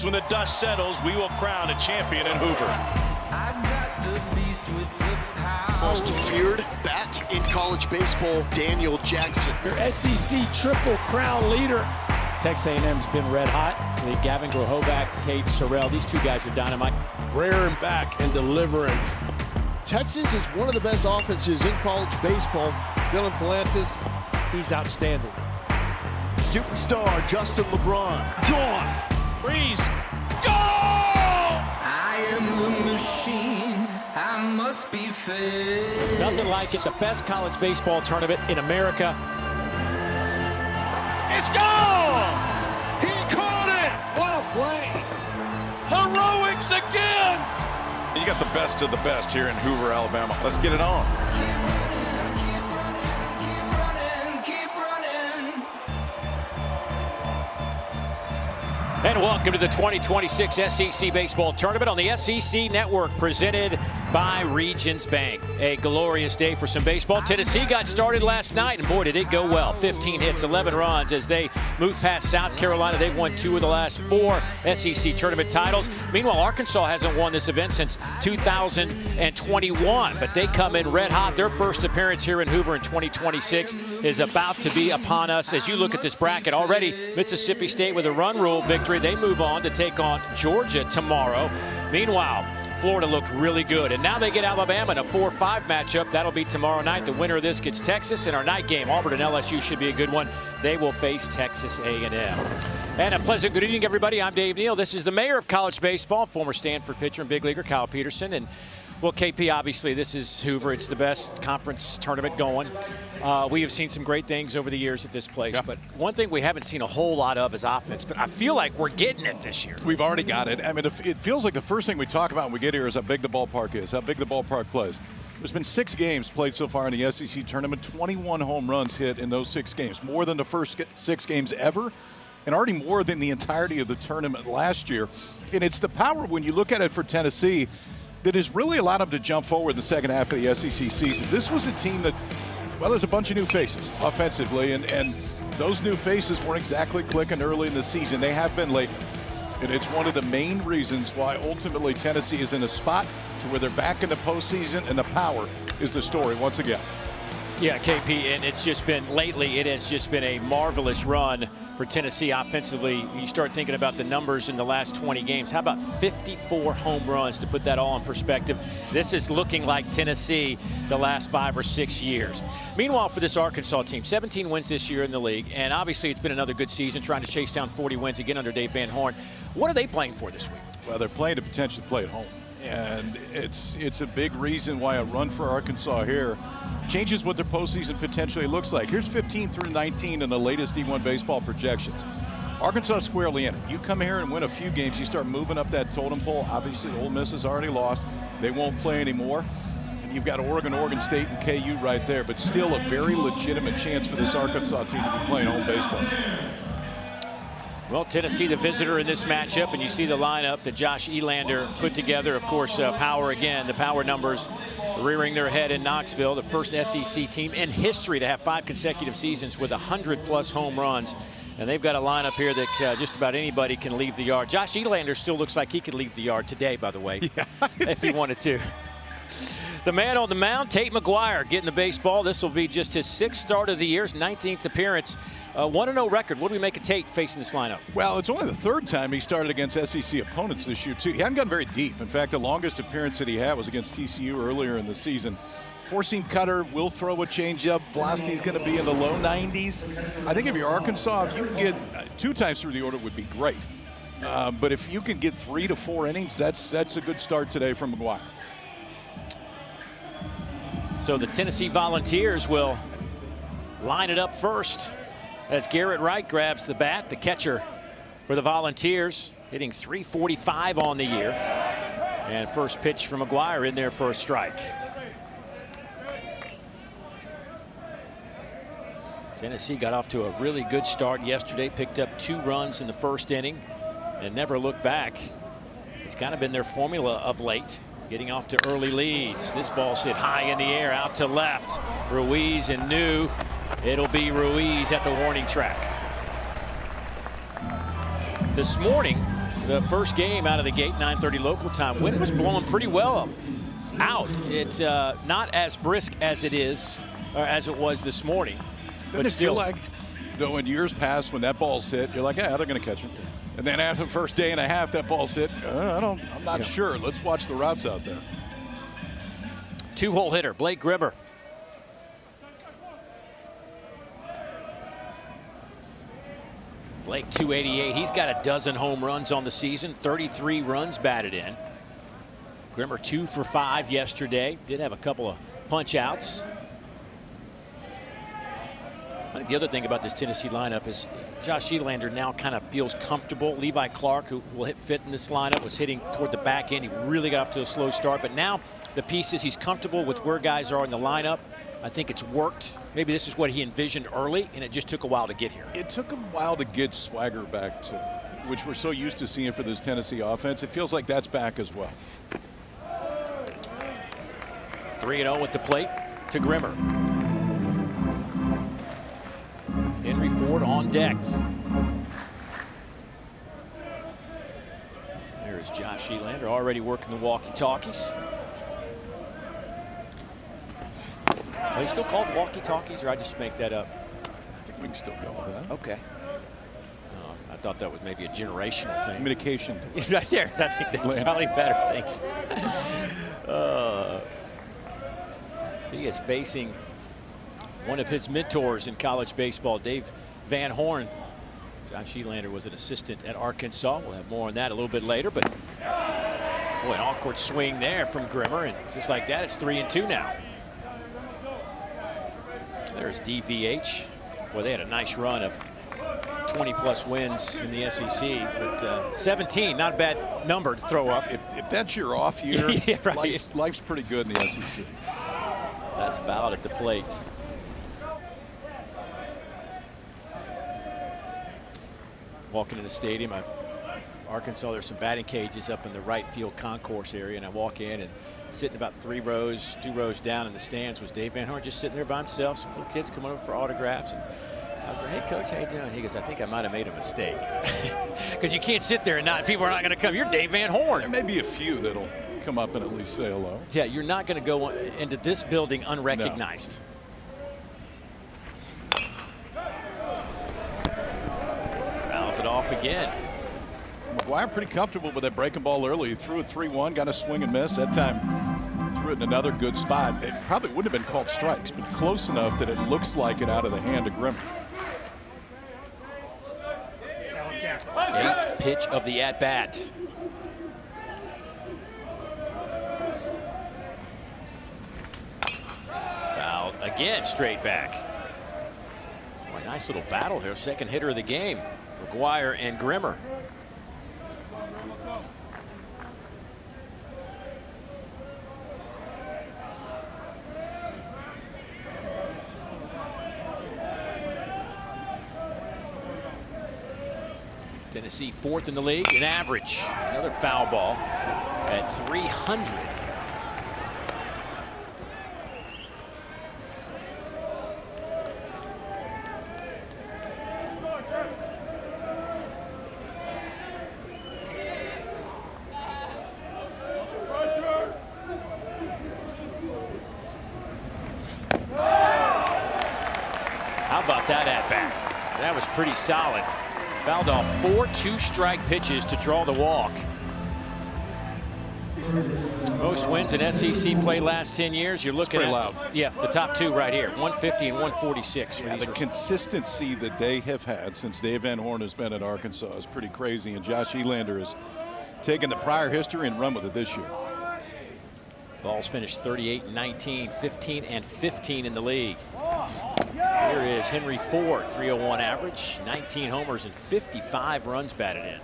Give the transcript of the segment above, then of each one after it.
weeks, when the dust settles, we will crown a champion in Hoover. I got the beast with the power. Most feared bat in college baseball, Daniel Jackson. Your SEC Triple Crown leader. Texas A&M's been red hot. Gavin Grohovac, Cade Sorrell, these two guys are dynamite. Rearing back and delivering. Texas is one of the best offenses in college baseball. Dylan Fuentes, he's outstanding. Superstar Justin LeBron, gone. Breeze, go! I am the machine. I must be fair. Nothing like it. The best college baseball tournament in America. It's gone! He caught it! What a play! Heroics again! You got the best of the best here in Hoover, Alabama. Let's get it on. And welcome to the 2026 SEC Baseball Tournament on the SEC Network, presented by Regions Bank. A glorious day for some baseball. Tennessee got started last night, and boy, did it go well. 15 hits, 11 runs as they move past South Carolina. They've won 2 of the last 4 SEC tournament titles. Meanwhile, Arkansas hasn't won this event since 2021, but they come in red hot. Their first appearance here in Hoover in 2026 is about to be upon us. As you look at this bracket already, Mississippi State with a run rule victory. They move on to take on Georgia tomorrow. Meanwhile, Florida looked really good, and now they get Alabama in a 4-5 matchup. That'll be tomorrow night. The winner of this gets Texas, and our night game, Auburn and LSU, should be a good one. They will face Texas A&M. And a pleasant good evening, everybody. I'm Dave Neal. This is the mayor of college baseball, former Stanford pitcher and big leaguer Kyle Peterson. And well, KP, obviously, this is Hoover. It's the best conference tournament going. We have seen some great things over the years at this place, but one thing we haven't seen a whole lot of is offense, but I feel like we're getting it this year. We've already got it. I mean, it feels like the first thing we talk about when we get here is how big the ballpark is, how big the ballpark plays. There's been 6 games played so far in the SEC tournament, 21 home runs hit in those 6 games, more than the first 6 games ever, and already more than the entirety of the tournament last year. And it's the power, when you look at it for Tennessee, that has really allowed them to jump forward in the second half of the SEC season. This was a team that, well, there's a bunch of new faces offensively, and those new faces weren't exactly clicking early in the season. They have been late, and it's one of the main reasons why ultimately Tennessee is in a spot to where they're back in the postseason, and the power is the story once again. Yeah, KP, and it's just been, lately, it has just been a marvelous run for Tennessee offensively. You start thinking about the numbers in the last 20 games. How about 54 home runs, to put that all in perspective? This is looking like Tennessee the last 5 or 6 years. Meanwhile, for this Arkansas team, 17 wins this year in the league, and obviously it's been another good season trying to chase down 40 wins again under Dave Van Horn. What are they playing for this week? Well, they're playing to potentially play at home, and it's a big reason why a run for Arkansas here changes what their postseason potentially looks like. Here's 15 through 19 in the latest D1 baseball projections. Arkansas squarely in it. You come here and win a few games, you start moving up that totem pole. Obviously, Ole Miss has already lost. They won't play anymore. And you've got Oregon, Oregon State, and KU right there, but still a very legitimate chance for this Arkansas team to be playing home baseball. Well, Tennessee the visitor in this matchup, and you see the lineup that Josh Elander put together. Of course, power again, the power numbers rearing their head in Knoxville, the first SEC team in history to have 5 consecutive seasons with 100-plus home runs. And they've got a lineup here that just about anybody can leave the yard. Josh Elander still looks like he could leave the yard today, by the way, if he wanted to. The man on the mound, Tate McGuire, getting the baseball. This will be just his 6th start of the year, his 19th appearance. 1-0 record. What do we make of Tate facing this lineup? Well, it's only the 3rd time he started against SEC opponents this year, too. He hadn't gotten very deep. In fact, the longest appearance that he had was against TCU earlier in the season. 4-seam cutter, will throw a changeup. Velocity's going to be in the low 90s. I think if you're Arkansas, if you can get 2 times through the order, would be great. But if you can get 3 to 4 innings, that's a good start today from McGuire. So the Tennessee Volunteers will line it up first as Garrett Wright grabs the bat, the catcher for the Volunteers, hitting .345 on the year. And first pitch from McGuire in there for a strike. Tennessee got off to a really good start yesterday, picked up 2 runs in the first inning and never looked back. It's kind of been their formula of late, getting off to early leads. This ball's hit high in the air out to left. Ruiz and New. It'll be Ruiz at the warning track. This morning, the first game out of the gate, 9:30 local time. Wind was blowing pretty well out. It's not as brisk as it is, or as it was this morning. Doesn't it feel like, though, in years past when that ball's hit, you're like, yeah, they're going to catch it. And then after the first day and a half, that ball's hit. I'm not sure. Let's watch the routes out there. Two-hole hitter, Blake Grimmer. Blake, 288. He's got a dozen home runs on the season, 33 runs batted in. Grimmer 2 for 5 yesterday. Did have a couple of punch outs. I think the other thing about this Tennessee lineup is Josh Elander now kind of feels comfortable. Levi Clark, who will hit fit in this lineup, was hitting toward the back end. He really got off to a slow start, but now the pieces, he's comfortable with where guys are in the lineup. I think it's worked. Maybe this is what he envisioned early, and it just took a while to get here. It took a while to get swagger back to, which we're so used to seeing for this Tennessee offense. It feels like that's back as well. 3-0 with the plate to Grimmer. Henry Ford on deck. There is Josh Elander already working the walkie-talkies. Are they still called walkie-talkies, or I just make that up? I think we can still go with that. Okay. I thought that was maybe a generational thing. Communication. Right there. I think that's probably better. Thanks. He is facing one of his mentors in college baseball, Dave Van Horn. Josh Elander was an assistant at Arkansas. We'll have more on that a little bit later, but boy, an awkward swing there from Grimmer, and just like that, it's 3-2 now. There's DVH. Well, they had a nice run of 20-plus wins in the SEC, but 17, not a bad number to throw up. If that's your off year, yeah, right. life's pretty good in the SEC. That's fouled at the plate. Walking in the stadium, Arkansas, there's some batting cages up in the right field concourse area, and I walk in, and sitting about 2 rows down in the stands was Dave Van Horn, just sitting there by himself. Some little kids coming over for autographs, and I was like, "Hey, Coach, how you doing?" He goes, "I think I might have made a mistake," because you can't sit there and people are not going to come. You're Dave Van Horn. There may be a few that'll come up and at least say hello. Yeah, you're not going to go into this building unrecognized. No. Fouls it off again. McGuire pretty comfortable with that breaking ball early. He threw it 3-1, got a swing and miss. That time threw it in another good spot. It probably wouldn't have been called strikes, but close enough that it looks like it out of the hand of Grimmer. 8th pitch of the at-bat. Foul again, straight back. Boy, nice little battle here. Second hitter of the game, McGuire and Grimmer. Tennessee 4th in the league in average. Another foul ball at 300. How about that at bat? That was pretty solid. Fouled off 4 2-strike pitches to draw the walk. Most wins in SEC play last 10 years. You're looking pretty at loud. Yeah, the top 2 right here, 150 and 146. Yeah, the consistency that they have had since Dave Van Horn has been at Arkansas is pretty crazy, and Josh Elander has taken the prior history and run with it this year. Balls finished 38-19, 15-15 in the league. Here is Henry Ford, 301 average, 19 homers and 55 runs batted in.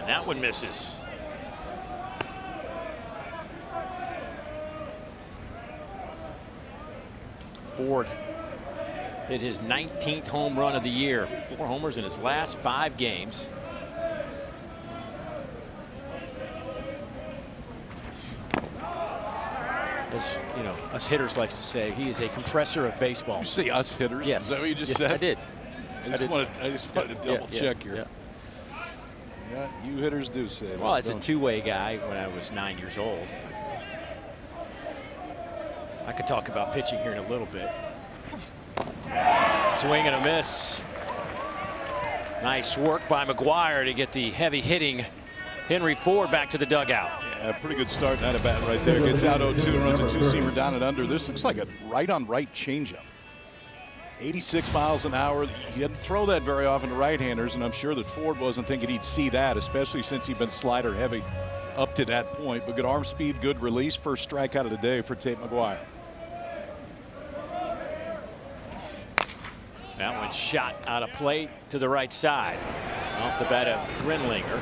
That one misses. Ford hit his 19th home run of the year. 4 homers in his last 5 games. As you know, us hitters likes to say, he is a compressor of baseball. You say us hitters? Yes. Is that what you just Yes, said? I did. I just wanted to double check here. Yeah, you hitters do say that. Well, it's a two-way guy when I was 9 years old. I could talk about pitching here in a little bit. Swing and a miss. Nice work by McGuire to get the heavy hitting Henry Ford back to the dugout. Yeah, pretty good start at a bat right there. Gets out 0-2, runs a 2-seamer down and under. This looks like a right-on-right changeup. 86 miles an hour. He didn't throw that very often to right-handers, and I'm sure that Ford wasn't thinking he'd see that, especially since he'd been slider heavy up to that point. But good arm speed, good release. First strikeout of the day for Tate McGuire. That one shot out of play to the right side. Off the bat of Grinlinger.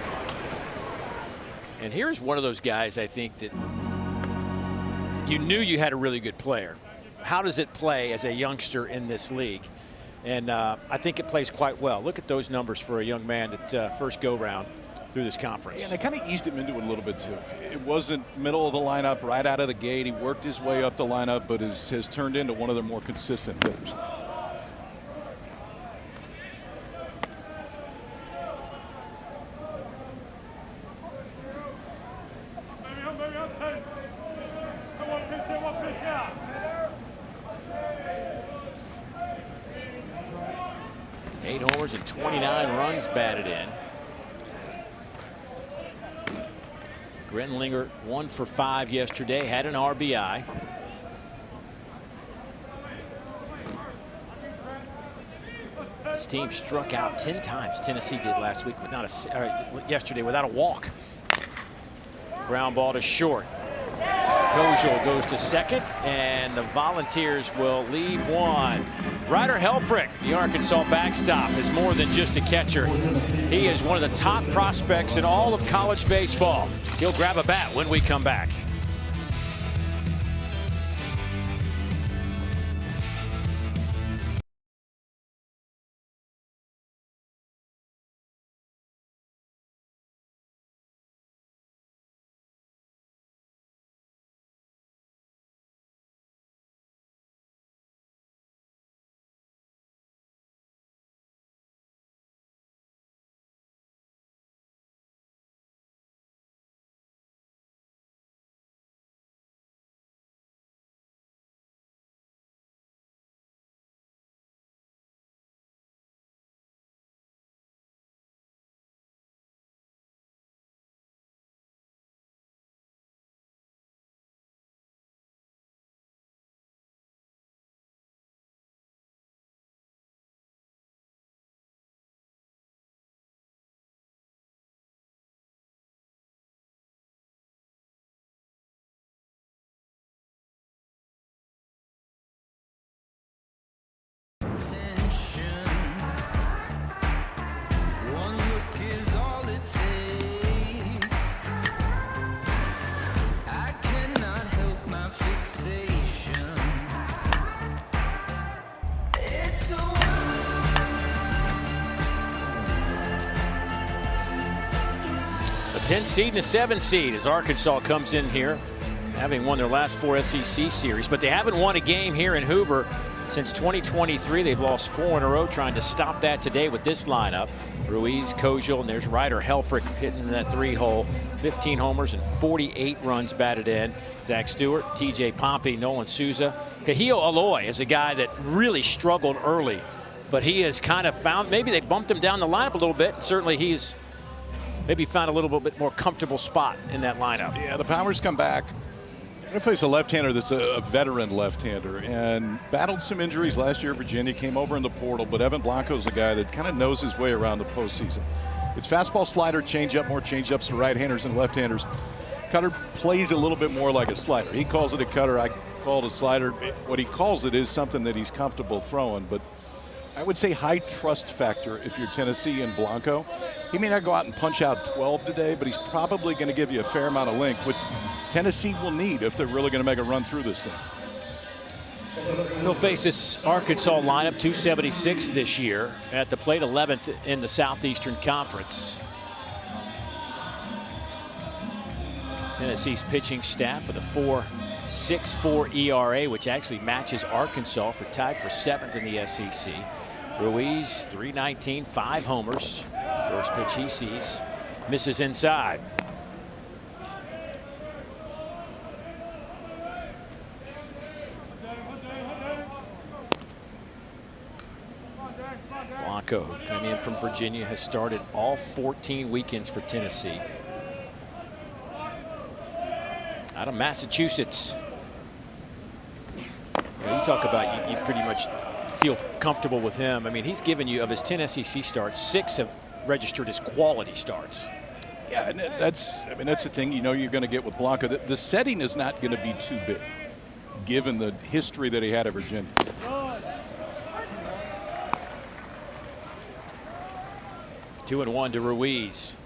And here's one of those guys I think that you knew you had a really good player. How does it play as a youngster in this league? And I think it plays quite well. Look at those numbers for a young man at first go-round through this conference. And they kind of eased him into it a little bit, too. It wasn't middle of the lineup right out of the gate. He worked his way up the lineup, but has turned into one of their more consistent hitters. And 29 runs batted in. Grinlinger 1 for 5 yesterday, had an RBI. This team struck out 10 times. Tennessee did last week, but yesterday without a walk. Ground ball to short. Kojal goes to second, and the Volunteers will leave one. Ryder Helfrich, the Arkansas backstop, is more than just a catcher. He is one of the top prospects in all of college baseball. He'll grab a bat when we come back. A 10 seed and a 7 seed as Arkansas comes in here, having won their last 4 SEC series, but they haven't won a game here in Hoover since 2023. They've lost 4 in a row, trying to stop that today with this lineup. Ruiz, Kojal, and there's Ryder Helfrich hitting that 3-hole. 15 homers and 48 runs batted in. Zach Stewart, TJ Pompey, Nolan Souza. Kahio Aloy is a guy that really struggled early, but he has kind of found, maybe they bumped him down the lineup a little bit. Certainly he's maybe found a little bit more comfortable spot in that lineup. Yeah, the powers come back. They're going to face a left-hander that's a veteran left-hander and battled some injuries last year at Virginia, came over in the portal, but Evan Blanco's a guy that kind of knows his way around the postseason. It's fastball, slider, changeup, more changeups to right-handers and left-handers. Cutter plays a little bit more like a slider. He calls it a cutter, I call it a slider. What he calls it is something that he's comfortable throwing, but I would say high trust factor if you're Tennessee and Blanco. He may not go out and punch out 12 today, but he's probably going to give you a fair amount of length, which Tennessee will need if they're really going to make a run through this thing. He'll face this Arkansas lineup, 276 this year, at the plate, 11th in the Southeastern Conference. Tennessee's pitching staff with a 4.64 ERA, which actually matches Arkansas for tied for 7th in the SEC. Ruiz, 319, 5 homers. First pitch he sees, misses inside. Blanco, who came in from Virginia, has started all 14 weekends for Tennessee. Out of Massachusetts. You talk about you pretty much feel comfortable with him. I mean, he's given you, of his 10 SEC starts, 6 have registered as quality starts. Yeah, and that's the thing you're going to get with Blanco. The setting is not going to be too big, given the history that he had at Virginia. Two and one to Ruiz.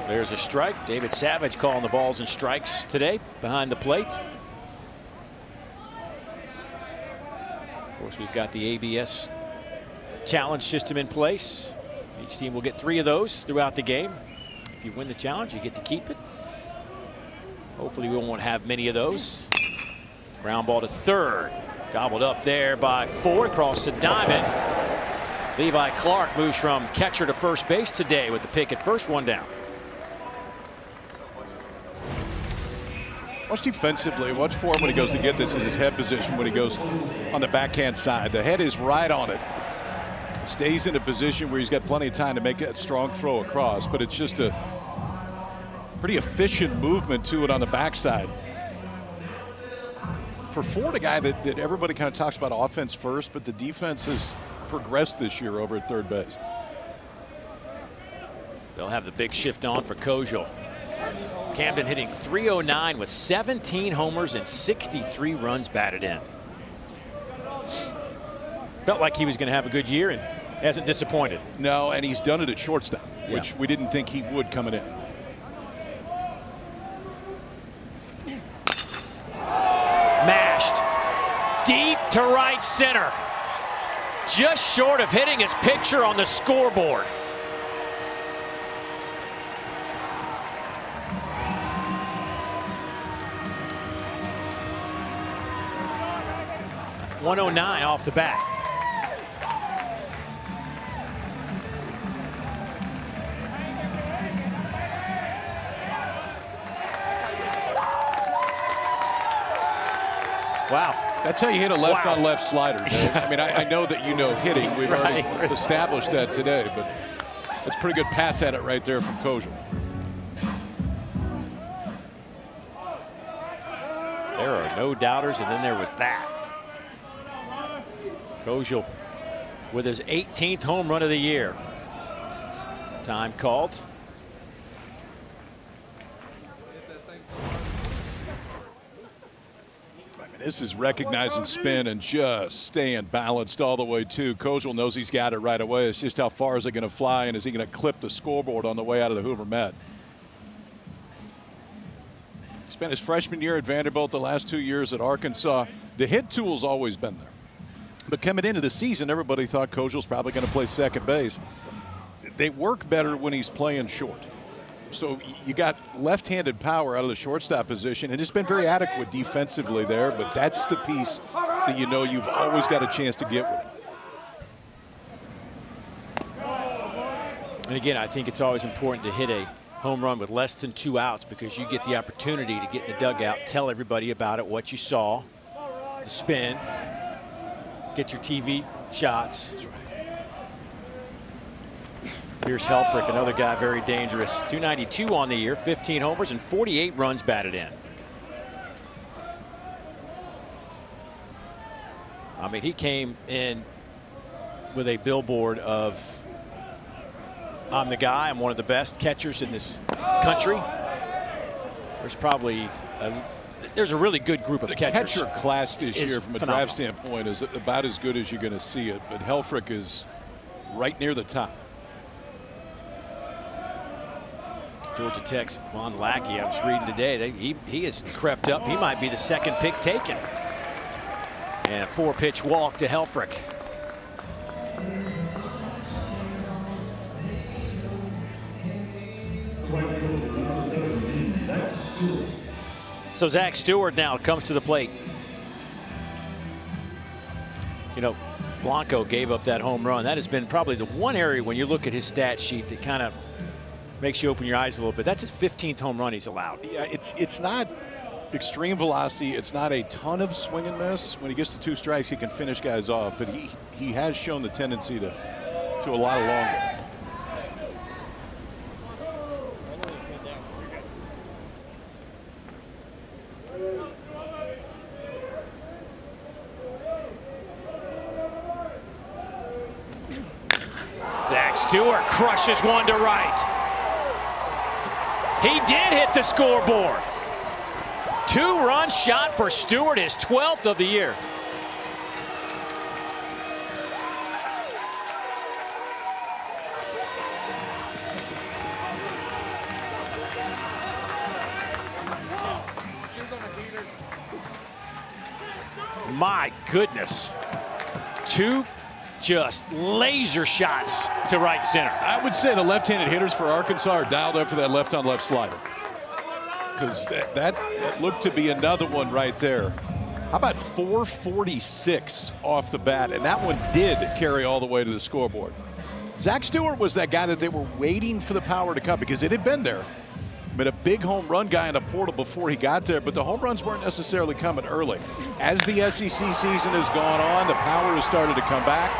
There's a strike. David Savage calling the balls and strikes today behind the plate. Of course, we've got the ABS challenge system in place. Each team will get 3 of those throughout the game. If you win the challenge, you get to keep it. Hopefully we won't have many of those. Ground ball to third. Gobbled up there by Ford across the diamond. Levi Clark moves from catcher to first base today with the pick at first, 1 down. Watch defensively. Watch for him when he goes to get this in his head position when he goes on the backhand side. The head is right on it. Stays in a position where he's got plenty of time to make that strong throw across, but it's just a pretty efficient movement to it on the backside. For Ford, a guy that everybody kind of talks about offense first, but the defense has progressed this year over at third base. They'll have the big shift on for Kojal. Camden hitting .309 with 17 homers and 63 runs batted in. Felt like he was going to have a good year and hasn't disappointed. No, and he's done it at shortstop, which we didn't think he would coming in. Mashed deep to right center. Just short of hitting his picture on the scoreboard. .109 off the bat. Wow. That's how you hit a left-on-left slider, Dave. I mean, I know that you know hitting. We've already established that today, but that's a pretty good pass at it right there from Kojal. There are no doubters, and then there was that. Kojal with his 18th home run of the year. Time called. This is recognizing spin and just staying balanced all the way too. Kojal knows he's got it right away. It's just how far is it going to fly, and is he going to clip the scoreboard on the way out of the Hoover Met? Spent his freshman year at Vanderbilt, the last 2 years at Arkansas. The hit tool's always been there. But coming into the season, everybody thought Kojal's probably going to play second base. They work better when he's playing short. So you got left-handed power out of the shortstop position, and it's been very adequate defensively there, but that's the piece that you know you've always got a chance to get with him. And again, I think it's always important to hit a home run with less than 2 outs, because you get the opportunity to get in the dugout, tell everybody about it, what you saw, the spin, get your TV shots. Here's Helfrich, another guy very dangerous. 292 on the year, 15 homers and 48 runs batted in. I mean, he came in with a billboard of, I'm the guy, I'm one of the best catchers in this country. There's probably there's a really good group of catchers. The catcher class this year from a draft standpoint is about as good as you're going to see it, but Helfrich is right near the top. Georgia Tech's Von Lackey, I was reading today, he has crept up. He might be the second pick taken. And a 4-pitch walk to Helfrich. So Zach Stewart now comes to the plate. You know, Blanco gave up that home run. That has been probably the one area when you look at his stat sheet that kind of makes you open your eyes a little bit. That's his 15th home run he's allowed. Yeah, it's not extreme velocity. It's not a ton of swing and miss. When he gets to 2 strikes, he can finish guys off. But he has shown the tendency to a lot of longer. Zach Stewart crushes one to right. He did hit the scoreboard. 2-run shot for Stewart, his 12th of the year. My goodness. 2 just laser shots to right center. I would say the left-handed hitters for Arkansas are dialed up for that left-on-left slider. Because that looked to be another one right there. How about 446 off the bat? And that one did carry all the way to the scoreboard. Zach Stewart was that guy that they were waiting for the power to come because it had been there. Been a big home run guy in the portal before he got there, but the home runs weren't necessarily coming early. As the SEC season has gone on, the power has started to come back.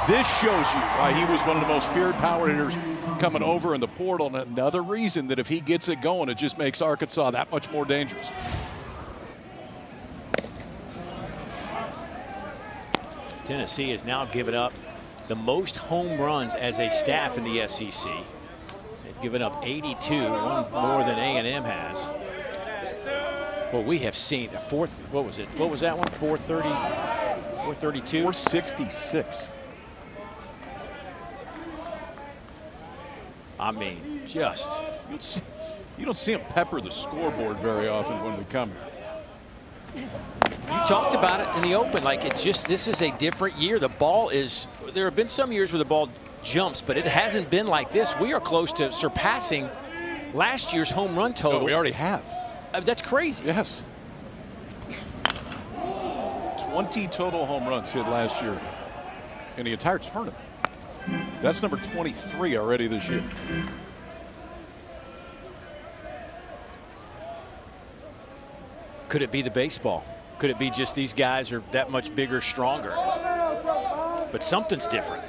This shows you why he was one of the most feared power hitters coming over in the portal, and another reason that if he gets it going, it just makes Arkansas that much more dangerous. Tennessee has now given up the most home runs as a staff in the SEC. They've given up 82, one more than A&M has. Well, we have seen a fourth, what was it? What was that one? 430, 432? 466. I mean, just. You don't see him pepper the scoreboard very often when we come here. You talked about it in the open, like it's just, this is a different year. The ball is, there have been some years where the ball jumps, but it hasn't been like this. We are close to surpassing last year's home run total. No, we already have. That's crazy. Yes. 20 total home runs hit last year in the entire tournament. That's number 23 already this year. Could it be the baseball? Could it be just these guys are that much bigger, stronger? But something's different.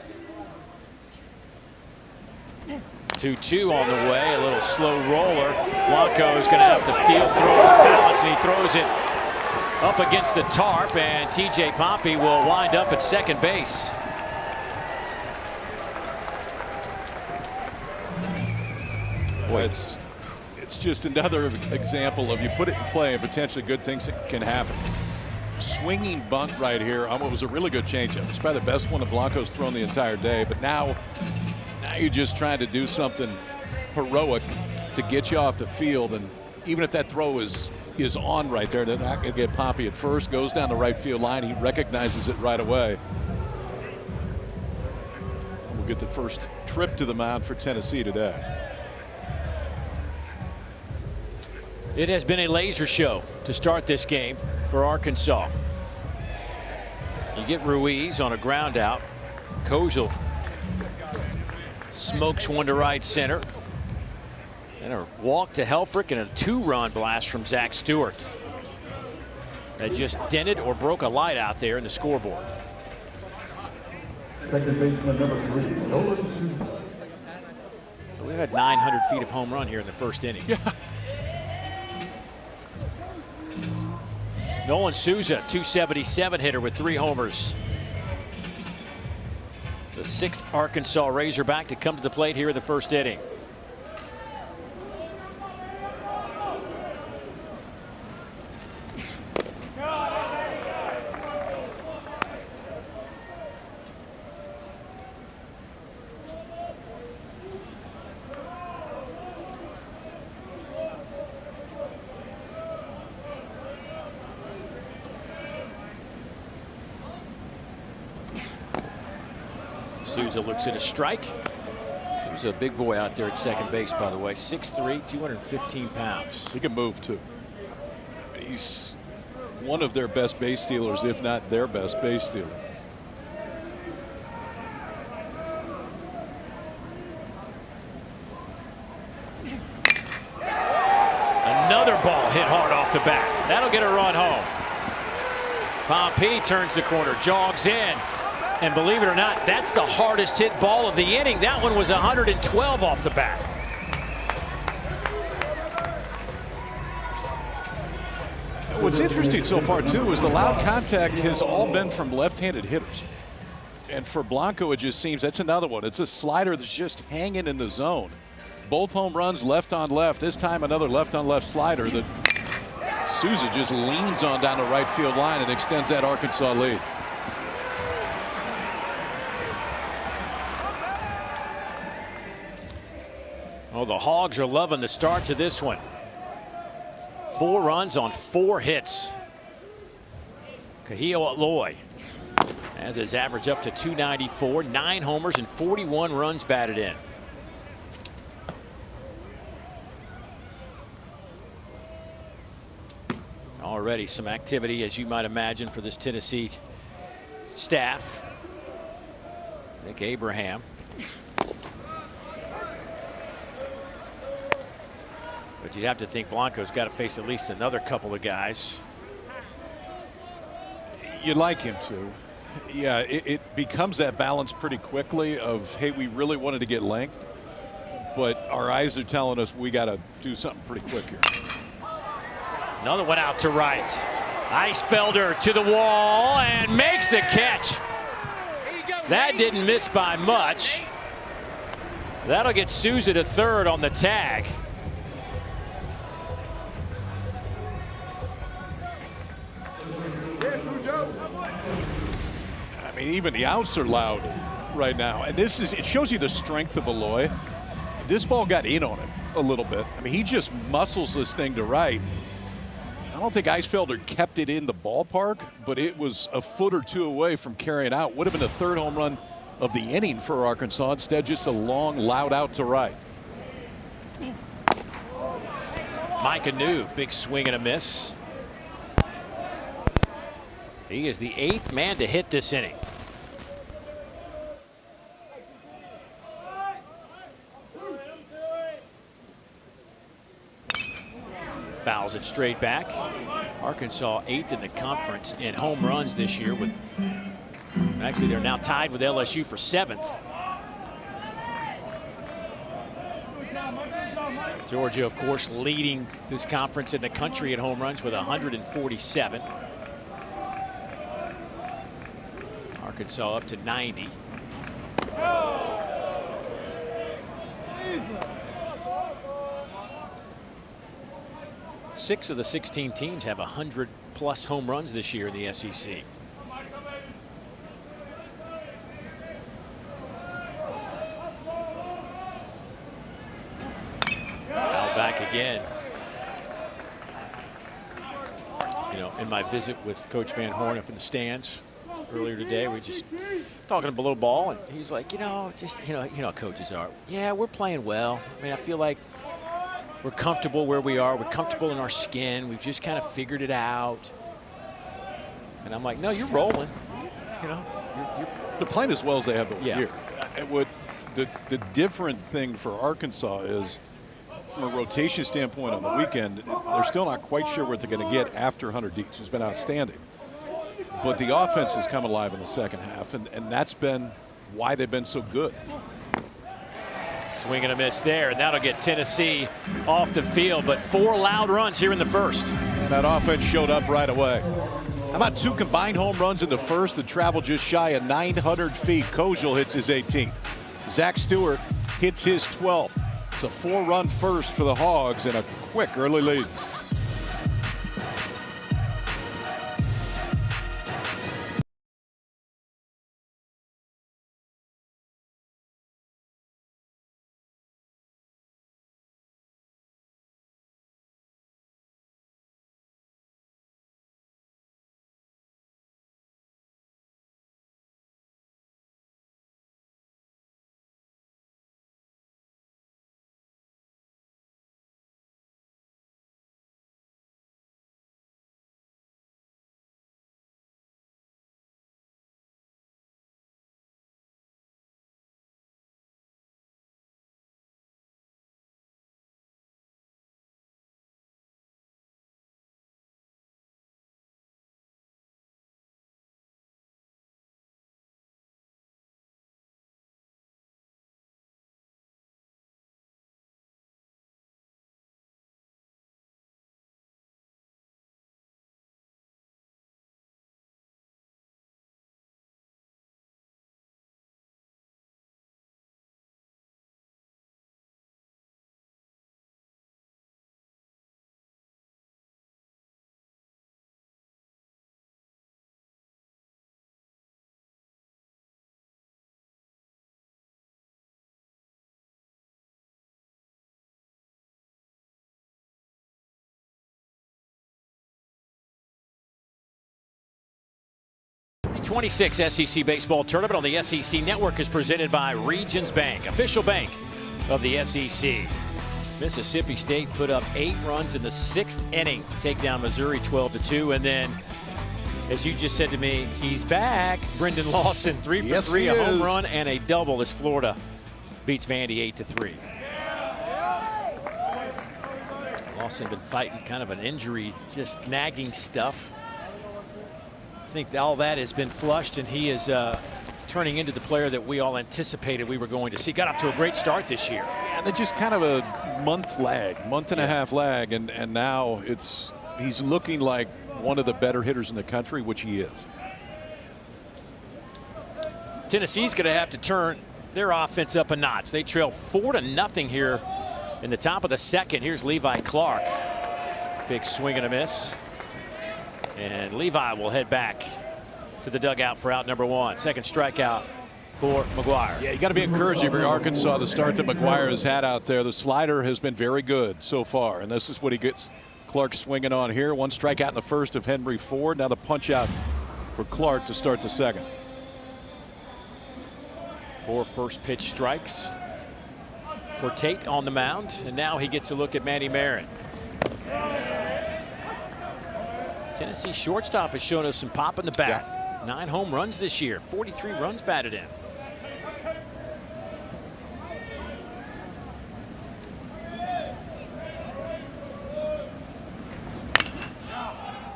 2-2 on the way, a little slow roller. Blanco is going to have to field throw balance, and he throws it up against the tarp, and TJ Pompey will wind up at second base. Boy, it's just another example of you put it in play and potentially good things that can happen. Swinging bunt right here on what was a really good changeup. It's probably the best one that Blanco's thrown the entire day, but now you're just trying to do something heroic to get you off the field, and even if that throw is on right there, they're not going to get Pompey at first. Goes down the right field line. He recognizes it right away. We'll get the first trip to the mound for Tennessee today. It has been a laser show to start this game for Arkansas. You get Ruiz on a ground out. Kozel smokes one to right center. And a walk to Helfrich and a 2-run blast from Zach Stewart. That just dented or broke a light out there in the scoreboard. Second baseman number 3, Nolan Souza. So we've had 900 feet of home run here in the first inning. Yeah. Nolan Souza, 277 hitter with 3 homers. The 6th Arkansas Razorback to come to the plate here in the first inning. Souza looks at a strike. Souza, a big boy out there at second base, by the way. 6'3", 215 pounds. He can move, too. He's one of their best base stealers, if not their best base stealer. Another ball hit hard off the bat. That'll get a run home. Pompey turns the corner, jogs in. And believe it or not, that's the hardest hit ball of the inning. That one was 112 off the bat. What's interesting so far, too, is the loud contact has all been from left-handed hitters. And for Blanco, it just seems that's another one. It's a slider that's just hanging in the zone. Both home runs left on left. This time another left on left slider that Souza just leans on down the right field line and extends that Arkansas lead. Oh, the Hogs are loving the start to this one. 4 runs on 4 hits. Kahio Aloy has his average up to 294, 9 homers and 41 runs batted in. Already some activity, as you might imagine, for this Tennessee staff. Nick Abraham. But you'd have to think Blanco's got to face at least another couple of guys. You'd like him to. Yeah, it becomes that balance pretty quickly of, hey, we really wanted to get length, but our eyes are telling us we got to do something pretty quick here. Another one out to right. Eisfelder to the wall and makes the catch. That didn't miss by much. That'll get Souza to third on the tag. I mean, even the outs are loud right now. And this is, it shows you the strength of Aloy. This ball got in on him a little bit. I mean, he just muscles this thing to right. I don't think Eisfelder kept it in the ballpark, but it was a foot or two away from carrying out. Would have been the 3rd home run of the inning for Arkansas. Instead, just a long, loud out to right. Mike Anu, big swing and a miss. He is the 8th man to hit this inning. Fouls it straight back. Arkansas 8th in the conference in home runs this year. With actually, they're now tied with LSU for 7th. Georgia, of course, leading this conference in the country in home runs with 147. Arkansas up to 90. Six of the 16 teams have 100+ home runs this year in the SEC. Now back again. You know, in my visit with Coach Van Horn up in the stands earlier today, we just talking a little ball, and he's like, you know, just you know how coaches are. Yeah, we're playing well. I mean, I feel like we're comfortable where we are. We're comfortable in our skin. We've just kind of figured it out. And I'm like, no, you're rolling. You know, They're playing as well as they have all Yeah. year. And what the different thing for Arkansas is, from a rotation standpoint on the weekend, they're still not quite sure what they're going to get after Hunter Dietz, who's been outstanding. But the offense has come alive in the second half, and that's been why they've been so good. swing and a miss there, and that'll get Tennessee off the field. But 4 loud runs here in the first. That offense showed up right away. How about 2 combined home runs in the first that travel just shy of 900 feet? Kojal hits his 18th. Zach Stewart hits his 12th. It's a 4-run first for the Hogs and a quick early lead. 2026 SEC Baseball Tournament on the SEC Network is presented by Regions Bank, official bank of the SEC. Mississippi State put up 8 runs in the 6th inning to take down Missouri 12-2. And then, as you just said to me, he's back. Brendan Lawson, 3 for 3, a home run and a double as Florida beats Vandy 8-3. Lawson been fighting kind of an injury, just nagging stuff. I think all that has been flushed, and he is turning into the player that we all anticipated we were going to see. Got off to a great start this year. And then just kind of a month and a half lag, and now he's looking like one of the better hitters in the country, which he is. Tennessee's going to have to turn their offense up a notch. They trail 4-0 here in the top of the 2nd. Here's Levi Clark. Big swing and a miss. And Levi will head back to the dugout for out number 1. Second strikeout for McGuire. Yeah, you got to be encouraged if you're Arkansas. The start that McGuire has had out there, the slider has been very good so far, and this is what he gets Clark swinging on here. 1 strikeout in the first of Henry Ford. Now the punch out for Clark to start the 2nd. 4 first pitch strikes for Tate on the mound, and now he gets a look at Manny Marin. Tennessee shortstop has shown us some pop in the bat. Yeah. 9 home runs this year, 43 runs batted in.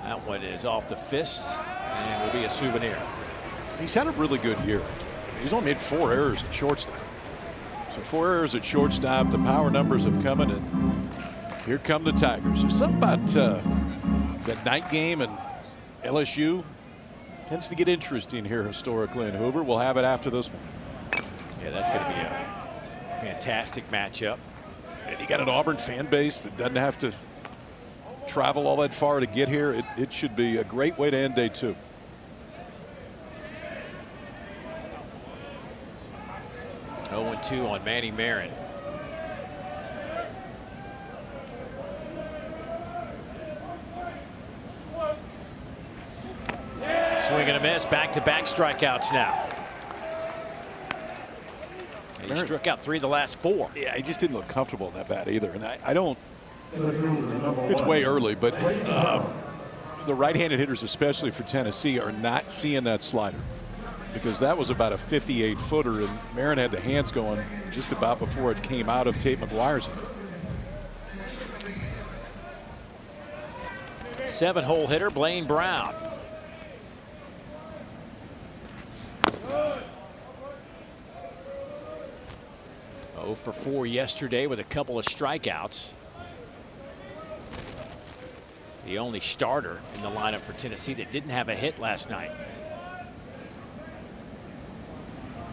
That one is off the fist and will be a souvenir. He's had a really good year. He's only made 4 errors at shortstop. So 4 errors at shortstop. The power numbers have come in, and here come the Tigers. There's something about that night game, and LSU tends to get interesting here historically in Hoover. We'll have it after this one. Yeah, that's going to be a fantastic matchup. And you got an Auburn fan base that doesn't have to travel all that far to get here. It should be a great way to end day 2. Oh, 0-2 on Manny Marin. Swing and a miss. Back-to-back strikeouts now. And he struck out 3 of the last 4. Yeah, he just didn't look comfortable in that bat either. And I don't. It's way early, but the right-handed hitters, especially for Tennessee, are not seeing that slider, because that was about a 58-footer, and Marin had the hands going just about before it came out of Tate McGuire's hand. 7-hole hitter Blaine Brown. Oh for 4 yesterday with a couple of strikeouts. The only starter in the lineup for Tennessee that didn't have a hit last night.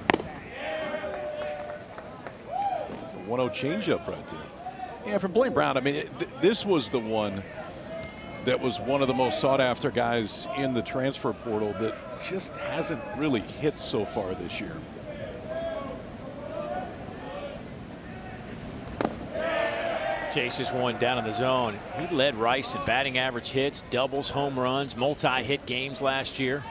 The 1-0 changeup right there. Yeah, from Blaine Brown, I mean, this was the one that was one of the most sought-after guys in the transfer portal that just hasn't really hit so far this year. Chases one down in the zone. He led Rice in batting average, hits, doubles, home runs, multi-hit games last year.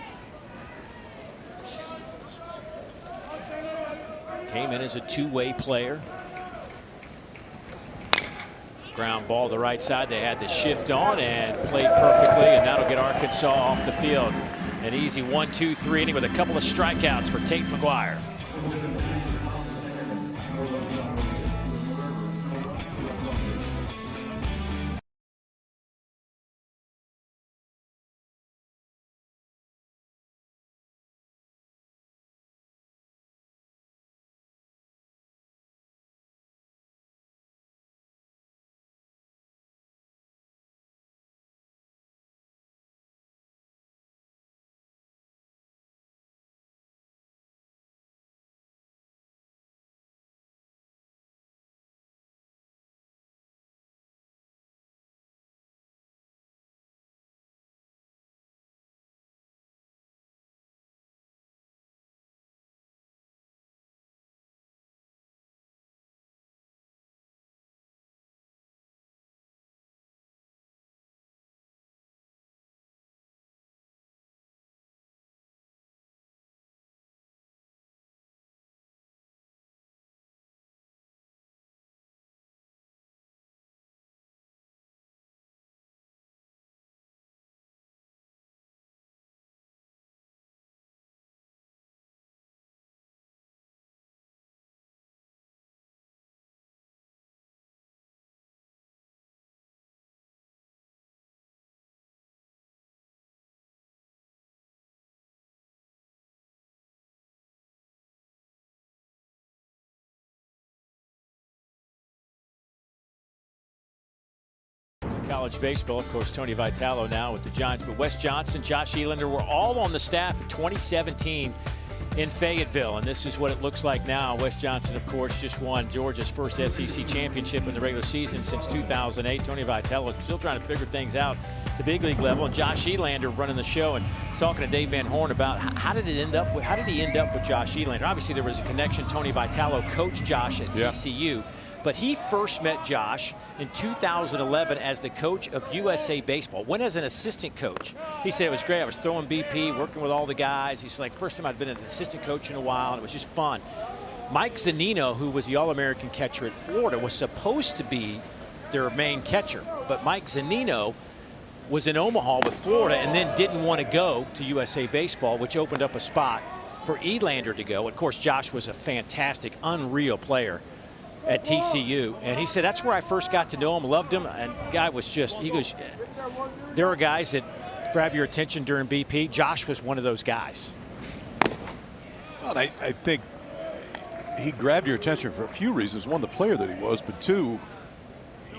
Came in as a 2-way player. Ground ball to the right side. They had the shift on and played perfectly, and that'll get Arkansas off the field. An easy 1-2-3 inning with a couple of strikeouts for Tate McGuire. college baseball. Of course, Tony Vitalo now with the Giants, but Wes Johnson, Josh Elander were all on the staff in 2017 in Fayetteville, and this is what it looks like now. Wes Johnson, of course, just won Georgia's first SEC championship in the regular season since 2008. Tony Vitalo still trying to figure things out at the big league level, and Josh Elander running the show and talking to Dave Van Horn about how did he end up with Josh Elander. Obviously, there was a connection. Tony Vitalo coached Josh at TCU. But he first met Josh in 2011 as the coach of USA Baseball. Went as an assistant coach. He said it was great. I was throwing BP, working with all the guys. He's like, first time I'd been an assistant coach in a while, and it was just fun. Mike Zunino, who was the All-American catcher at Florida, was supposed to be their main catcher. But Mike Zunino was in Omaha with Florida and then didn't want to go to USA Baseball, which opened up a spot for Elander to go. Of course, Josh was a fantastic, unreal player at TCU, and he said that's where I first got to know him, loved him, and the guy was just, he goes, there are guys that grab your attention during BP. Josh was one of those guys. Well, I think he grabbed your attention for a few reasons. One, the player that he was, but two,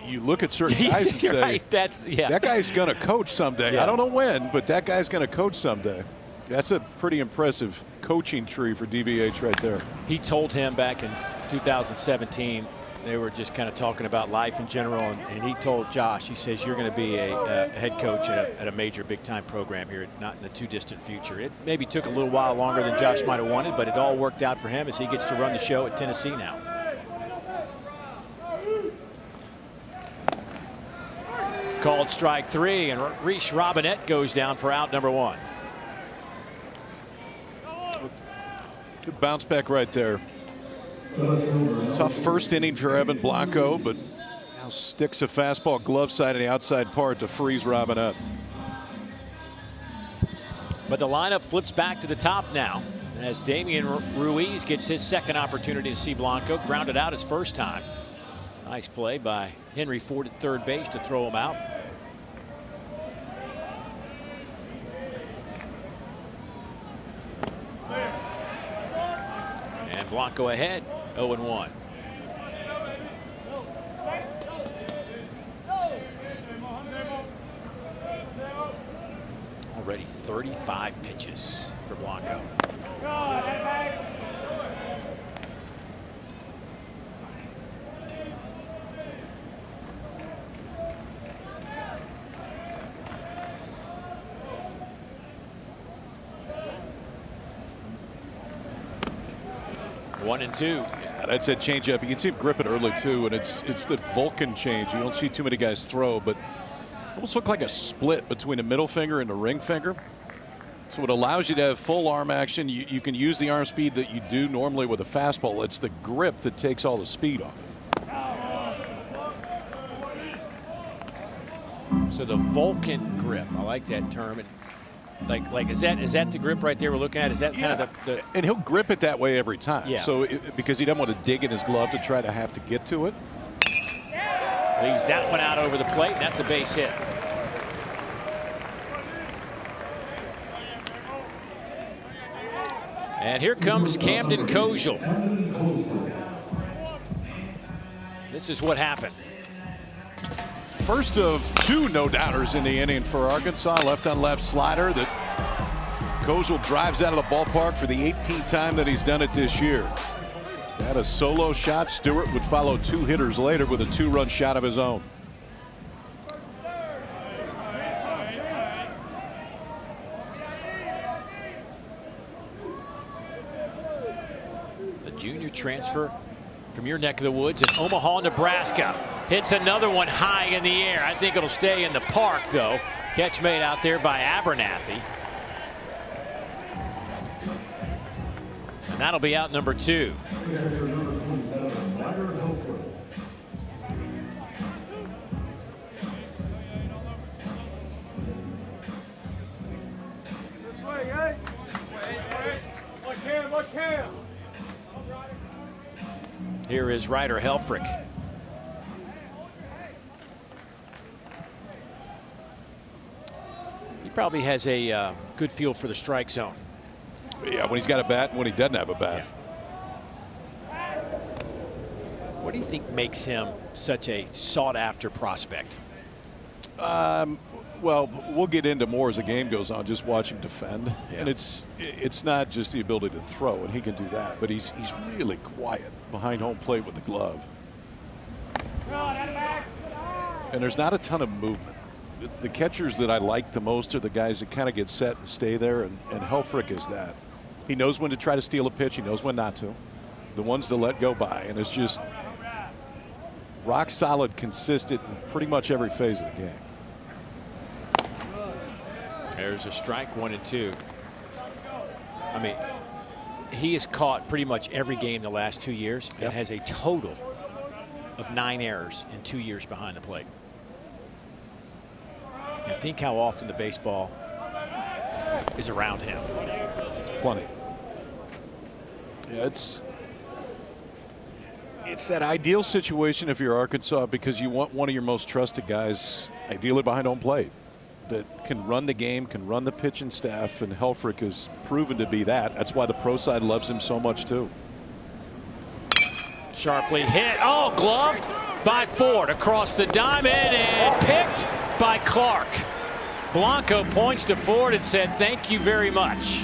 you look at certain guys and say, right, that guy's going to coach someday. I don't know when, but that guy's going to coach someday. That's a pretty impressive coaching tree for DVH right there. He told him back in 2017, they were just kind of talking about life in general, and he told Josh, he says, you're going to be a head coach at a major big-time program here, not in the too distant future. It maybe took a little while longer than Josh might have wanted, but it all worked out for him as he gets to run the show at Tennessee now. Called strike 3, and Reese Robinette goes down for out number 1. Good bounce back right there. Tough first inning for Evan Blanco, but now sticks a fastball glove side in the outside part to freeze Robinette. But the lineup flips back to the top now as Damian Ruiz gets his second opportunity to see Blanco. Grounded out his first time. Nice play by Henry Ford at third base to throw him out. And Blanco ahead, 0-1. Already 35 pitches for Blanco. 1-2. Yeah, that's that changeup. You can see him grip it early too, and it's the Vulcan change. You don't see too many guys throw, but almost look like a split between the middle finger and the ring finger. So it allows you to have full arm action. You can use the arm speed that you do normally with a fastball. It's the grip that takes all the speed off. So the Vulcan grip, I like that term. And like is that the grip right there we're looking at? Is that kind of the and he'll grip it that way every time. Yeah. So because he doesn't want to dig in his glove to try to have to get to it. Leaves that one out over the plate. That's a base hit. And here comes Camden Kojal. This is what happened. First of two no-doubters in the inning for Arkansas. Left-on-left slider that Kojal drives out of the ballpark for the 18th time that he's done it this year. Had a solo shot. Stewart would follow two hitters later with a two-run shot of his own. The junior transfer from your neck of the woods in Omaha, Nebraska. Hits another one high in the air. I think it'll stay in the park, though. Catch made out there by Abernathy. And that'll be out number 2. Here is Ryder Helfrich. He probably has a good feel for the strike zone. Yeah, when he's got a bat and when he doesn't have a bat. Yeah. What do you think makes him such a sought-after prospect? Well, we'll get into more as the game goes on. Just watch him defend, and it's not just the ability to throw, and he can do that, but he's really quiet behind home plate with the glove. And there's not a ton of movement. The catchers that I like the most are the guys that kind of get set and stay there, and Helfrich is that. He knows when to try to steal a pitch. He knows when not to. The ones to let go by, and it's just rock solid, consistent in pretty much every phase of the game. There's a strike, 1-2. I mean, he has caught pretty much every game the last 2 years and has a total of 9 errors in 2 years behind the plate. And think how often the baseball is around him. Plenty. Yeah, it's that ideal situation if you're Arkansas, because you want one of your most trusted guys, ideally behind home plate, that can run the game, can run the pitching staff, and Helfrich has proven to be that. That's why the pro side loves him so much too. Sharply hit. Oh, gloved by Ford across the diamond and picked by Clark. Blanco points to Ford and said, "Thank you very much."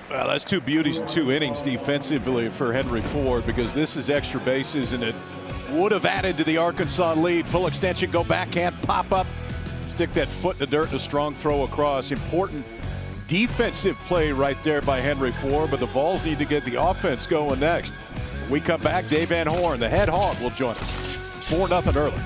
Well, that's 2 beauties in 2 innings defensively for Henry Ford, because this is extra bases and it would have added to the Arkansas lead. Full extension, go backhand, pop up, stick that foot in the dirt and a strong throw across. Important defensive play right there by Henry Ford, but the Vols need to get the offense going next. When we come back, Dave Van Horn, the head hog, will join us. 4-0 early.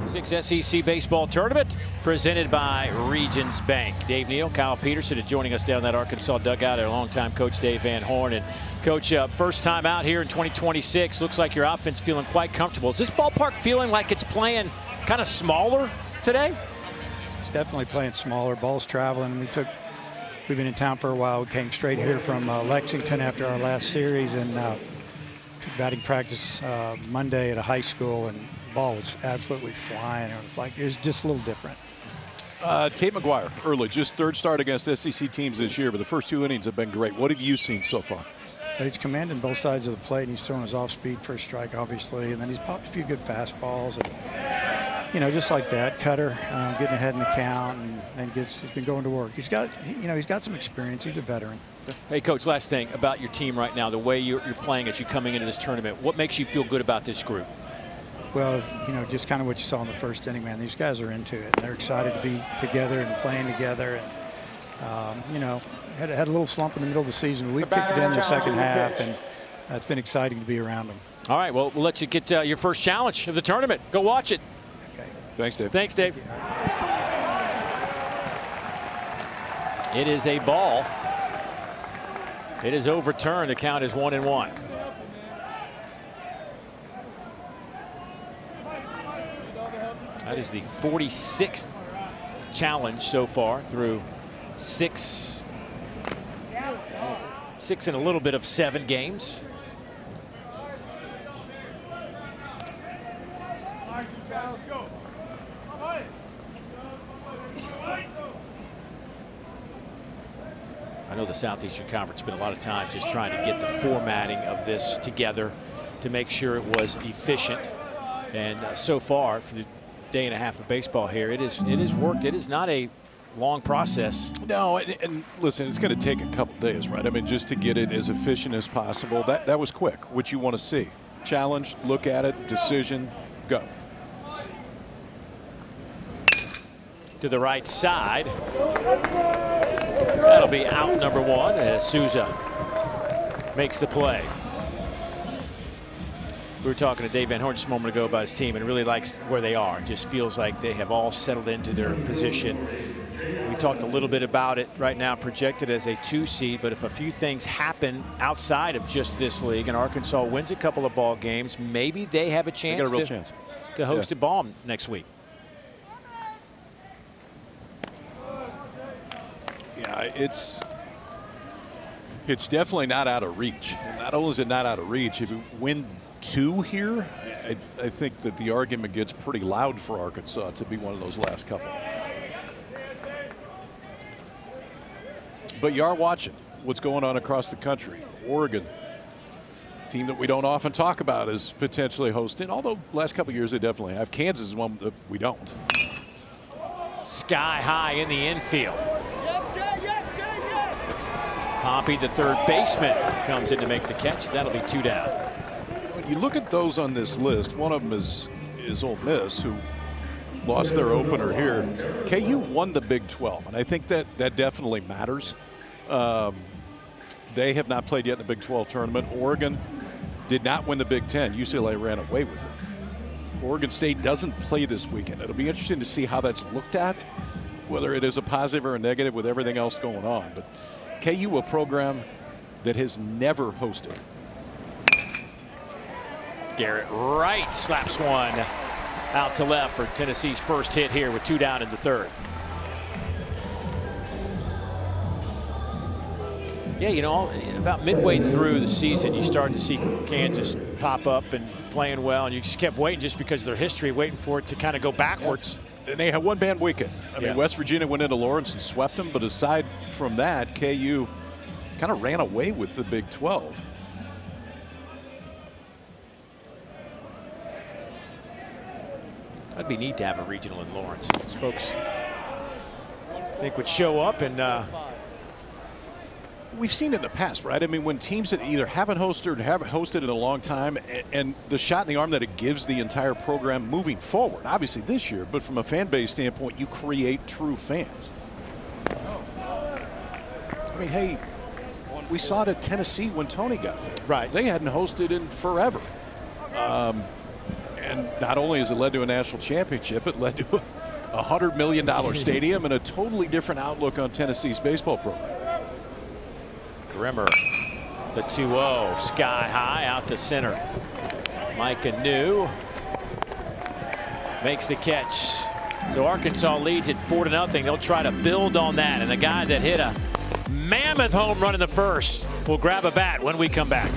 Six SEC baseball tournament presented by Regions Bank. Dave Neal, Kyle Peterson are joining us down that Arkansas dugout. Their longtime coach Dave Van Horn. And coach, first time out here in 2026. Looks like your offense feeling quite comfortable. Is this ballpark feeling like it's playing kind of smaller today? It's definitely playing smaller. Ball's traveling. We've been in town for a while. We came straight here from Lexington after our last series, and took batting practice Monday at a high school, and the ball was absolutely flying. It was just a little different. Tate McGuire, early, just third start against SEC teams this year, but the first 2 innings have been great. What have you seen so far? He's commanding both sides of the plate, and he's throwing his off-speed for a strike, obviously, and then he's popped a few good fastballs, and just like that, cutter, getting ahead in the count, and he's been going to work. He's got some experience. He's a veteran. Hey, Coach, last thing about your team right now, the way you're playing as you're coming into this tournament. What makes you feel good about this group? Well, just kind of what you saw in the first inning, man. These guys are into it. They're excited to be together and playing together. And, had a little slump in the middle of the season. We've kicked it in the second half, and it's been exciting to be around them. All right, well, we'll let you get your first challenge of the tournament. Go watch it. Okay. Thanks, Dave. Thanks, Dave. It is a ball. It is overturned. The count is 1-1. That is the 46th challenge so far through six and a little bit of 7 games. I know the Southeastern Conference spent a lot of time just trying to get the formatting of this together to make sure it was efficient. And so far, for the day and a half of baseball here, it has worked. It is not a long process. No, and listen, it's going to take a couple days, right? I mean, just to get it as efficient as possible. That was quick, which you want to see. Challenge, look at it, decision, go. To the right side. That'll be out number one as Souza makes the play. We were talking to Dave Van Horn just a moment ago about his team and really likes where they are. Just feels like they have all settled into their position. We talked a little bit about it right now, projected as a 2 seed, but if a few things happen outside of just this league and Arkansas wins a couple of ball games, maybe they have a chance, to host a ball next week. Yeah, it's definitely not out of reach. And not only is it not out of reach, if you win 2 here, I think that the argument gets pretty loud for Arkansas to be one of those last couple. But you are watching what's going on across the country. Oregon, team that we don't often talk about, is potentially hosting, although last couple of years they definitely have. Kansas is one that we don't. Sky high in the infield. Pompey, the third baseman, comes in to make the catch. That'll be 2 down. When you look at those on this list, one of them is Ole Miss, who lost their opener here. KU won the Big 12, and I think that definitely matters. They have not played yet in the Big 12 tournament. Oregon did not win the Big 10. UCLA ran away with it. Oregon State doesn't play this weekend. It'll be interesting to see how that's looked at, whether it is a positive or a negative with everything else going on. But KU, a program that has never hosted. Garrett Wright slaps one out to left for Tennessee's first hit here with 2 down in the third. Yeah, you know, about midway through the season, you started to see Kansas pop up and playing well, and you just kept waiting just because of their history, waiting for it to kind of go backwards. And they had one bad weekend. I mean, West Virginia went into Lawrence and swept them, but aside from that, KU kind of ran away with the Big 12. That'd be neat to have a regional in Lawrence. Those folks, I think, would show up and we've seen it in the past, right? I mean, when teams that either haven't hosted or haven't hosted in a long time, and the shot in the arm that it gives the entire program moving forward, obviously this year, but from a fan base standpoint, you create true fans. I mean, hey, we saw it at Tennessee when Tony got there. Right. They hadn't hosted in forever. And not only has it led to a national championship, it led to a $100 million stadium and a totally different outlook on Tennessee's baseball program. Grimmer, the 2-0, sky high out to center. Micah New makes the catch. So Arkansas leads it 4-0. They'll try to build on that. And the guy that hit a mammoth home run in the first will grab a bat when we come back.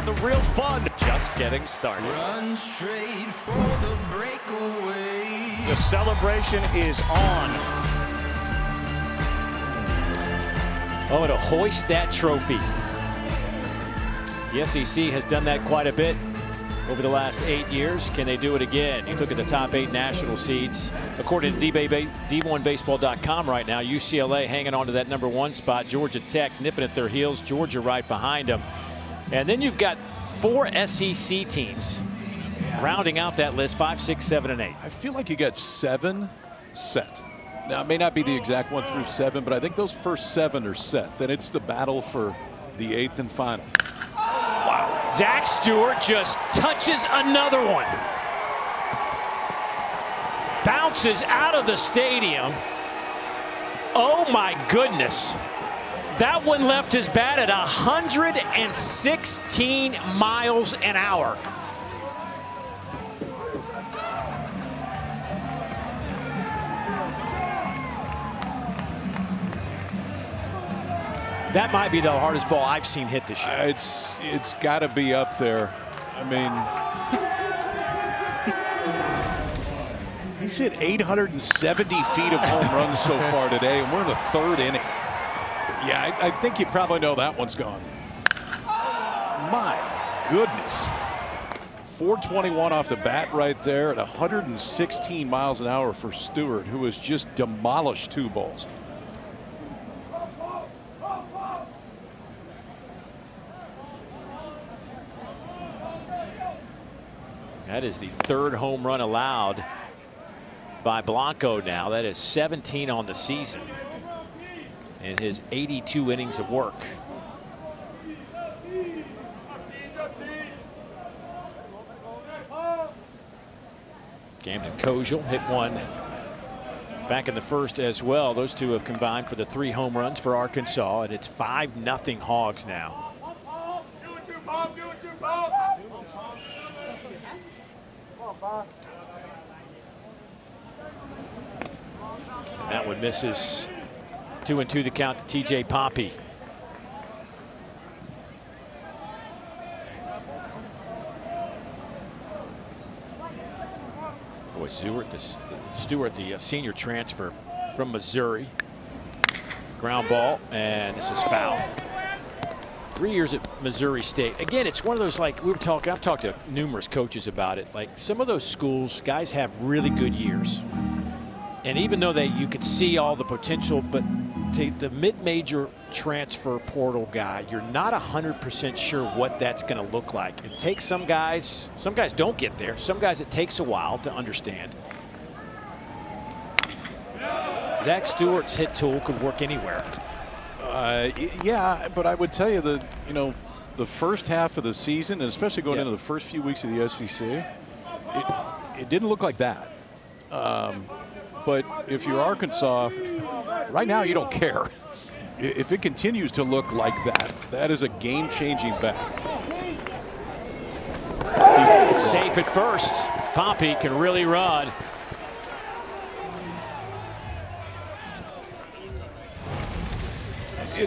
The real fun just getting started. Run straight for the breakaway. The celebration is on. Oh, to hoist that trophy. The SEC has done that quite a bit over the last 8 years. Can they do it again? You look at the top 8 national seeds. According to D1Baseball.com right now, UCLA hanging on to that #1 spot. Georgia Tech nipping at their heels. Georgia right behind them. And then you've got 4 SEC teams rounding out that list, 5, 6, 7, and 8. I feel like you got 7 set. Now, it may not be the exact 1 through 7, but I think those first 7 are set. Then it's the battle for the 8th and final. Wow. Zach Stewart just touches another one. Bounces out of the stadium. Oh my goodness. That one left his bat at 116 miles an hour. That might be the hardest ball I've seen hit this year. It's got to be up there. I mean, he's hit 870 feet of home runs so far today, and we're in the 3rd inning. Yeah, I think you probably know that one's gone. My goodness. 421 off the bat right there at 116 miles an hour for Stewart, who has just demolished 2 balls. That is the 3rd home run allowed by Blanco now. That is 17 on the season in his 82 innings of work. Camden Kojal hit one back in the 1st as well. Those 2 have combined for the 3 home runs for Arkansas, and it's 5-0 Hogs now. And that one misses. 2-2 the count to TJ Poppy. Boy, Stewart, the senior transfer from Missouri. Ground ball, and this is foul. 3 years at Missouri State. Again, it's one of those, like we were talking, I've talked to numerous coaches about it. Like some of those schools, guys have really good years. And even though you could see all the potential, but to the mid-major transfer portal guy, you're not 100% sure what that's going to look like. It takes some guys don't get there. Some guys it takes a while to understand. Zach Stewart's hit tool could work anywhere. Yeah, but I would tell you that, the first half of the season, and especially going into the first few weeks of the SEC, it didn't look like that. But if you're Arkansas, right now you don't care. If it continues to look like that, that is a game-changing bet. Safe at first. Poppy can really run. I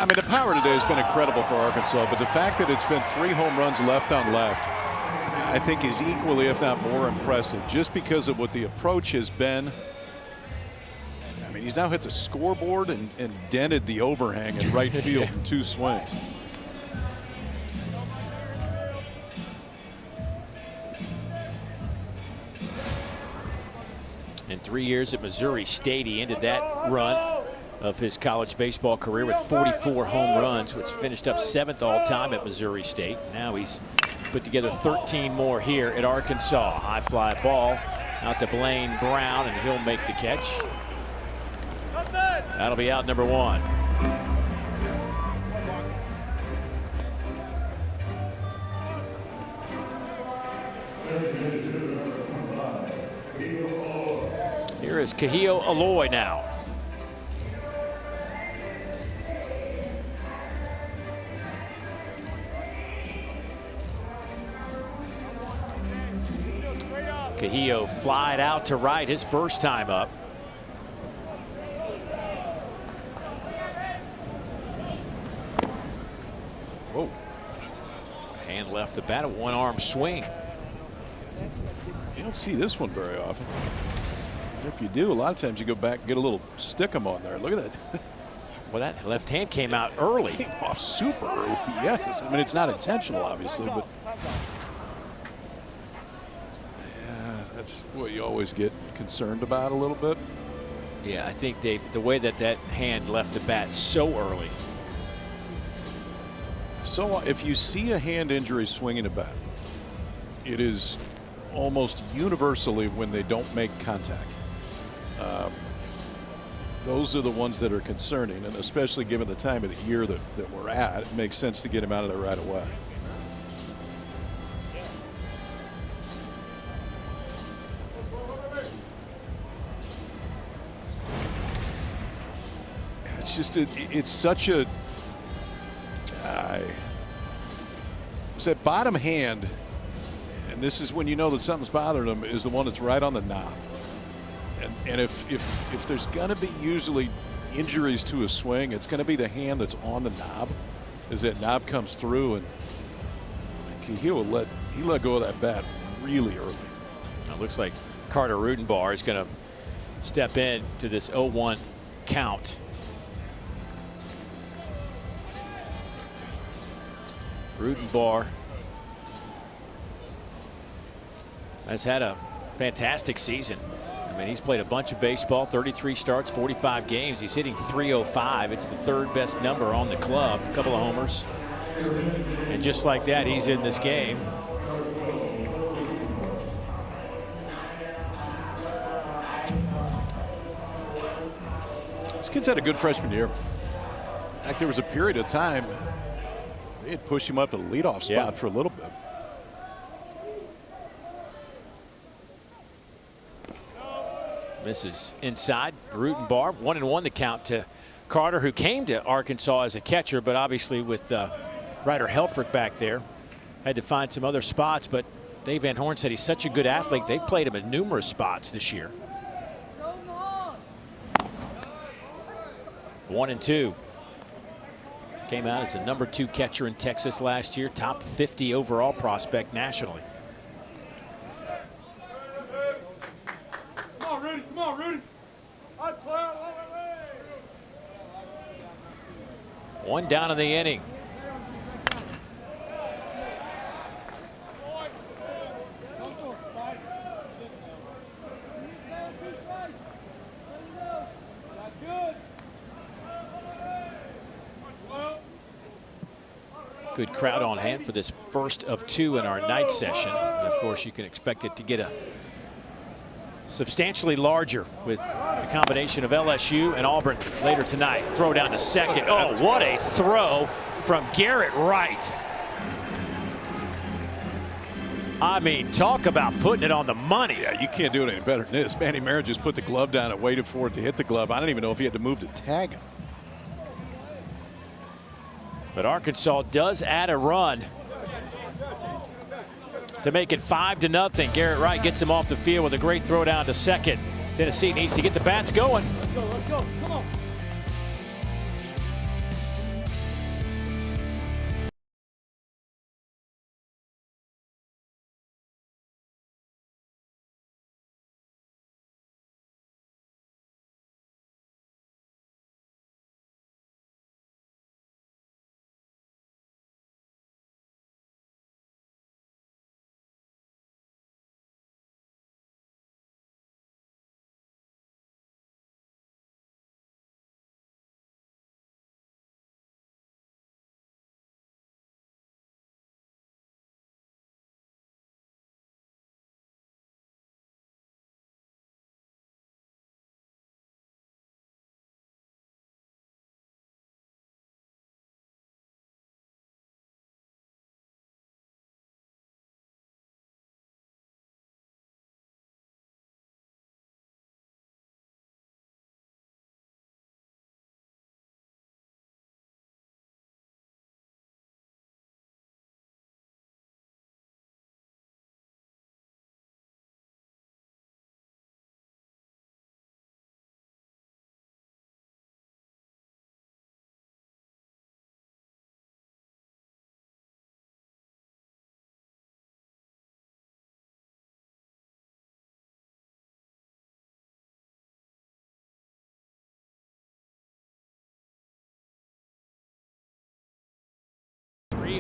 mean, the power today has been incredible for Arkansas, but the fact that it's been 3 home runs left on left, I think is equally, if not more, impressive, just because of what the approach has been. I mean, he's now hit the scoreboard and dented the overhang in right field in 2 swings. In 3 years at Missouri State, he ended that run of his college baseball career with 44 home runs, which finished up 7th all-time at Missouri State. Now he's put together 13 more here at Arkansas. High fly ball out to Blaine Brown, and he'll make the catch. That'll be out number 1. Here is Kahio Aloy now. Kahio flied out to right his first time up. Whoa. Hand left the bat, a 1-arm swing. You don't see this one very often. If you do, a lot of times you go back and get a little stick-em on there. Look at that. Well, that left hand came out early. Came off super early, yes. I mean, it's not intentional, obviously, but that's what you always get concerned about a little bit. Yeah, I think, Dave, the way that hand left the bat so early. So if you see a hand injury swinging a bat, it is almost universally when they don't make contact. Those are the ones that are concerning, and especially given the time of the year that we're at, it makes sense to get him out of there right away. It's just it's such a it's that bottom hand, and this is when you know that something's bothering them, is the one that's right on the knob. And if there's going to be usually injuries to a swing, it's going to be the hand that's on the knob, as that knob comes through, and he let go of that bat really early. It looks like Carter Rudenbar is going to step in to this 0-1 count. Rudenbar has had a fantastic season. I mean, he's played a bunch of baseball, 33 starts, 45 games. He's hitting .305. It's the third best number on the club. A couple of homers. And just like that, he's in this game. This kid's had a good freshman year. In fact, there was a period of time they had pushed him up to the leadoff spot for a little bit. Misses inside. Rudenbar, 1-1 the count to Carter, who came to Arkansas as a catcher, but obviously with Ryder Helfrich back there, had to find some other spots. But Dave Van Horn said he's such a good athlete. They've played him in numerous spots this year. 1-2. Came out as a #2 catcher in Texas last year, top 50 overall prospect nationally. Come on, Rudy. One down in the inning. Good crowd on hand for this first of 2 in our night session. And of course, you can expect it to get a substantially larger with the combination of LSU and Auburn later tonight. Throw down to second. Oh, what a throw from Garrett Wright. I mean, talk about putting it on the money. Yeah, you can't do it any better than this. Manny Marin just put the glove down and waited for it to hit the glove. I don't even know if he had to move to tag him. But Arkansas does add a run to make it 5-0. Garrett Wright gets him off the field with a great throw down to second. Tennessee needs to get the bats going. Let's go. Come on.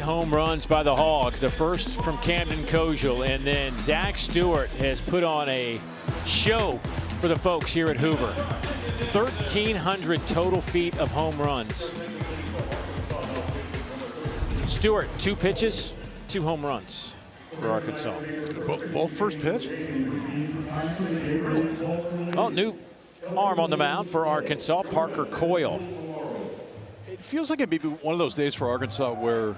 home runs by the Hogs. The first from Camden Kojal, and then Zach Stewart has put on a show for the folks here at Hoover. 1,300 total feet of home runs. Stewart, 2 pitches, 2 home runs for Arkansas. Both first pitch? Oh, new arm on the mound for Arkansas, Parker Coyle. It feels like it may be one of those days for Arkansas where,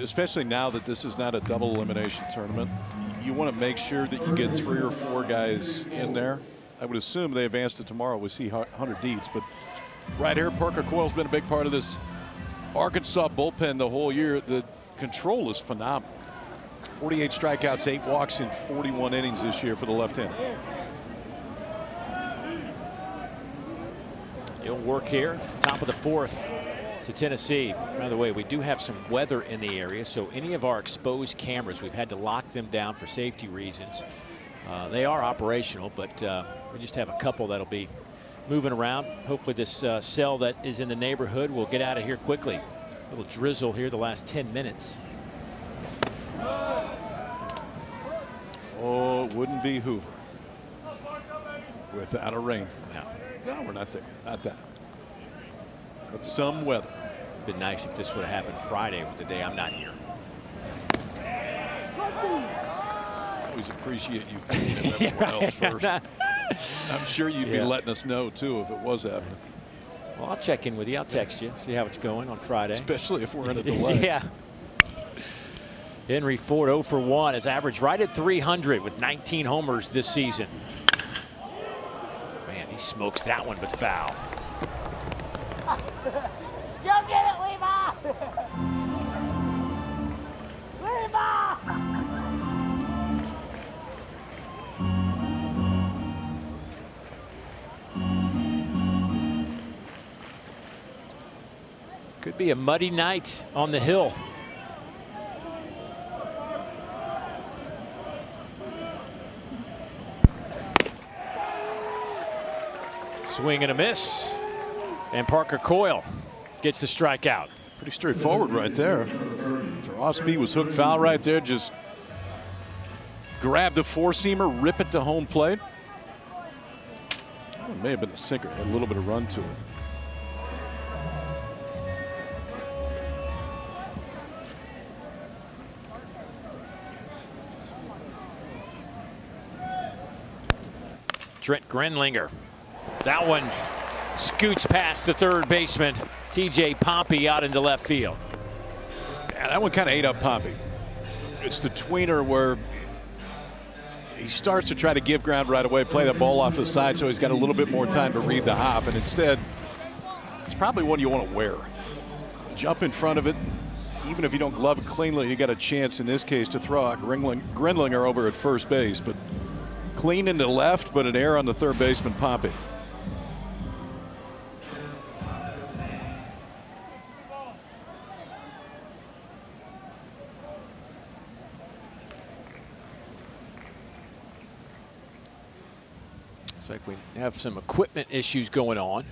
especially now that this is not a double elimination tournament, you want to make sure that you get 3 or 4 guys in there. I would assume they advance to tomorrow. We see Hunter Dietz, but right here, Parker Coyle's been a big part of this Arkansas bullpen the whole year. The control is phenomenal. 48 strikeouts, 8 walks in 41 innings this year for the left-hander. He'll work here, top of the 4th to Tennessee. By the way, we do have some weather in the area, so any of our exposed cameras, we've had to lock them down for safety reasons. They are operational, but we just have a couple that'll be moving around. Hopefully this cell that is in the neighborhood will get out of here quickly. A little drizzle here the last 10 minutes. Oh, it wouldn't be Hoover without a rain. No. No, we're not there. Not that. But some weather. It'd been nice if this would have happened Friday with the day I'm not here. I always appreciate you thinking of everyone else first. I'm sure you'd be letting us know, too, if it was happening. Well, I'll check in with you. I'll text you, see how it's going on Friday. Especially if we're in a delay. Yeah. Henry Ford 0 for 1 is averaged right at 300 with 19 homers this season. Man, he smokes that one, but foul. Go get it, Lima! Lima! Could be a muddy night on the hill. Swing and a miss. And Parker Coyle gets the strikeout. Pretty straightforward right there. Osby was hooked foul right there. Just grabbed a 4-seamer, rip it to home plate. Oh, it may have been a sinker. Had a little bit of run to it. Trent Grenlinger. That one scoots past the third baseman. TJ Pompey out into left field. Yeah, that one kind of ate up Pompey. It's the tweener where he starts to try to give ground right away, play the ball off the side so he's got a little bit more time to read the hop, and instead it's probably one you want to wear. Jump in front of it. Even if you don't glove it cleanly, you got a chance in this case to throw out Grenlinger over at first base, but clean into left, but an error on the third baseman, Pompey. Looks like we have some equipment issues going on.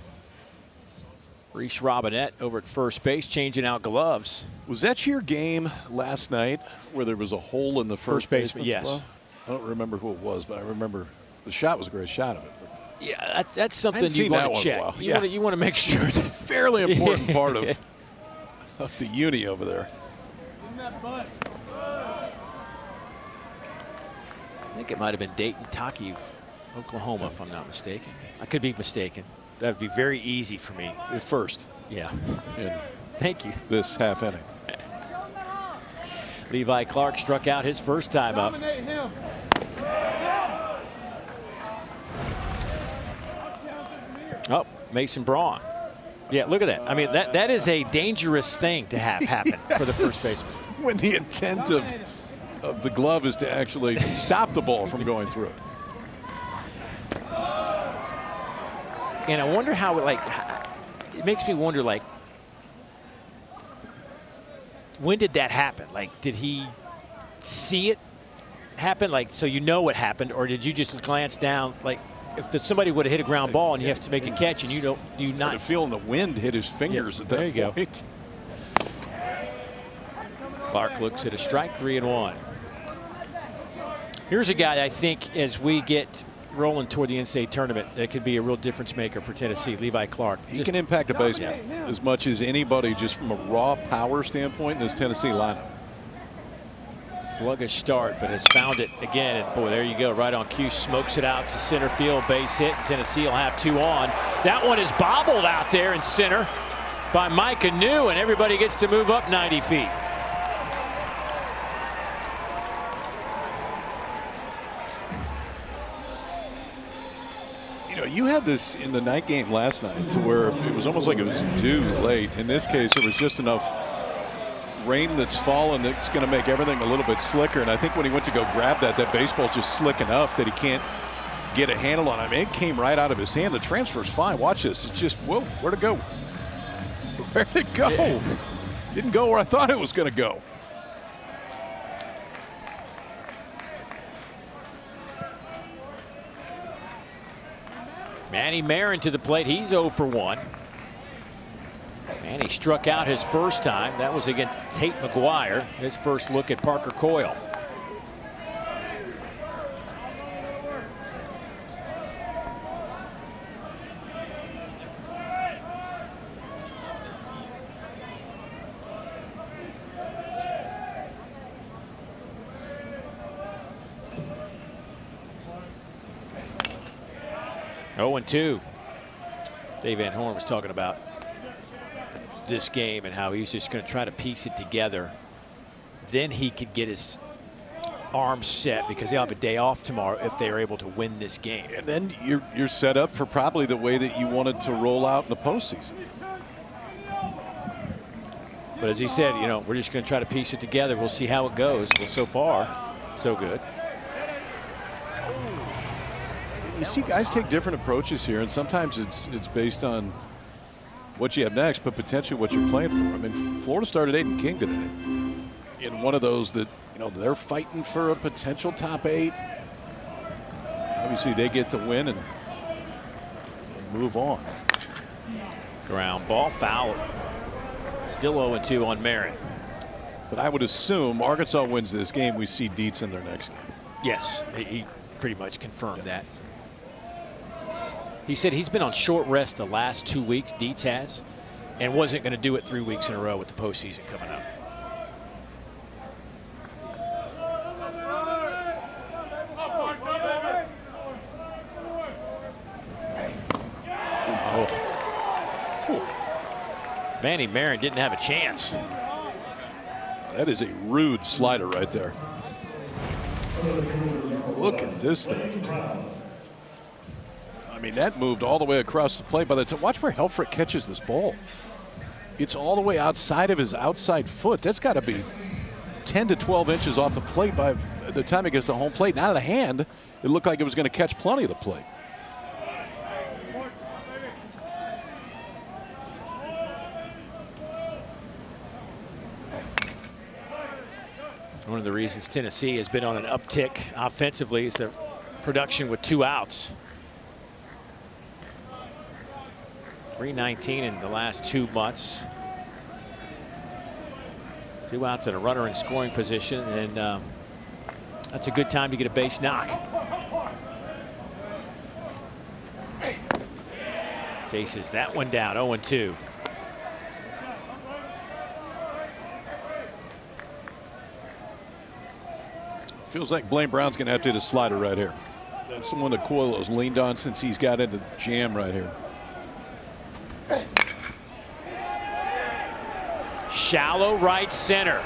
Reese Robinette over at first base changing out gloves. Was that your game last night where there was a hole in the first baseman? Yes. Glove? I don't remember who it was, but I remember the shot was a great shot of it. Yeah, that's something you want to check. You want to make sure. Fairly important part of the uni over there. I think it might have been Dayton Taki, Oklahoma, if I'm not mistaken. I could be mistaken. That would be very easy for me. At first. Yeah. In Thank you. This half inning. Levi Clark struck out his first time up. Oh, Mason Braun. Yeah, look at that. I mean, that is a dangerous thing to have happen for the first baseman. When the intent of the glove is to actually stop the ball from going through it. And I wonder how it makes me wonder, like, when did that happen? Like, did he see it happen? Like, so you know what happened, or did you just glance down? Like, if somebody would have hit a ground ball and you have to make a catch and you not feeling the wind hit his fingers at that point. Go. Clark looks at a strike, 3-1. Here's a guy I think as we get rolling toward the NCAA tournament that could be a real difference maker for Tennessee, Levi Clark. He can impact a baseball as much as anybody just from a raw power standpoint in this Tennessee lineup. Sluggish start, but has found it again. And boy, there you go, right on cue, smokes it out to center field, base hit. And Tennessee will have 2 on. That one is bobbled out there in center by Micah New, and everybody gets to move up 90 feet. You know, you had this in the night game last night to where it was almost like it was due late. In this case, it was just enough rain that's fallen that's going to make everything a little bit slicker. And I think when he went to go grab that baseball's just slick enough that he can't get a handle on it. I mean, it came right out of his hand. The transfer's fine. Watch this. It's just, whoa, where'd it go? Where'd it go? Yeah. Didn't go where I thought it was going to go. Manny Marin to the plate. He's 0 for 1. And he struck out his first time. That was against Tate McGuire. His first look at Parker Coyle. Oh, 0-2. Dave Van Horn was talking about this game and how he's just going to try to piece it together. Then he could get his arms set because they'll have a day off tomorrow if they are able to win this game. And then you're set up for probably the way that you wanted to roll out in the postseason. But as he said, you know, we're just going to try to piece it together. We'll see how it goes. Well, so far, so good. You see guys take different approaches here, and sometimes it's based on what you have next, but potentially what you're playing for. I mean, Florida started Aiden King today in one of those that, you know, they're fighting for a potential top 8. Obviously, they get the win and move on. Ground ball, foul. Still 0-2 on Marin. But I would assume Arkansas wins this game. We see Dietz in their next game. Yes, he pretty much confirmed that. He said he's been on short rest the last 2 weeks, Dietz has, and wasn't going to do it 3 weeks in a row with the postseason coming up. Manny Marin didn't have a chance. That is a rude slider right there. Look at this thing. I mean, that moved all the way across the plate. By the time, watch where Helfrich catches this ball. It's all the way outside of his outside foot. That's got to be 10 to 12 inches off the plate by the time it gets to home plate. Not out of hand. It looked like it was going to catch plenty of the plate. One of the reasons Tennessee has been on an uptick offensively is their production with 2 outs. 319 in the last 2 months. 2 outs and a runner in scoring position, and that's a good time to get a base knock. Chases that one down, 0-2. Feels like Blaine Brown's going to have to hit a slider right here. That's the one that Coyle has leaned on since he's got into the jam right here. Shallow right center.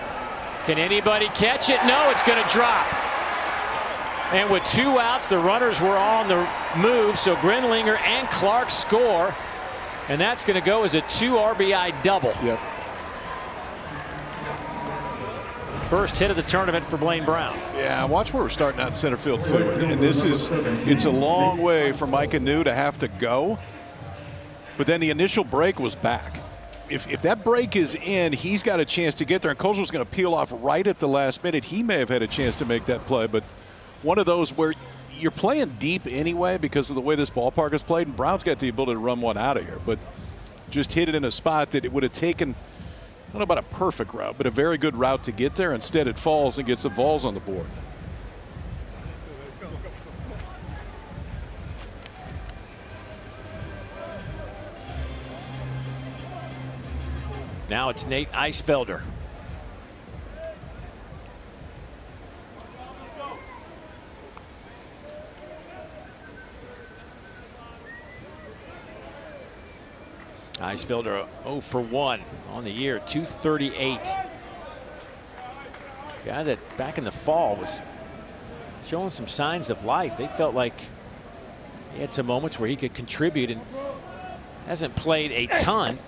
Can anybody catch it? No, it's going to drop. And with 2 outs, the runners were on the move, so Grenlinger and Clark score. And that's going to go as a 2 RBI double. Yep. First hit of the tournament for Blaine Brown. Yeah, watch where we're starting out in center field, too. And this is, it's a long way for Micah New to have to go. But then the initial break was back. If that break is in, he's got a chance to get there. And Kozel's going to peel off right at the last minute. He may have had a chance to make that play. But one of those where you're playing deep anyway because of the way this ballpark is played. And Brown's got the ability to run one out of here. But just hit it in a spot that it would have taken don't know about a perfect route, but a very good route to get there. Instead, it falls and gets the balls on the board. Now it's Nate Eisfelder. Eisfelder 0 for 1 on the year, 238. Guy that back in the fall was showing some signs of life. They felt like he had some moments where he could contribute and hasn't played a ton.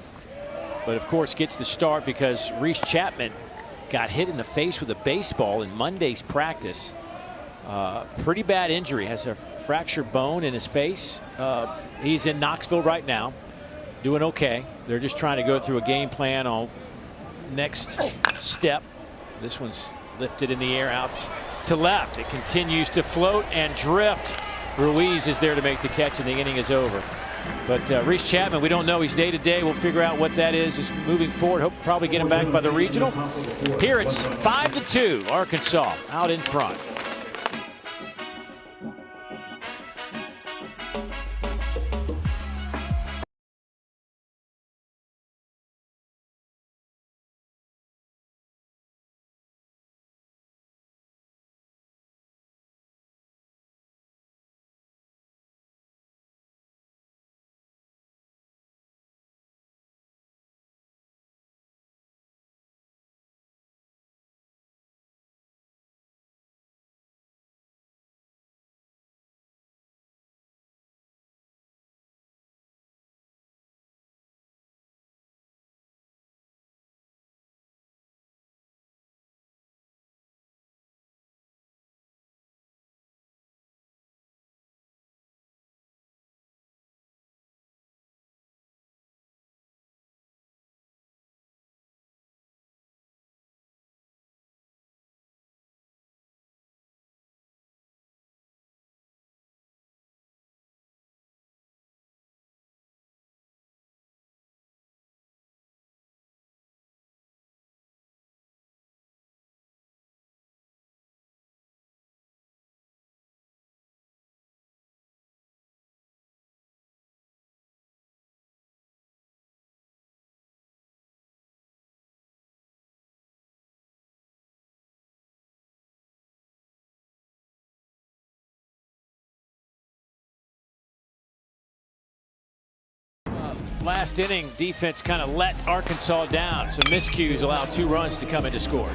But of course gets the start because Reese Chapman got hit in the face with a baseball in Monday's practice. Pretty bad injury, has a fractured bone in his face. He's in Knoxville right now, doing okay. They're just trying to go through a game plan on next step. This one's lifted in the air out to left. It continues to float and drift. Ruiz is there to make the catch, and the inning is over. But Reese Chapman, we don't know. He's day to day. We'll figure out what that is. He's moving forward. Hope probably get him back by the regional. Here it's 5-2. Arkansas out in front. Last inning, defense kind of let Arkansas down. Some miscues allowed 2 runs to come in to score.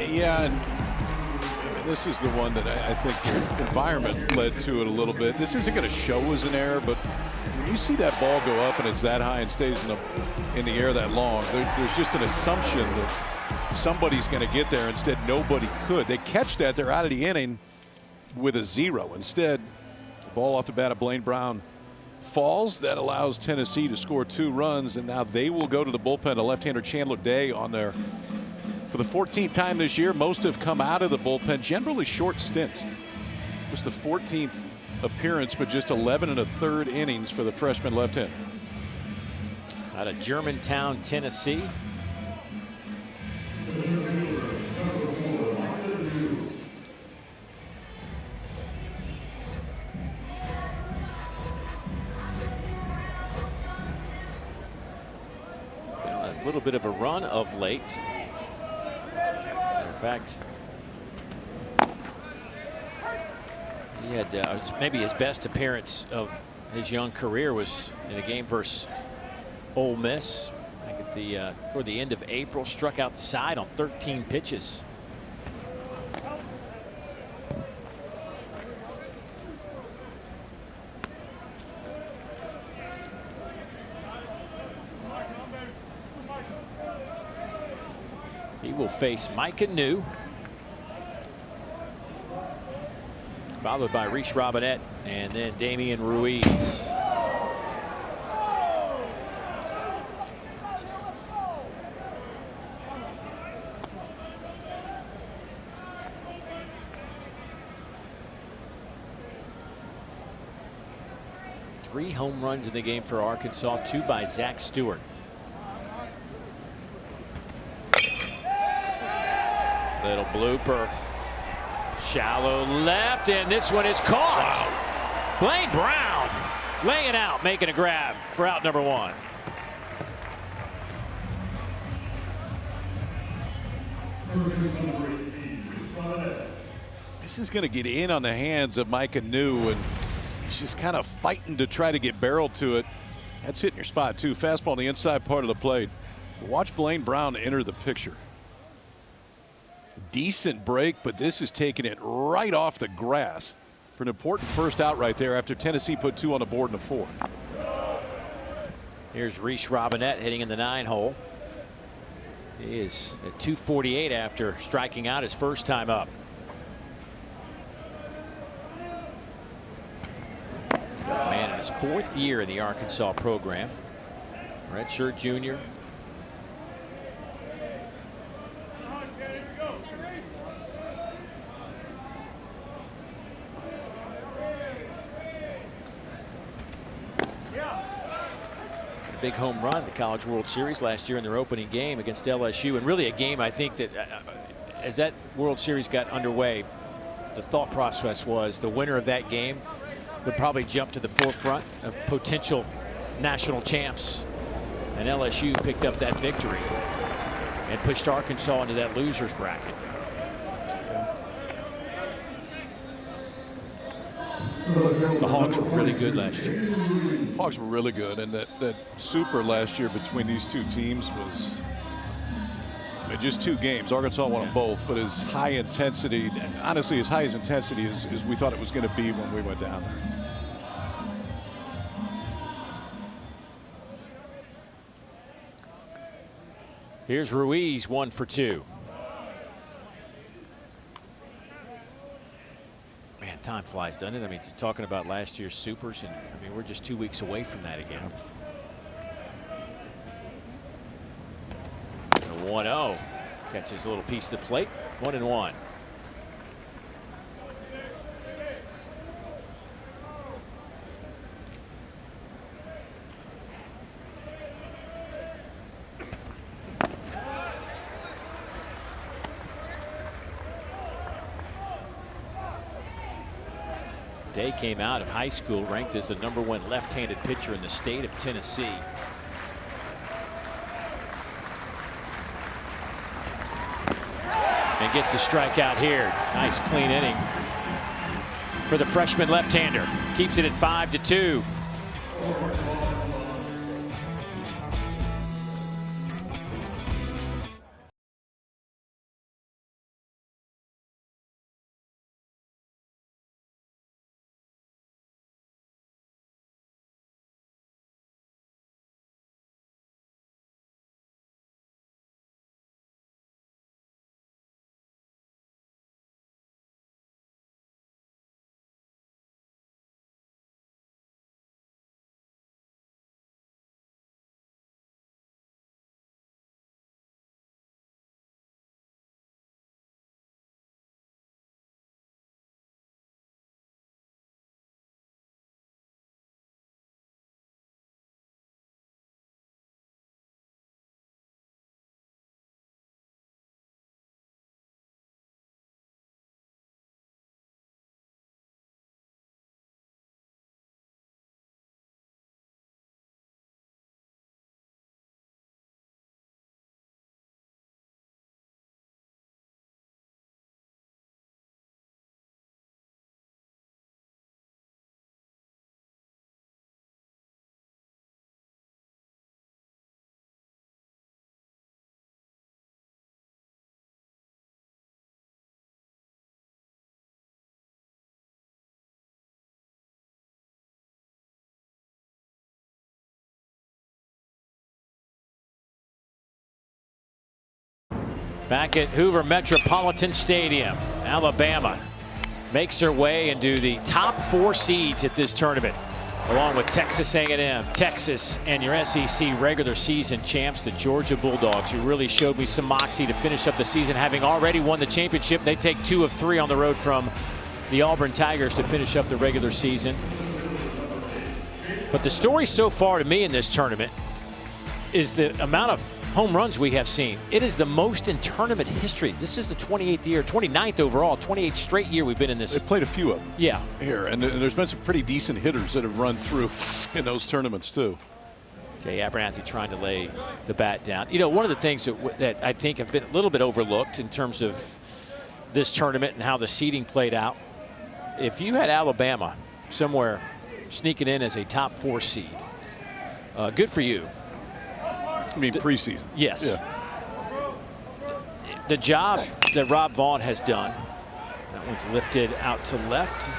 Yeah, and this is the one that I think environment led to it a little bit. This isn't going to show as an error, but when you see that ball go up and it's that high and stays in the air that long, there's just an assumption that somebody's going to get there. Instead, nobody could. They catch that, they're out of the inning with a 0. Instead, the ball off the bat of Blaine Brown falls. That allows Tennessee to score 2 runs, and now they will go to the bullpen to left-hander Chandler Day on there for the 14th time this year. Most have come out of the bullpen, generally short stints. It was the 14th appearance, but just 11 1/3 innings for the freshman left-hander. Out of Germantown, Tennessee. A little bit of a run of late. Matter of fact, he had maybe his best appearance of his young career was in a game versus Ole Miss back at toward the end of April. Struck out the side on 13 pitches. He will face Micah New, followed by Reese Robinette, and then Damian Ruiz. Three home runs in the game for Arkansas, 2 by Zach Stewart. Little blooper. Shallow left, and this one is caught. Wow. Blaine Brown laying out, making a grab for out number 1. This is going to get in on the hands of Micah New, and he's just kind of fighting to try to get barreled to it. That's hitting your spot, too. Fastball on the inside part of the plate. Watch Blaine Brown enter the picture. Decent break, but this is taking it right off the grass for an important first out right there after Tennessee put 2 on the board in the 4th. Here's Reese Robinette hitting in the 9-hole. He is at 248 after striking out his first time up. Young man in his 4th year in the Arkansas program. Redshirt junior. Big home run at the College World Series last year in their opening game against LSU, and really a game I think that as that World Series got underway, the thought process was the winner of that game would probably jump to the forefront of potential national champs, and LSU picked up that victory and pushed Arkansas into that losers bracket. The Hawks were really good last year. The Hawks were really good, and that super last year between these two teams was just 2 games. Arkansas won them both, but as high intensity, honestly, as high as intensity as we thought it was going to be when we went down there. Here's Ruiz, 1 for 2. Man, time flies, doesn't it? I mean, talking about last year's supers, and I mean, we're just 2 weeks away from that again. 1-0. Catches a little piece of the plate. 1-1. Day came out of high school ranked as the #1 left-handed pitcher in the state of Tennessee. And gets the strikeout here. Nice clean inning for the freshman left-hander. Keeps it at 5-2. Back at Hoover Metropolitan Stadium, Alabama makes her way into the top 4 seeds at this tournament, along with Texas A&M, Texas, and your SEC regular season champs, the Georgia Bulldogs, who really showed me some moxie to finish up the season, having already won the championship. They take 2 of 3 on the road from the Auburn Tigers to finish up the regular season. But the story so far to me in this tournament is the amount of home runs we have seen. It is the most in tournament history. This is the 28th year, 29th overall, 28th straight year we've been in this. They played a few of them. Yeah. Here, and there's been some pretty decent hitters that have run through in those tournaments too. Jay Abernathy trying to lay the bat down. You know, one of the things that I think have been a little bit overlooked in terms of this tournament and how the seeding played out. If you had Alabama somewhere sneaking in as a top 4 seed, good for you. I mean, preseason. Yes. Yeah. The job that Rob Vaughn has done. That one's lifted out to left.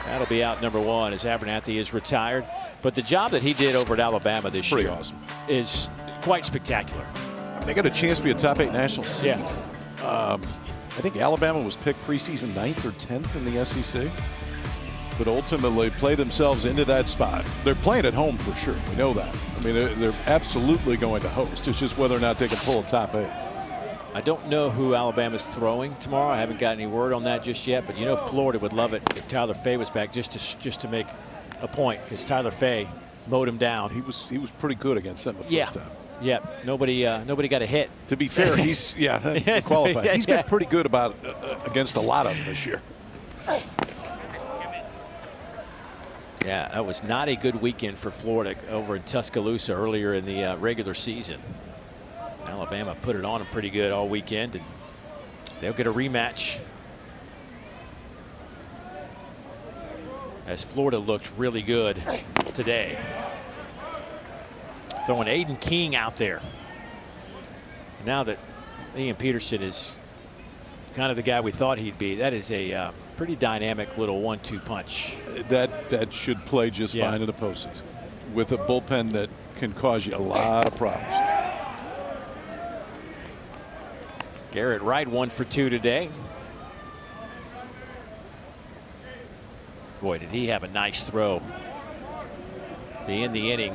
That'll be out number 1 as Abernathy is retired. But the job that he did over at Alabama this Pretty year awesome. is quite spectacular. They got a chance to be a top 8 national seed. Yeah. I think Alabama was picked preseason 9th or 10th in the SEC. But ultimately play themselves into that spot. They're playing at home for sure. We know that. I mean, they're absolutely going to host. It's just whether or not they can pull a top 8. I don't know who Alabama's throwing tomorrow. I haven't got any word on that just yet. But you know, Florida would love it if Tyler Fay was back just to make a point, because Tyler Fay mowed him down. He was pretty good against them the first time. Yeah. Nobody got a hit. To be fair, he's qualified. He's been pretty good against a lot of them this year. Yeah, that was not a good weekend for Florida over in Tuscaloosa earlier in the regular season. Alabama put it on them pretty good all weekend, and they'll get a rematch as Florida looked really good today. Throwing Aiden King out there. Now that Ian Peterson is kind of the guy we thought he'd be, that is a pretty dynamic little 1-2 punch. That should play just fine in the postseason with a bullpen that can cause you a lot of problems. Garrett Wright 1 for 2 today. Boy, did he have a nice throw to end the inning,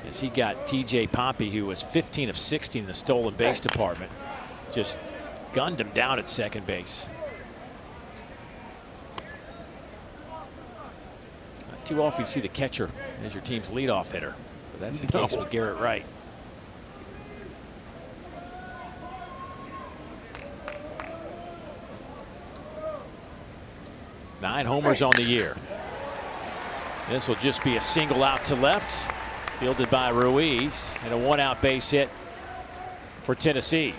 as he got TJ Pompey, who was 15 of 16 in the stolen base department, just gunned him down at second base. Not too often you see the catcher as your team's leadoff hitter, but that's the case with Garrett Wright. Nine homers on the year. This will just be a single out to left, fielded by Ruiz, and a 1-out base hit for Tennessee.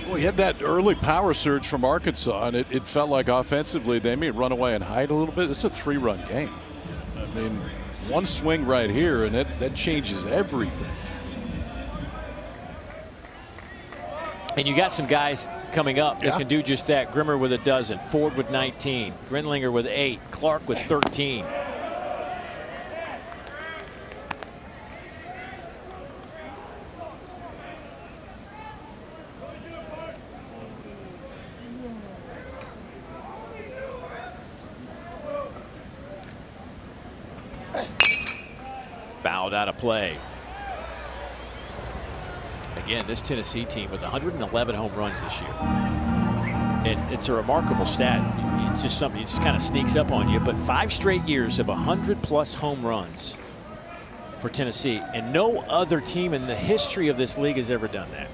Well, he had that early power surge from Arkansas, and it felt like offensively they may run away and hide a little bit. It's a 3-run game. I mean, one swing right here, and that changes everything. And you got some guys coming up that can do just that. Grimmer with 12, Ford with 19, Grinlinger with 8, Clark with 13. Fouled out of play. Again, this Tennessee team with 111 home runs this year. And it's a remarkable stat. It's just something that just kind of sneaks up on you. But 5 straight years of 100+ home runs for Tennessee. And no other team in the history of this league has ever done that.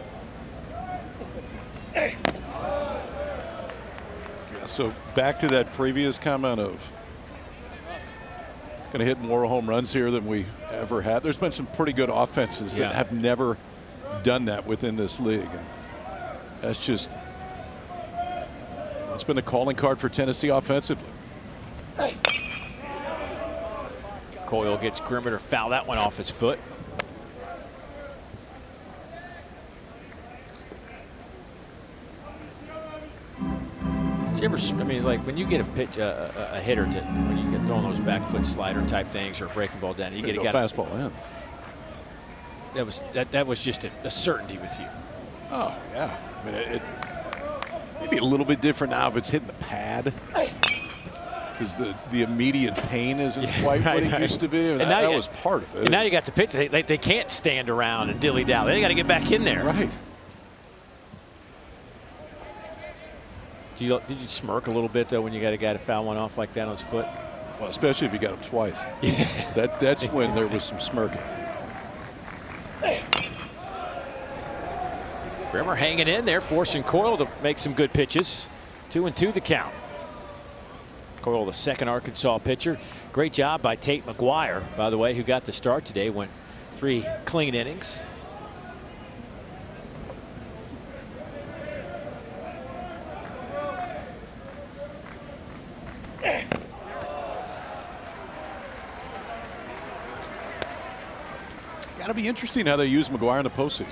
Yeah, so back to that previous comment of going to hit more home runs here than we ever had. There's been some pretty good offenses that have never done that within this league, and that's just, it's been a calling card for Tennessee offensively. Coyle gets Grimmer to foul that one off his foot. Did you ever, I mean, like when you get a pitch, a hitter to, when you get throwing those back foot slider type things or breaking ball down, you get a guy fastball in. That was just a certainty with you. Oh yeah, I mean it maybe a little bit different now if it's hitting the pad, because the immediate pain isn't quite what it used to be. And that was part of it. And now you got the pitch. They can't stand around and dilly dally. They got to get back in there. Right. Did you smirk a little bit, though, when you got a guy to foul one off like that on his foot? Well, especially if you got him twice. That's when there was some smirking. Grimmer hanging in there, forcing Coyle to make some good pitches. 2-2 the count. Coyle, the second Arkansas pitcher. Great job by Tate McGuire, by the way, who got the start today. Went 3 clean innings. Got to be interesting how they use McGuire in the postseason.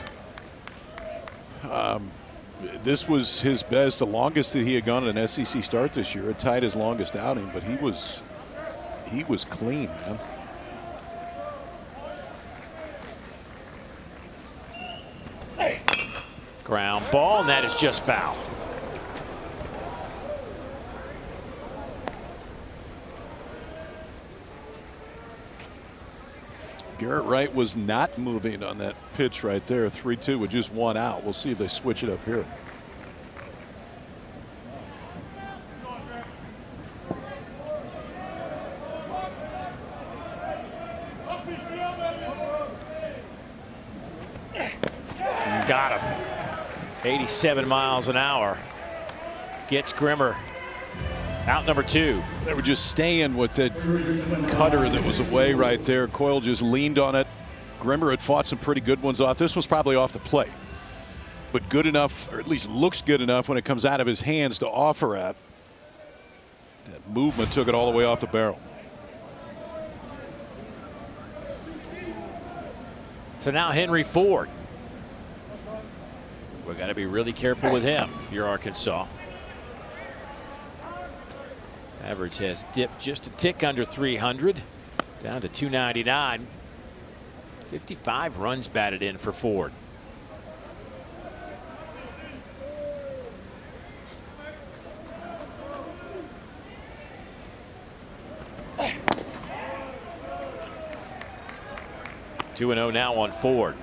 This was his best, the longest that he had gone in an SEC start this year. It tied his longest outing, but he was clean, man. Ground ball, and that is just foul. Garrett Wright was not moving on that pitch right there. 3-2 with just 1 out. We'll see if they switch it up here. Got him. 87 miles an hour. Gets Grimmer out number 2. They were just staying with the cutter that was away right there. Coyle just leaned on it. Grimmer had fought some pretty good ones off. This was probably off the plate, but good enough, or at least looks good enough when it comes out of his hands to offer at. That movement took it all the way off the barrel. So now Henry Ford. We've got to be really careful with him if you're Arkansas. Average has dipped just a tick under 300, down to 299. 55 runs batted in for Ford. Two 2-0 now on Ford.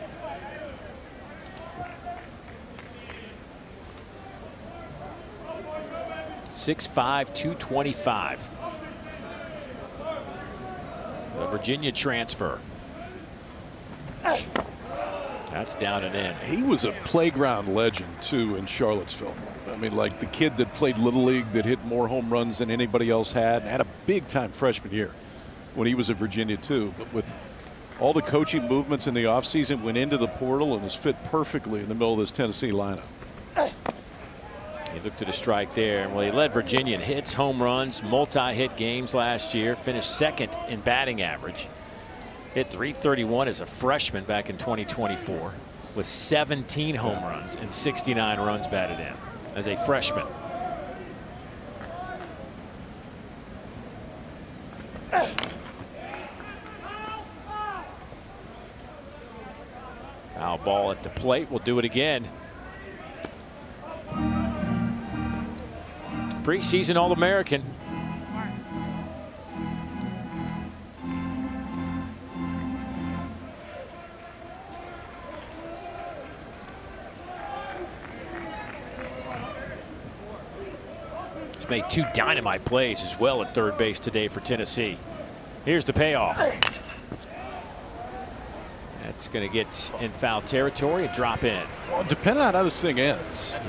.6'5", 225. The Virginia transfer. That's down and in. He was a playground legend too in Charlottesville. I mean, like the kid that played Little League that hit more home runs than anybody else had a big time freshman year when he was at Virginia too. But with all the coaching movements in the offseason, went into the portal and was fit perfectly in the middle of this Tennessee lineup. He looked at a strike there, and well, he led Virginia in hits, home runs, multi-hit games last year. Finished second in batting average. Hit .331 as a freshman back in 2024 with 17 home runs and 69 runs batted in as a freshman. Foul ball at the plate. We'll do it again. Preseason All-American. He's made 2 dynamite plays as well at third base today for Tennessee. Here's the payoff. That's going to get in foul territory and drop in. Well, depending on how this thing ends,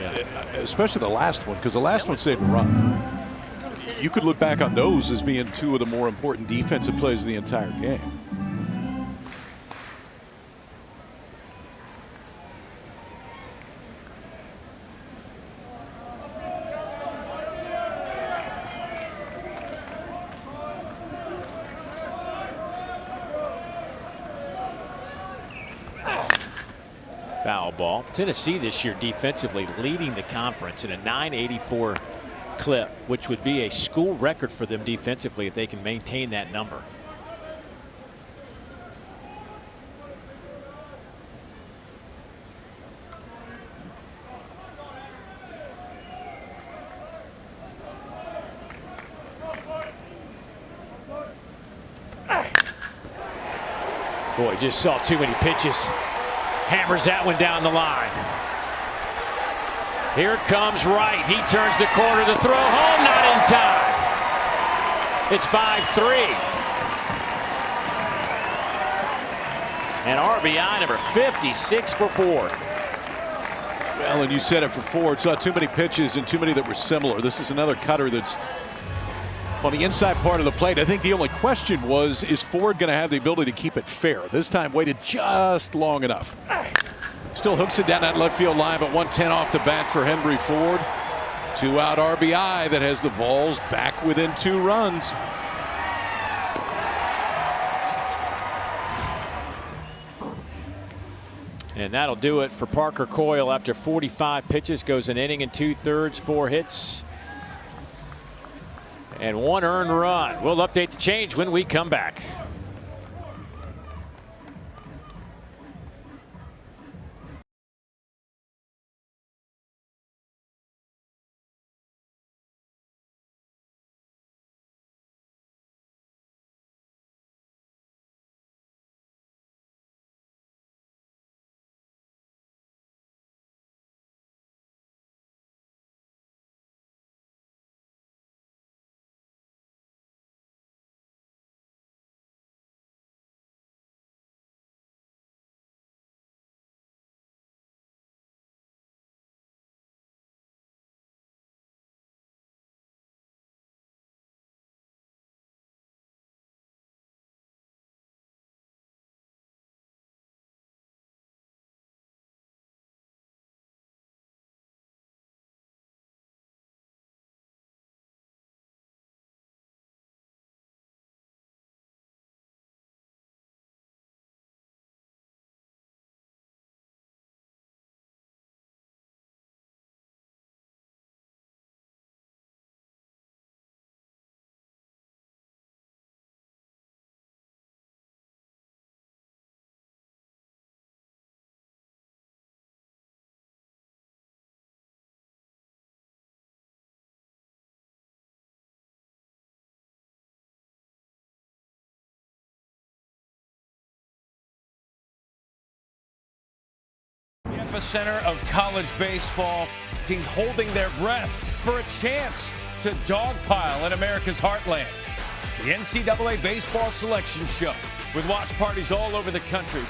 especially the last one, because the last one saved a run. You could look back on those as being 2 of the more important defensive plays of the entire game. Foul ball. Tennessee this year defensively leading the conference in a .984 clip, which would be a school record for them defensively if they can maintain that number. Boy, just saw too many pitches. Hammers that one down the line. Here comes Wright. He turns the corner. The throw home, not in time. It's 5-3. And RBI number 56 for Ford. Well, and you said it for Ford. Saw too many pitches and too many that were similar. This is another cutter that's on the inside part of the plate. I think the only question was, is Ford going to have the ability to keep it fair? This time waited just long enough. Still hooks it down that left field line, but 110 off the bat for Henry Ford. 2-out RBI that has the Vols back within 2 runs. And that'll do it for Parker Coyle after 45 pitches. Goes an inning and 2/3, 4 hits, and 1 earned run. We'll update the change when we come back. Epicenter of college baseball, teams holding their breath for a chance to dogpile in America's heartland. It's the NCAA Baseball Selection Show with watch parties all over the country.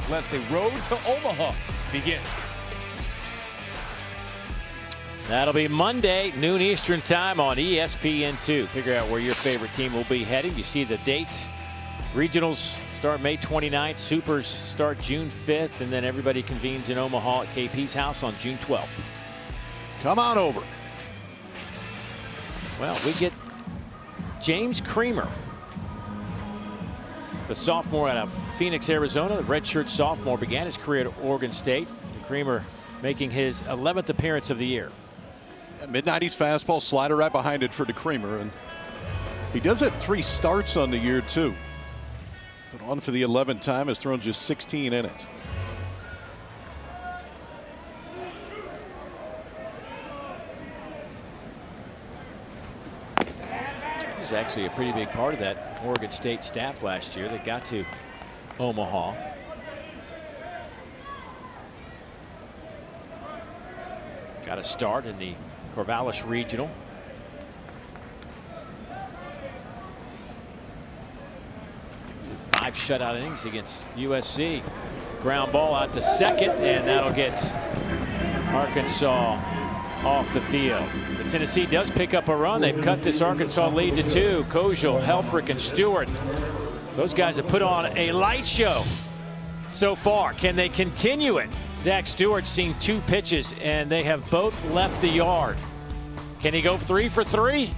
Let the road to Omaha begin. That'll be Monday, noon Eastern time on ESPN2. Figure out where your favorite team will be heading. You see the dates. Regionals start May 29th. Supers start June 5th. And then everybody convenes in Omaha at KP's house on June 12th. Come on over. Well, we get James Creamer, the sophomore out of Phoenix, Arizona. The redshirt sophomore began his career at Oregon State. And Creamer making his 11th appearance of the year. Mid-90s fastball, slider right behind it for DeCreamer. And he does have 3 starts on the year, too. But on for the 11th time, has thrown just 16 innings. He was actually a pretty big part of that Oregon State staff last year that got to Omaha. Got a start in the Corvallis Regional. Five shutout innings against USC. Ground ball out to second, and that'll get Arkansas off the field. But Tennessee does pick up a run. They've cut this Arkansas lead to 2. Kojal, Helfrich, and Stewart. Those guys have put on a light show so far. Can they continue it? Zach Stewart's seen 2 pitches, and they have both left the yard. Can he go 3 for 3?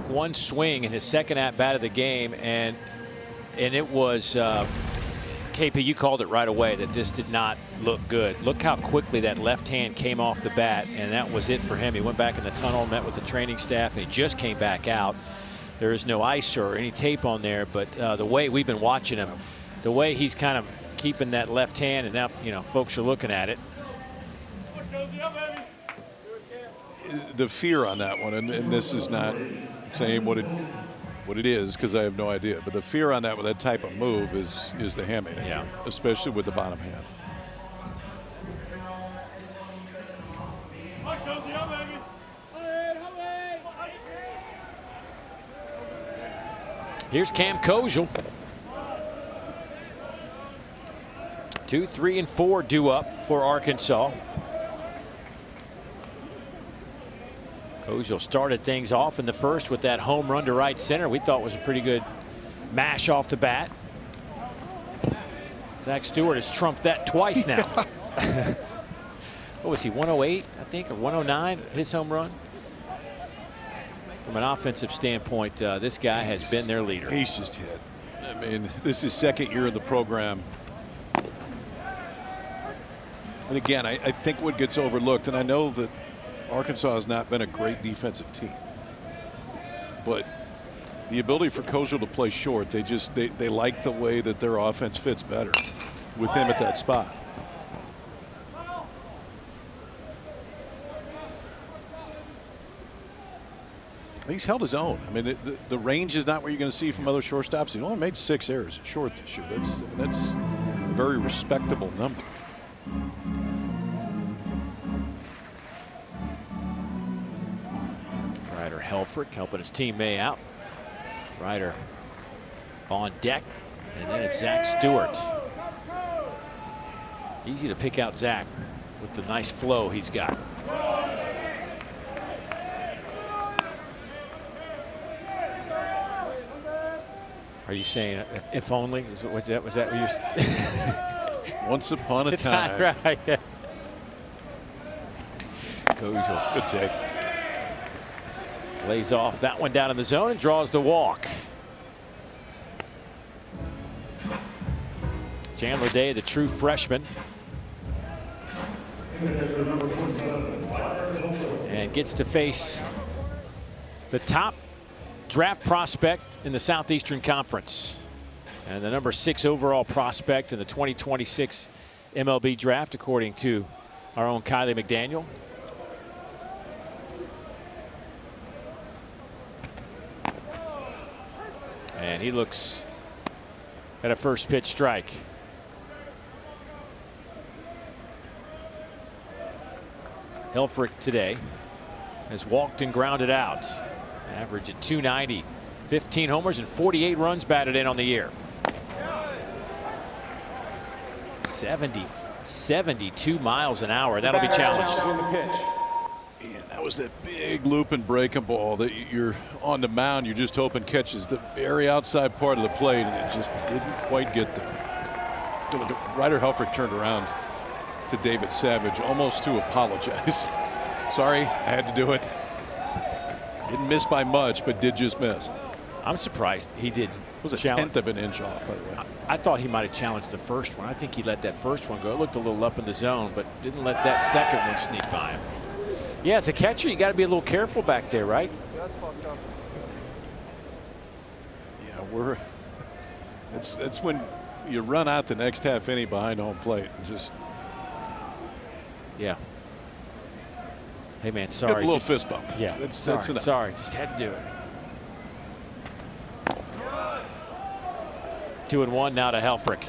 one swing in his second at-bat of the game, and it was KP, you called it right away that this did not look good. Look how quickly that left hand came off the bat, and that was it for him. He went back in the tunnel, met with the training staff, and he just came back out. There is no ice or any tape on there, but the way we've been watching him, the way he's kind of keeping that left hand, and now, you know, folks are looking at it. The fear on that one, and this is not saying what it is, because I have no idea, but the fear on that with that type of move is the hammy, yeah, especially with the bottom hand. Here's Cam Koziel. 2, 3, and 4 due up for Arkansas. Koziel started things off in the first with that home run to right center. We thought was a pretty good mash off the bat. Zach Stewart has trumped that twice now. What was he, 108, I think, or 109, his home run? From an offensive standpoint, this guy has been their leader. He's just hit. I mean, this is second year of the program. And again, I think what gets overlooked, and I know that Arkansas has not been a great defensive team, but the ability for Koziel to play short, they like the way that their offense fits better with him at that spot. He's held his own. I mean, the range is not what you're going to see from other shortstops. He only made 6 errors at short this year. That's a very respectable number. Ryder Helfrich helping his teammate out. Ryder on deck, and then it's Zach Stewart. Easy to pick out Zach with the nice flow he's got. Are you saying if only? Was that what you're Once upon a time. Right. Yeah. Koziel, good take. Lays off that one down in the zone and draws the walk. Chandler Day, the true freshman. And gets to face the top draft prospect in the Southeastern Conference and the number 6 overall prospect in the 2026 MLB draft, according to our own Kylie McDaniel. And he looks at a first pitch strike. Helfrich today has walked and grounded out. Average at 290. 15 homers and 48 runs batted in on the year. 72 miles an hour. That'll be challenged. Yeah, that was that big looping breaking ball that you're on the mound. You're just hoping catches the very outside part of the plate, and it just didn't quite get there. Ryder Helfrich turned around to David Savage almost to apologize. Sorry, I had to do it. Didn't miss by much, but did just miss. I'm surprised he didn't. It was a tenth of an inch off, by the way. I thought he might have challenged the first one. I think he let that first one go. It looked a little up in the zone, but didn't let that second one sneak by him. Yeah, as a catcher, you got to be a little careful back there, right? Yeah, that's when you run out the next half inning behind home plate and just. Yeah. Hey man, sorry. Get a little fist bump. Yeah. Sorry, just had to do it. 2-1 now to Helfrich.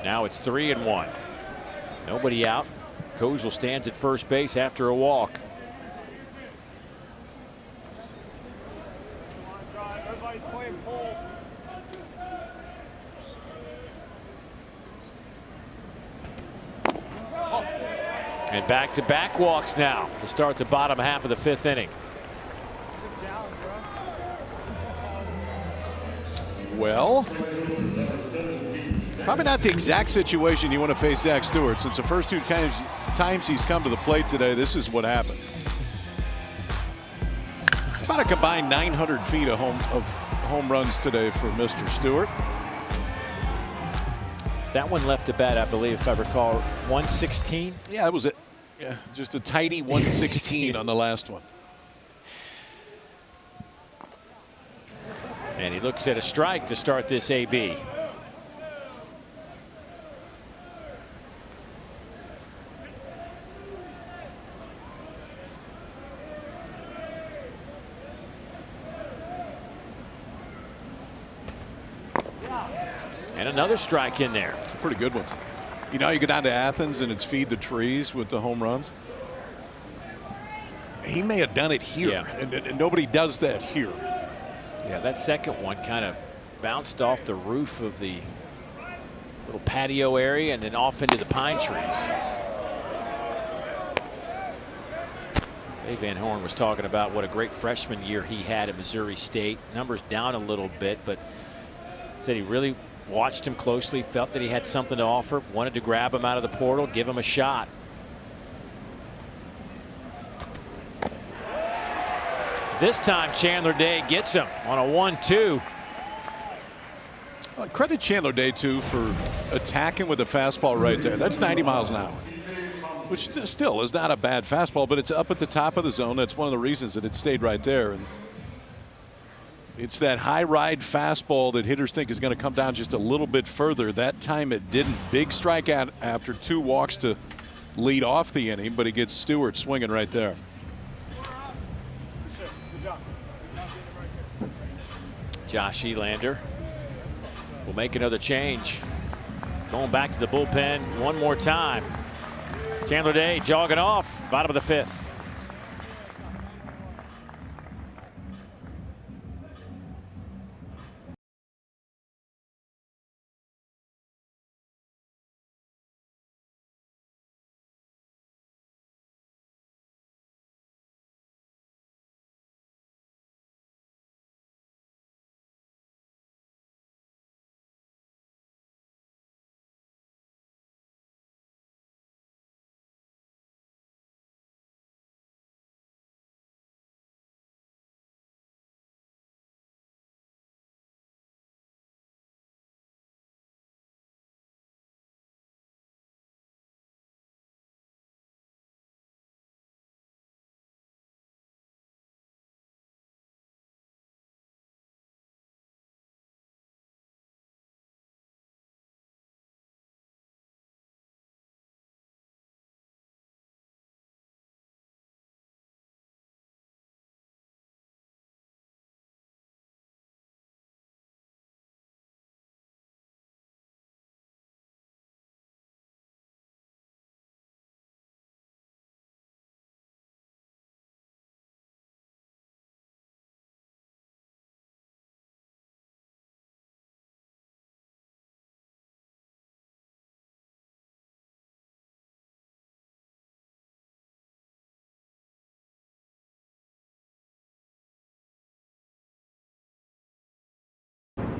Now it's 3-1. Nobody out. Koziel stands at first base after a walk. And back-to-back walks now to start the bottom half of the 5th inning. well. Probably not the exact situation you want to face Zach Stewart, since the first two times he's come to the plate today, this is what happened. About a combined 900 feet of home runs today for Mr. Stewart. That one left to bat, I believe, if I recall, 116. Yeah, that was it. Yeah, just a tidy 116 on the last one. And he looks at a strike to start this AB. And another strike in there. Pretty good ones. You know, you go down to Athens and it's feed the trees with the home runs. He may have done it here, yeah. and nobody does that here. Yeah, that second one kind of bounced off the roof of the little patio area and then off into the pine trees. Dave Van Horn was talking about what a great freshman year he had at Missouri State. Numbers down a little bit, but said he really watched him closely, felt that he had something to offer, wanted to grab him out of the portal, give him a shot. This time Chandler Day gets him on a 1-2. Credit Chandler Day too for attacking with a fastball right there. That's 90 miles an hour, which still is not a bad fastball, but it's up at the top of the zone. That's one of the reasons that it stayed right there. And it's that high ride fastball that hitters think is going to come down just a little bit further. That time it didn't. Big strikeout after 2 walks to lead off the inning, but he gets Stewart swinging right there. Josh Elander will make another change. Going back to the bullpen one more time. Chandler Day jogging off, bottom of the 5th.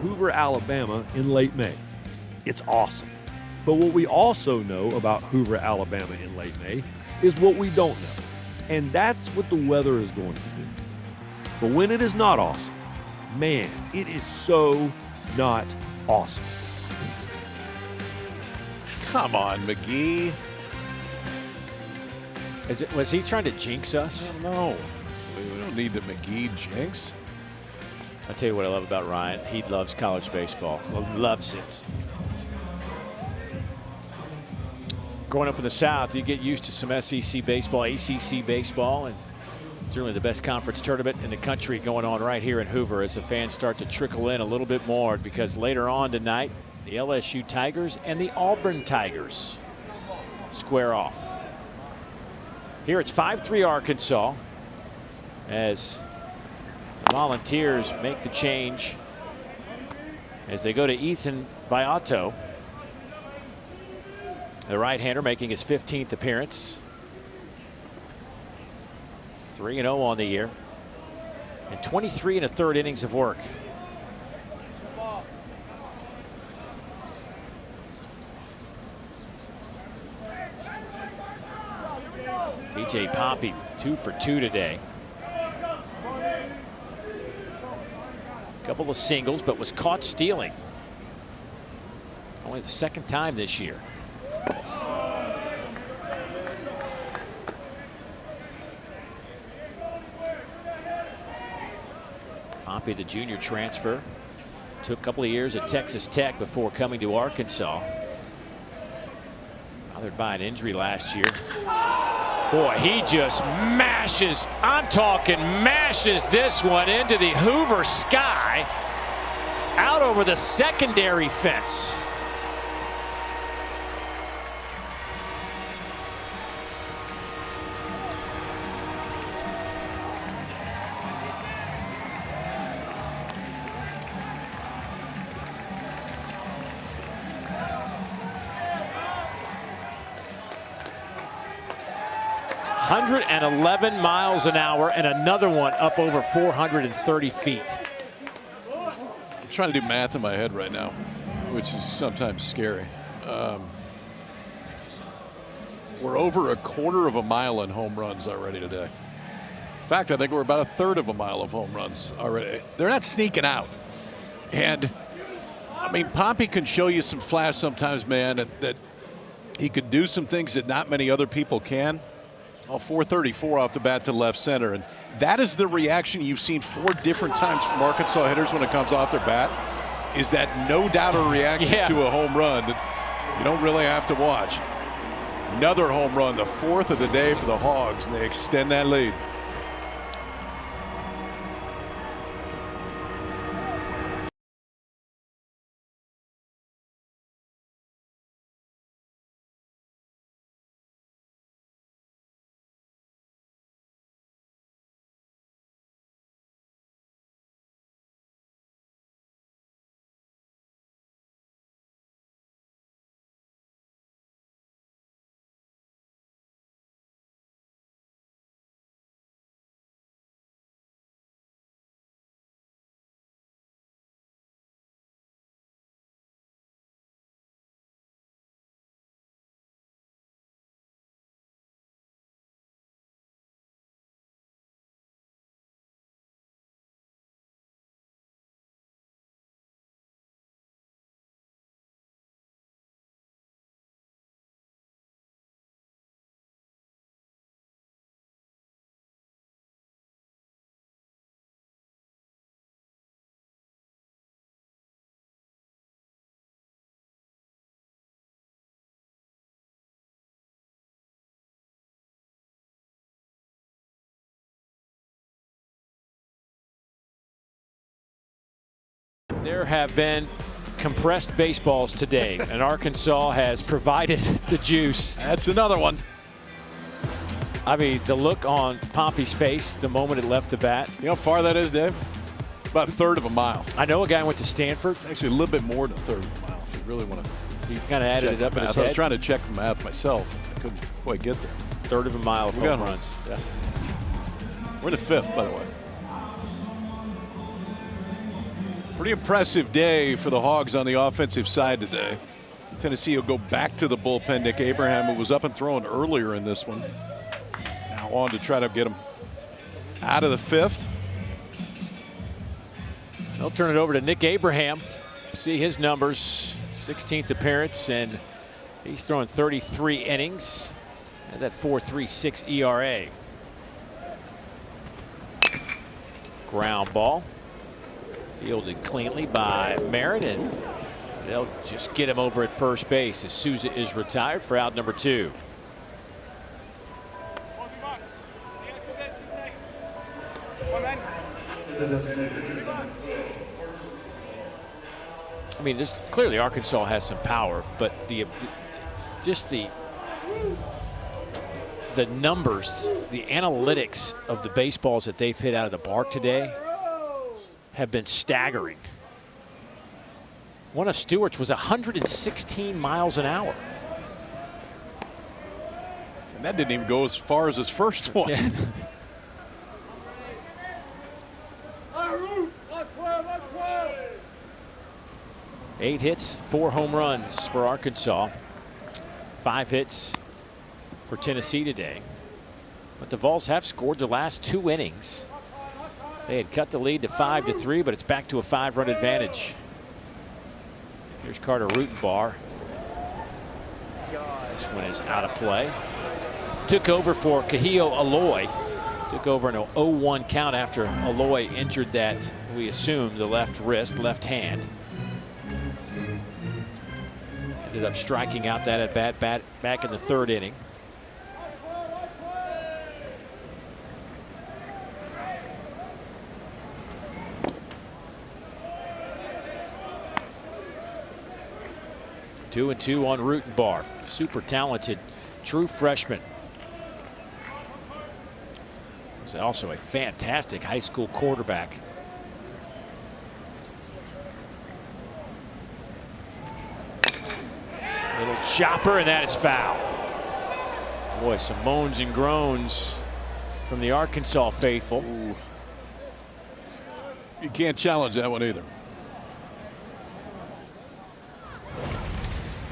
Hoover, Alabama in late May. It's awesome. But what we also know about Hoover, Alabama in late May is what we don't know. And that's what the weather is going to do. But when it is not awesome, man, it is so not awesome. Come on, McGee. Was he trying to jinx us? No. We don't need the McGee jinx. I'll tell you what I love about Ryan. He loves college baseball. Loves it. Growing up in the South, you get used to some SEC baseball, ACC baseball, and certainly the best conference tournament in the country going on right here in Hoover as the fans start to trickle in a little bit more, because later on tonight, the LSU Tigers and the Auburn Tigers square off. Here it's 5-3 Arkansas as the Volunteers make the change as they go to Ethan Beato, the right-hander making his 15th appearance. 3-0 on the year and 23 1/3 innings of work. B.J. Poppy, 2 for 2 today. Couple of singles, but was caught stealing. Only the second time this year. Poppy, the junior transfer, took a couple of years at Texas Tech before coming to Arkansas. Bothered by an injury last year. Boy, he just mashes, I'm talking mashes this one into the Hoover sky, out over the secondary fence. ...111 miles an hour, and another one up over 430 feet. I'm trying to do math in my head right now, which is sometimes scary. We're over 1/4 of a mile in home runs already today. In fact, I think we're about 1/3 of a mile of home runs already. They're not sneaking out. And, I mean, Poppy can show you some flash sometimes, man, that he could do some things that not many other people can. 434 off the bat to left center, and that is the reaction you've seen 4 different times from Arkansas hitters when it comes off their bat. Is that no doubt a reaction to a home run that you don't really have to watch. Another home run, the 4th of the day for the Hogs, and they extend that lead. There have been compressed baseballs today, and Arkansas has provided the juice. That's another one. I mean, the look on Poppy's face the moment it left the bat. You know how far that is, Dave? About 1/3 of a mile. I know a guy went to Stanford. It's actually a little bit more than 1/3 of a mile. If you really want to. He kind of added it up in his head. I was trying to check the math myself. I couldn't quite get there. 1/3 of a mile of home runs. Yeah. We're in the 5th, by the way. Pretty impressive day for the Hogs on the offensive side today. Tennessee will go back to the bullpen. Nick Abraham, who was up and throwing earlier in this one, now on to try to get him out of the 5th. They'll turn it over to Nick Abraham. See his numbers, 16th appearance, and he's throwing 33 innings and that 4.36 ERA. Ground ball. Fielded cleanly by Merritt, and they'll just get him over at first base as Souza is retired for out number 2. I mean, clearly Arkansas has some power, but just the numbers, the analytics of the baseballs that they've hit out of the park today have been staggering. One of Stewart's was 116 miles an hour. And that didn't even go as far as his first one. Yeah. Eight hits, 4 home runs for Arkansas. 5 hits for Tennessee today. But the Vols have scored the last 2 innings. They had cut the lead to 5-3, but it's back to a 5-run advantage. Here's Carter Rutenbar. This one is out of play. Took over for Kahio Aloy. Took over an 0-1 count after Aloy injured that, we assume, the left wrist, left hand. Ended up striking out that at bat back in the 3rd inning. Two and two on Rutenbar. Super talented, true freshman. He's also a fantastic high school quarterback. Little chopper, and that is foul. Boy, some moans and groans from the Arkansas faithful. Ooh. You can't challenge that one either.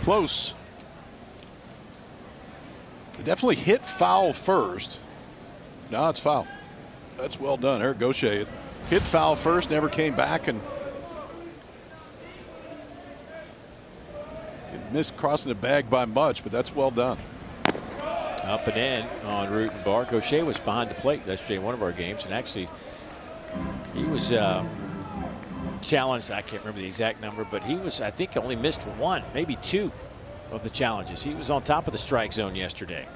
Close. It definitely hit foul first. No, it's foul. That's well done. Eric Gaucher. It hit foul first, never came back, and it missed crossing the bag by much, but that's well done. Up and in on Rutenbar. Gaucher was behind the plate yesterday in one of our games, and actually he was challenged. I can't remember the exact number, but he was, I think, only missed 1, maybe 2 of the challenges. He was on top of the strike zone yesterday.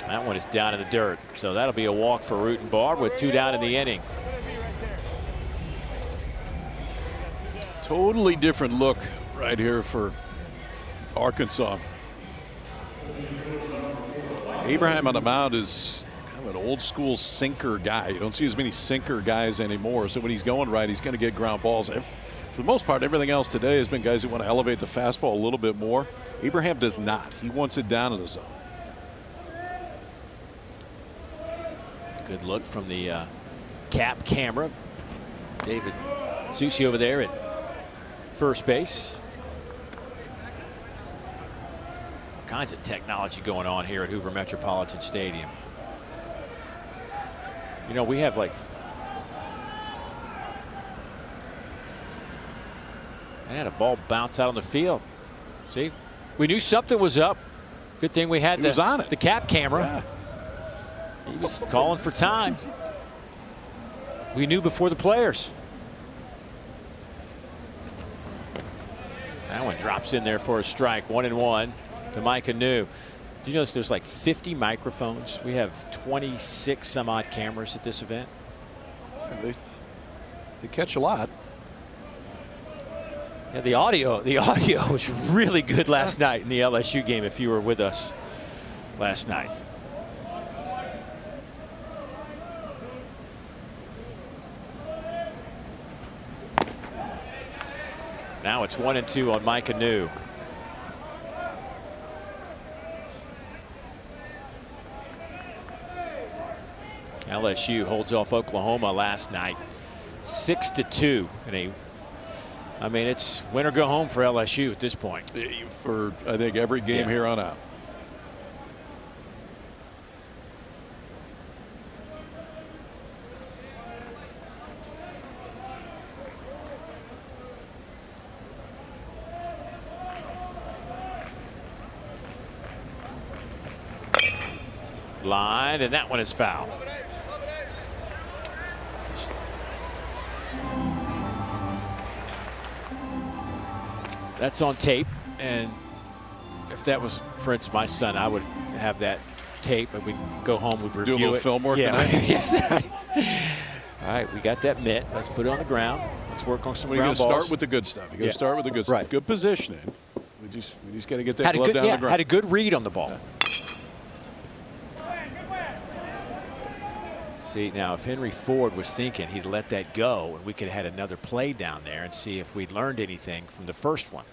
That one is down in the dirt, so that'll be a walk for Rutenbar with 2 down in the inning. Totally different look right here for Arkansas. Abraham on the mound is kind of an old school sinker guy. You don't see as many sinker guys anymore, so when he's going right, he's going to get ground balls. For the most part, everything else today has been guys who want to elevate the fastball a little bit more. Abraham does not. He wants it down in the zone. Good look from the cap camera. David Susi over there at first base. All kinds of technology going on here at Hoover Metropolitan Stadium. You know, we have like, I had a ball bounce out on the field. See, we knew something was up. Good thing we had the cap camera. Yeah. He was calling for time. We knew before the players. That one drops in there for a strike. 1-1 to Micah New. Do you notice there's like 50 microphones? We have 26 some odd cameras at this event. Yeah, they catch a lot. Yeah, the audio was really good last night in the LSU game, if you were with us last night. Now it's 1-2 on Micah New. LSU holds off Oklahoma last night 6-2 in I mean, it's win or go home for LSU at this point. For I think every game here on out. Line, and that one is foul. That's on tape, and if that was, for instance, my son, I would have that tape, and we'd go home, we'd review it. Do a little film work tonight? Yes. All right, we got that mitt. Let's put it on the ground. Let's work on some ground balls. You got to start with the good stuff. You got to start with the good stuff. Good positioning. We just got to get that glove down the ground. Had a good read on the ball. See, now if Henry Ford was thinking he'd let that go and we could have had another play down there and see if we'd learned anything from the first one.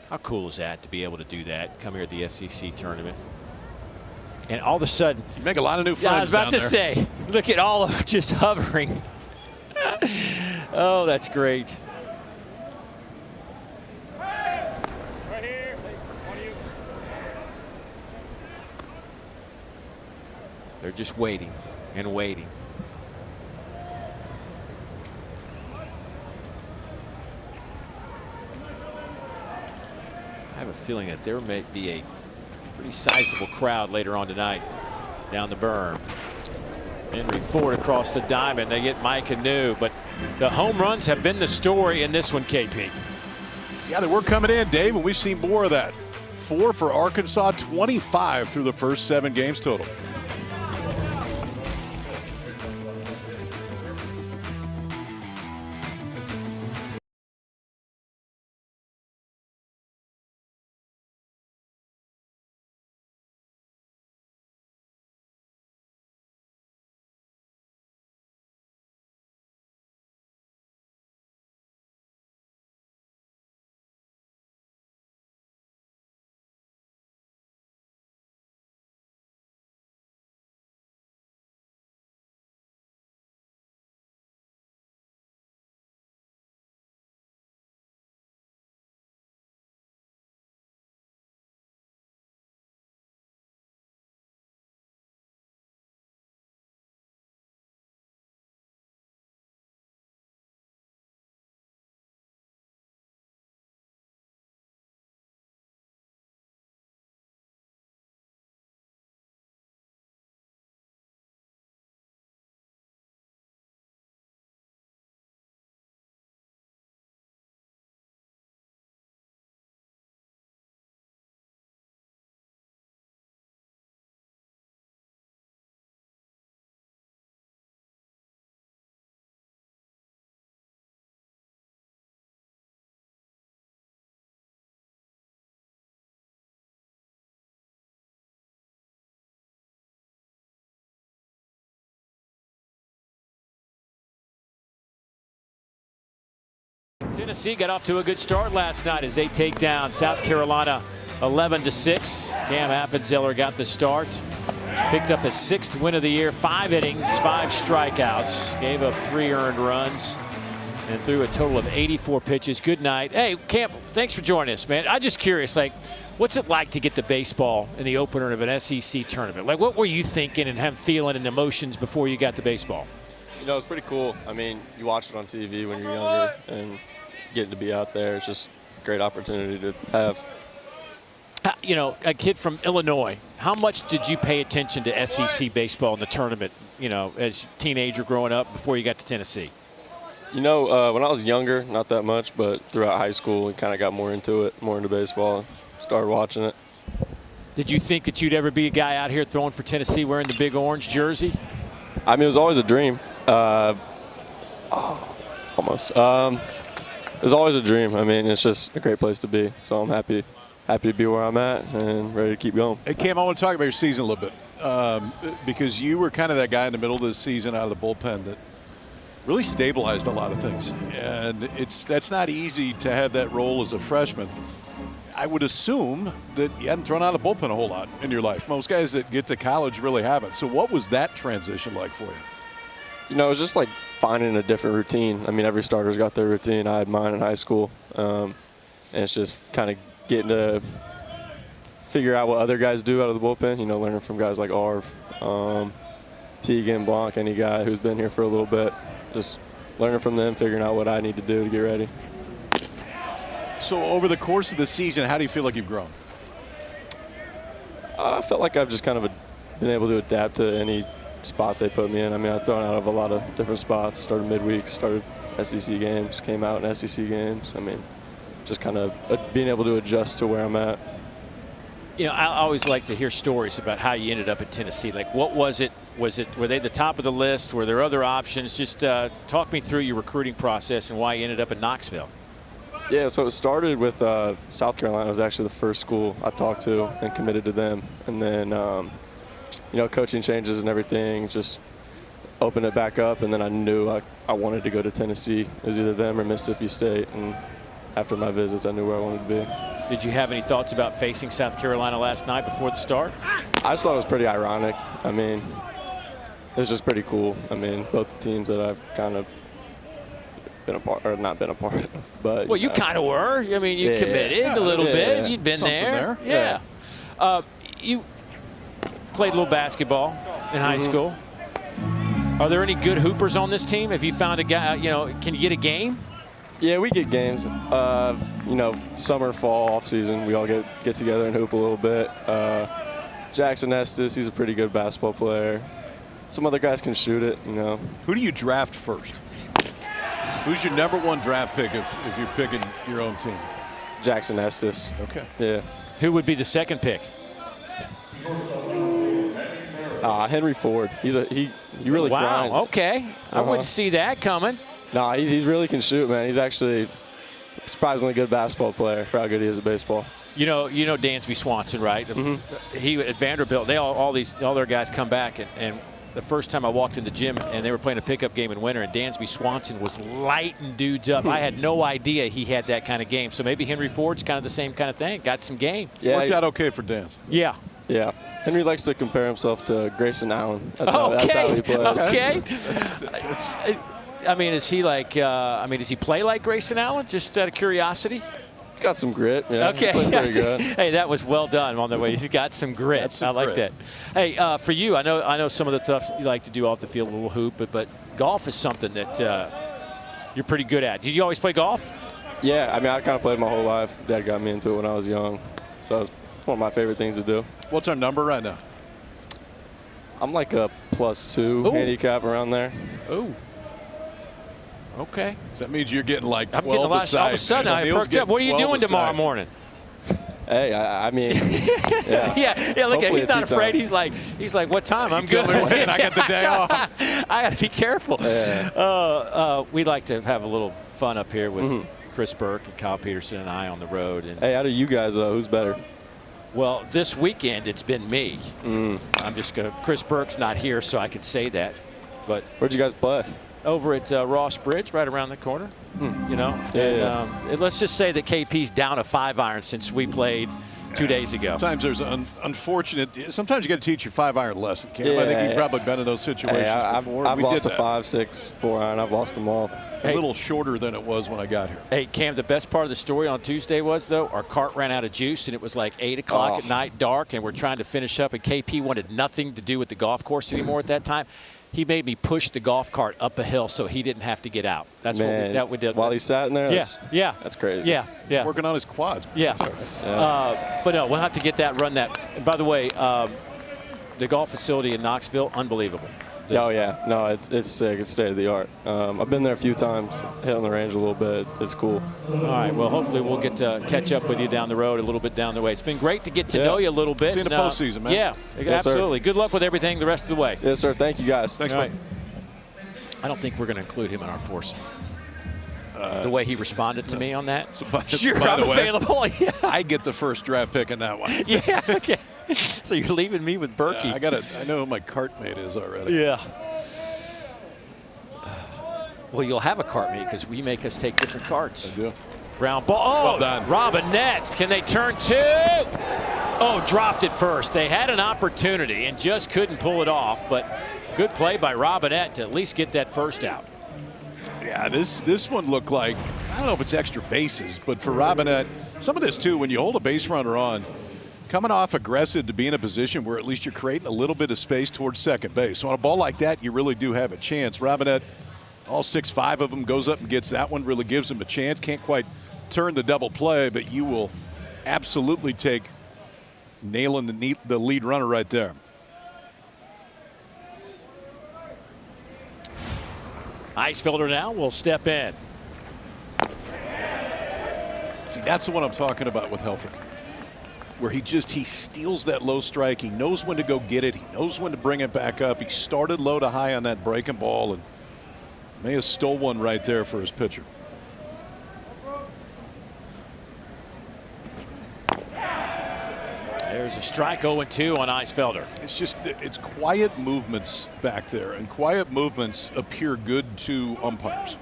How cool is that to be able to do that? Come here at the SEC tournament. And all of a sudden, you make a lot of new friends. I was about to say, look at all of just hovering. Oh, that's great. They're just waiting and waiting. I have a feeling that there may be a pretty sizable crowd later on tonight down the berm. Henry Ford across the diamond. They get Mike Anu, but the home runs have been the story in this one, KP. Yeah, they were coming in, Dave, and we've seen more of that. 4 for Arkansas, 25 through the first 7 games total. Tennessee got off to a good start last night as they take down South Carolina 11-6. Cam Appenzeller got the start. Picked up his 6th win of the year, 5 innings, 5 strikeouts, gave up 3 earned runs, and threw a total of 84 pitches. Good night. Hey, Cam, thanks for joining us, man. I'm just curious, like, what's it like to get the baseball in the opener of an SEC tournament? Like, what were you thinking and feeling and emotions before you got the baseball? You know, it's pretty cool. I mean, you watch it on TV when you're younger, and getting to be out there, it's just a great opportunity to have. You know, a kid from Illinois, how much did you pay attention to SEC baseball in the tournament, you know, as a teenager growing up before you got to Tennessee? You know, when I was younger, not that much, but throughout high school, we kind of got more into it, more into baseball, started watching it. Did you think that you'd ever be a guy out here throwing for Tennessee wearing the big orange jersey? I mean, it was always a dream. Almost. It was always a dream. I mean, it's just a great place to be. So I'm happy to be where I'm at and ready to keep going. Hey, Cam, I want to talk about your season a little bit because you were kind of that guy in the middle of the season out of the bullpen that really stabilized a lot of things. And that's not easy to have that role as a freshman. I would assume that you hadn't thrown out of the bullpen a whole lot in your life. Most guys that get to college really haven't. So what was that transition like for you? You know, it was just like finding a different routine. I mean, every starter's got their routine. I had mine in high school. And it's just kind of getting to figure out what other guys do out of the bullpen, you know, learning from guys like Arv, Teagan, Blanc, any guy who's been here for a little bit. Just learning from them, figuring out what I need to do to get ready. So over the course of the season, how do you feel like you've grown? I felt like I've just kind of been able to adapt to any spot they put me in. I mean, I've thrown out of a lot of different spots, started midweek, started SEC games, came out in SEC games. I mean, just kind of being able to adjust to where I'm at. You know, I always like to hear stories about how you ended up at Tennessee. Like, what was it? Were they the top of the list? Were there other options? Just talk me through your recruiting process and why you ended up in Knoxville. Yeah, so it started with South Carolina. It was actually the first school I talked to and committed to them. And then, you know, coaching changes and everything, just opened it back up. And then I knew I wanted to go to Tennessee. It was either them or Mississippi State. And after my visits, I knew where I wanted to be. Did you have any thoughts about facing South Carolina last night before the start? I just thought it was pretty ironic. I mean, it was just pretty cool. I mean, both the teams that I've kind of been a part, or not been a part of, but well, you kind of were. I mean, you committed a little bit. You'd been there. Yeah. You played a little basketball in high school. Are there any good hoopers on this team? Have you found a guy, can you get a game? Yeah, we get games. Summer, fall, off season, we all get together and hoop a little bit. Jackson Estes, he's a pretty good basketball player. Some other guys can shoot it, Who do you draft first? Who's your #1 draft pick if you're picking your own team? Jackson Estes. Okay. Yeah. Who would be the second pick? Henry Ford. He really wow. grinds. Okay. I wouldn't see that coming. No, he really can shoot, man. He's actually a surprisingly good basketball player for how good he is at baseball. You know Dansby Swanson, right? He at Vanderbilt. All their guys come back, and the first time I walked in the gym and they were playing a pickup game in winter, and Dansby Swanson was lighting dudes up. I had no idea he had that kind of game. So maybe Henry Ford's kind of the same kind of thing. Got some game. Yeah, worked out okay for Dans. Yeah. Yeah. Henry likes to compare himself to Grayson Allen. That's how he plays. Okay. I mean, is he like? Does he play like Grayson Allen? Just out of curiosity. He's got some grit. Yeah. Okay. Pretty good. Hey, that was well done on the way. He's got some grit. I like that. Hey, for you, I know some of the stuff you like to do off the field, a little hoop, but golf is something that you're pretty good at. Did you always play golf? Yeah. I kind of played my whole life. Dad got me into it when I was young, so it was one of my favorite things to do. What's our number right now? I'm like a +2 handicap around there. Ooh. Okay. So that means you're getting like 12 I'm getting a lot. All of a sudden, I perked up. What are you doing tomorrow morning? Hey, yeah. Yeah. Look, he's not afraid. He's like, what time? I'm good. I got the day off. I got to be careful. Yeah. We like to have a little fun up here with Chris Burke and Kyle Peterson and I on the road. And hey, out of you guys, who's better? Well, this weekend it's been me. I'm just gonna. Chris Burke's not here, so I could say that. But where'd you guys play? Over at Ross Bridge, right around the corner. And let's just say that KP's down a 5-iron since we played 2 days ago. Sometimes there's unfortunate. Sometimes you got to teach your 5-iron lesson, Cam. I think you've probably been in those situations before. I've lost a 5, 6, 4-iron. I've lost them all. It's a little shorter than it was when I got here. Hey, Cam, the best part of the story on Tuesday was, though, our cart ran out of juice, and it was like 8 o'clock at night, dark, and we're trying to finish up, and KP wanted nothing to do with the golf course anymore at that time. He made me push the golf cart up a hill so he didn't have to get out. That's what we did. While he sat in there? That's crazy. Yeah. Working on his quads. Yeah. But no, we'll have to get that, run that. And by the way, the golf facility in Knoxville, unbelievable. Oh, yeah. No, it's sick. It's state of the art. I've been there a few times, hit on the range a little bit. It's cool. All right. Well, hopefully we'll get to catch up with you down the road, a little bit down the way. It's been great to get to know you a little bit. See you in the postseason, man. Yeah, yes, absolutely. Sir. Good luck with everything the rest of the way. Yes, sir. Thank you, guys. Thanks, man. I don't think we're going to include him in our foursome. The way he responded to me on that. So sure, by I'm the way, available. Yeah. I get the first draft pick in that one. Yeah. Okay. So you're leaving me with Berkey. I know who my cart mate is already. Yeah. Well, you'll have a cart mate because we make us take different carts. I do. Ground ball. Oh, well done. Robinette. Can they turn two? Oh, dropped it first. They had an opportunity and just couldn't pull it off, but good play by Robinette to at least get that first out. Yeah, this one looked like, I don't know if it's extra bases, but for Robinette, some of this too, when you hold a base runner on, coming off aggressive to be in a position where at least you're creating a little bit of space towards second base. So on a ball like that, you really do have a chance. Robinette, all 6'5" of them, goes up and gets that one, really gives him a chance. Can't quite turn the double play, but you will absolutely take nailing the lead runner right there. Icefelder now will step in. See, that's the one I'm talking about with Helfrich, where he steals that low strike. He knows when to go get it. He knows when to bring it back up. He started low to high on that breaking ball and may have stole one right there for his pitcher. There's a strike 0-2 on Icefelder. It's quiet movements back there, and quiet movements appear good to umpires.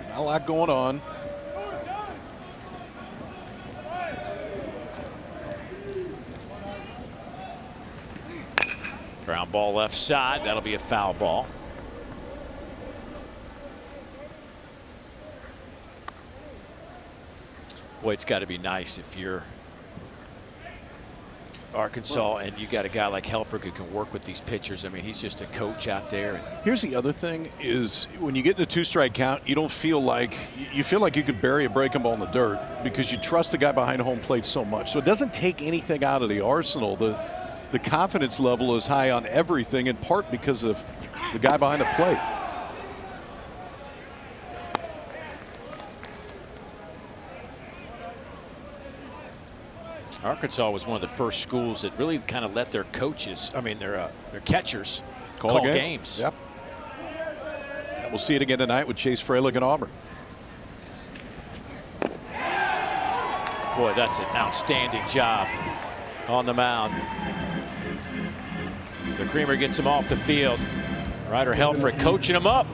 Not a lot going on. Ground ball left side. That'll be a foul ball. Boy, it's got to be nice if you're Arkansas, and you got a guy like Helfrich who can work with these pitchers. I mean, he's just a coach out there. Here's the other thing is when you get in a 2-strike count, you don't feel like you feel like you could bury a breaking ball in the dirt because you trust the guy behind home plate so much. So it doesn't take anything out of the arsenal. The confidence level is high on everything, in part because of the guy behind the plate. Arkansas was one of the first schools that really kind of let their coaches, their catchers, call games. Yep. We'll see it again tonight with Chase Fralick and Auburn. Boy, that's an outstanding job on the mound. The Creamer gets him off the field. Ryder Helfrich coaching him up.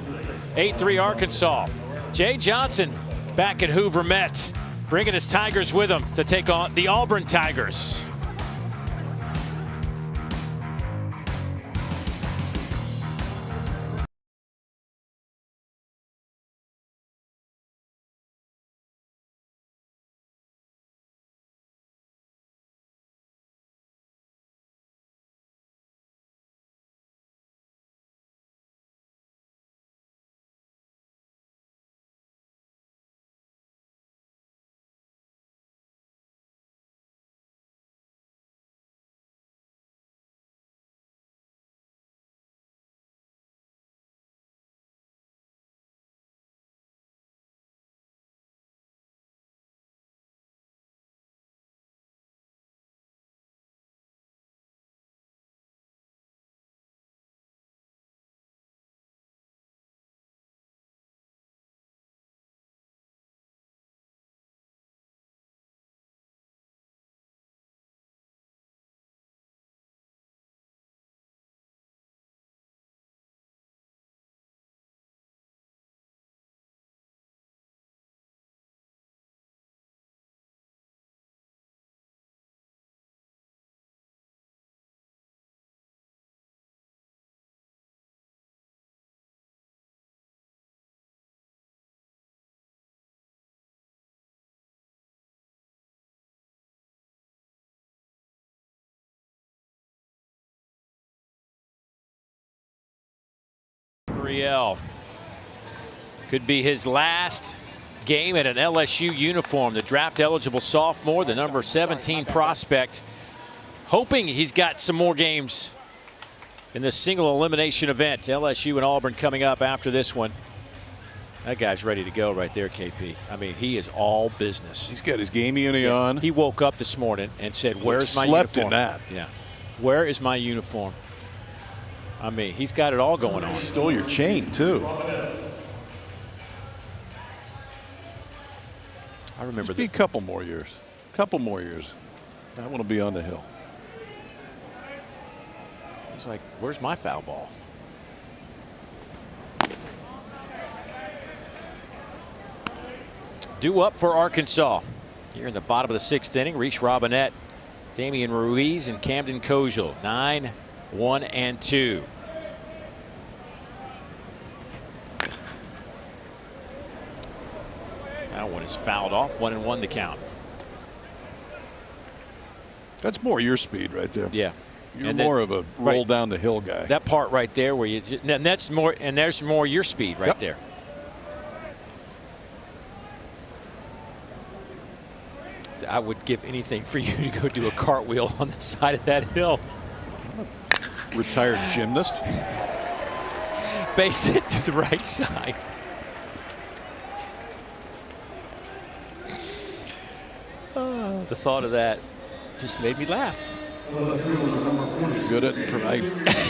8-3 Arkansas. Jay Johnson back at Hoover Met, bringing his Tigers with him to take on the Auburn Tigers. Could be his last game in an LSU uniform. The draft eligible sophomore, the number 17 prospect, hoping he's got some more games in this single elimination event. LSU and Auburn coming up after this one. That guy's ready to go right there, KP. I mean, he is all business. He's got his game uni on. He woke up this morning and said, "Where's my uniform?" Slept in that. Yeah. Where is my uniform? I mean, he's got it all going on. He stole your chain, too. I remember that. Be a couple more years. Couple more years. I want to be on the hill. He's like, where's my foul ball? Due up for Arkansas. Here in the bottom of the 6th inning, Reese Robinette, Damian Ruiz, and Camden Kojal. 9-1-2. That one is fouled off. 1-1 to count. That's more your speed right there. Yeah. You're more of a roll down the hill guy. That part right there where you just, and that's more, and there's more your speed right there. I would give anything for you to go do a cartwheel on the side of that hill. Retired gymnast. Base it to the right side. Oh, the thought of that just made me laugh. Good at I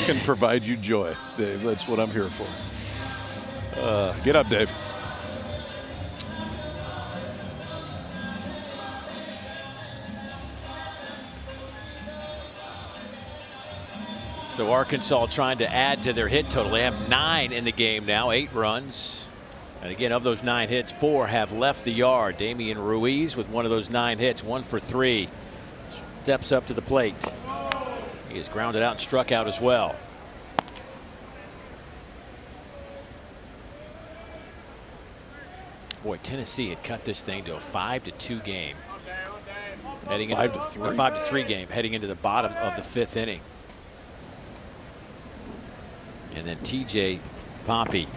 can provide you joy, Dave. That's what I'm here for. Get up, Dave. So Arkansas trying to add to their hit total. They have 9 in the game now, 8 runs. And again, of those 9 hits, 4 have left the yard. Damian Ruiz with one of those 9 hits, 1 for 3. Steps up to the plate. He is grounded out and struck out as well. Boy, Tennessee had cut this thing to a 5-2 game. Heading 5-3. A 5-3 game heading into the bottom of the 5th inning. And then TJ Poppy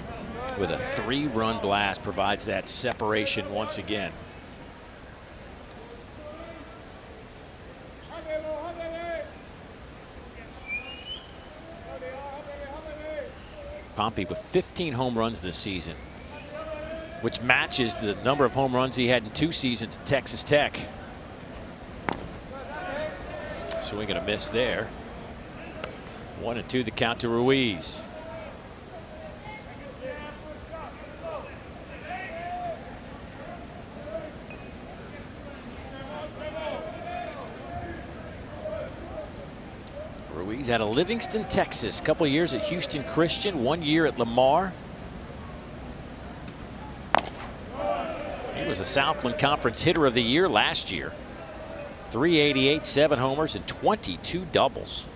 with a 3-run blast provides that separation once again. Pompey with 15 home runs this season, which matches the number of home runs he had in 2 seasons at Texas Tech. Swing and a miss there. 1-2 the count to Ruiz. Ruiz out of Livingston, Texas. A couple of years at Houston Christian, 1 year at Lamar. He was a Southland Conference Hitter of the Year last year. 388, 7 homers, and 22 doubles.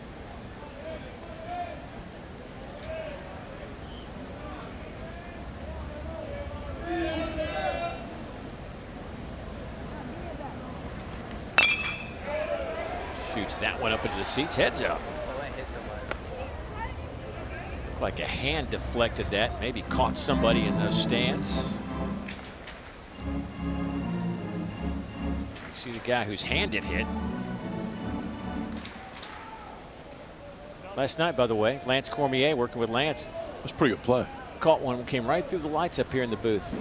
Shoots that one up into the seats, heads up. Looked like a hand deflected that, maybe caught somebody in those stands. See the guy whose hand it hit. Last night, by the way, Lance Cormier working with Lance. That was a pretty good play. Caught one, came right through the lights up here in the booth.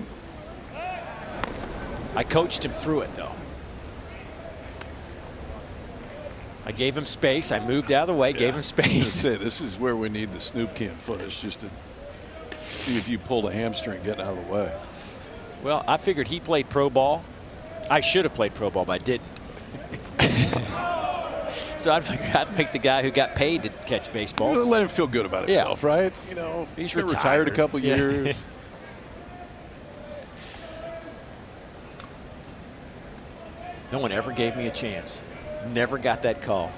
I coached him through it, though. I gave him space. I moved out of the way, gave him space. Say, this is where we need the Snoop Can footage just to see if you pulled a hamstring getting out of the way. Well, I figured he played pro ball. I should have played pro ball, but I didn't. So I figured I'd make the guy who got paid to catch baseball. Well, let him feel good about himself, right? You know, he's been retired a couple years. No one ever gave me a chance. Never got that call.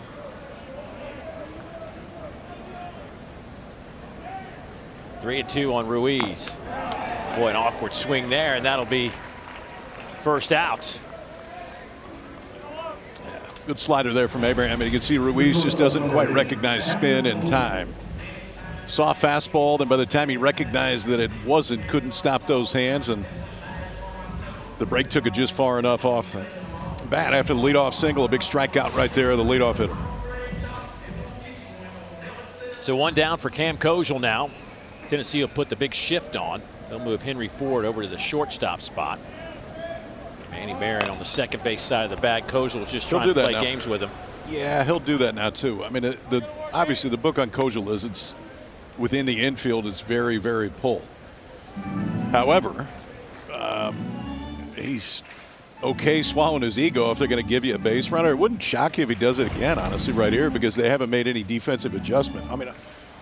3-2 on Ruiz. Boy, an awkward swing there, and that'll be first out. Yeah, good slider there from Abraham. And you can see Ruiz just doesn't quite recognize spin in time. Saw a fastball, then by the time he recognized that it wasn't, couldn't stop those hands, and the break took it just far enough off the bat after the leadoff single. A big strikeout right there of the leadoff hitter. So one down for Cam Kojal now. Tennessee will put the big shift on. They'll move Henry Ford over to the shortstop spot. Manny Marin on the second base side of the bag. Kojal was just trying to play games with him. Yeah, he'll do that now too. I mean, obviously the book on Kojal is it's within the infield. It's very, very pull. However, he's okay swallowing his ego if they're going to give you a base runner. It wouldn't shock you if he does it again, honestly, right here, because they haven't made any defensive adjustment. I mean,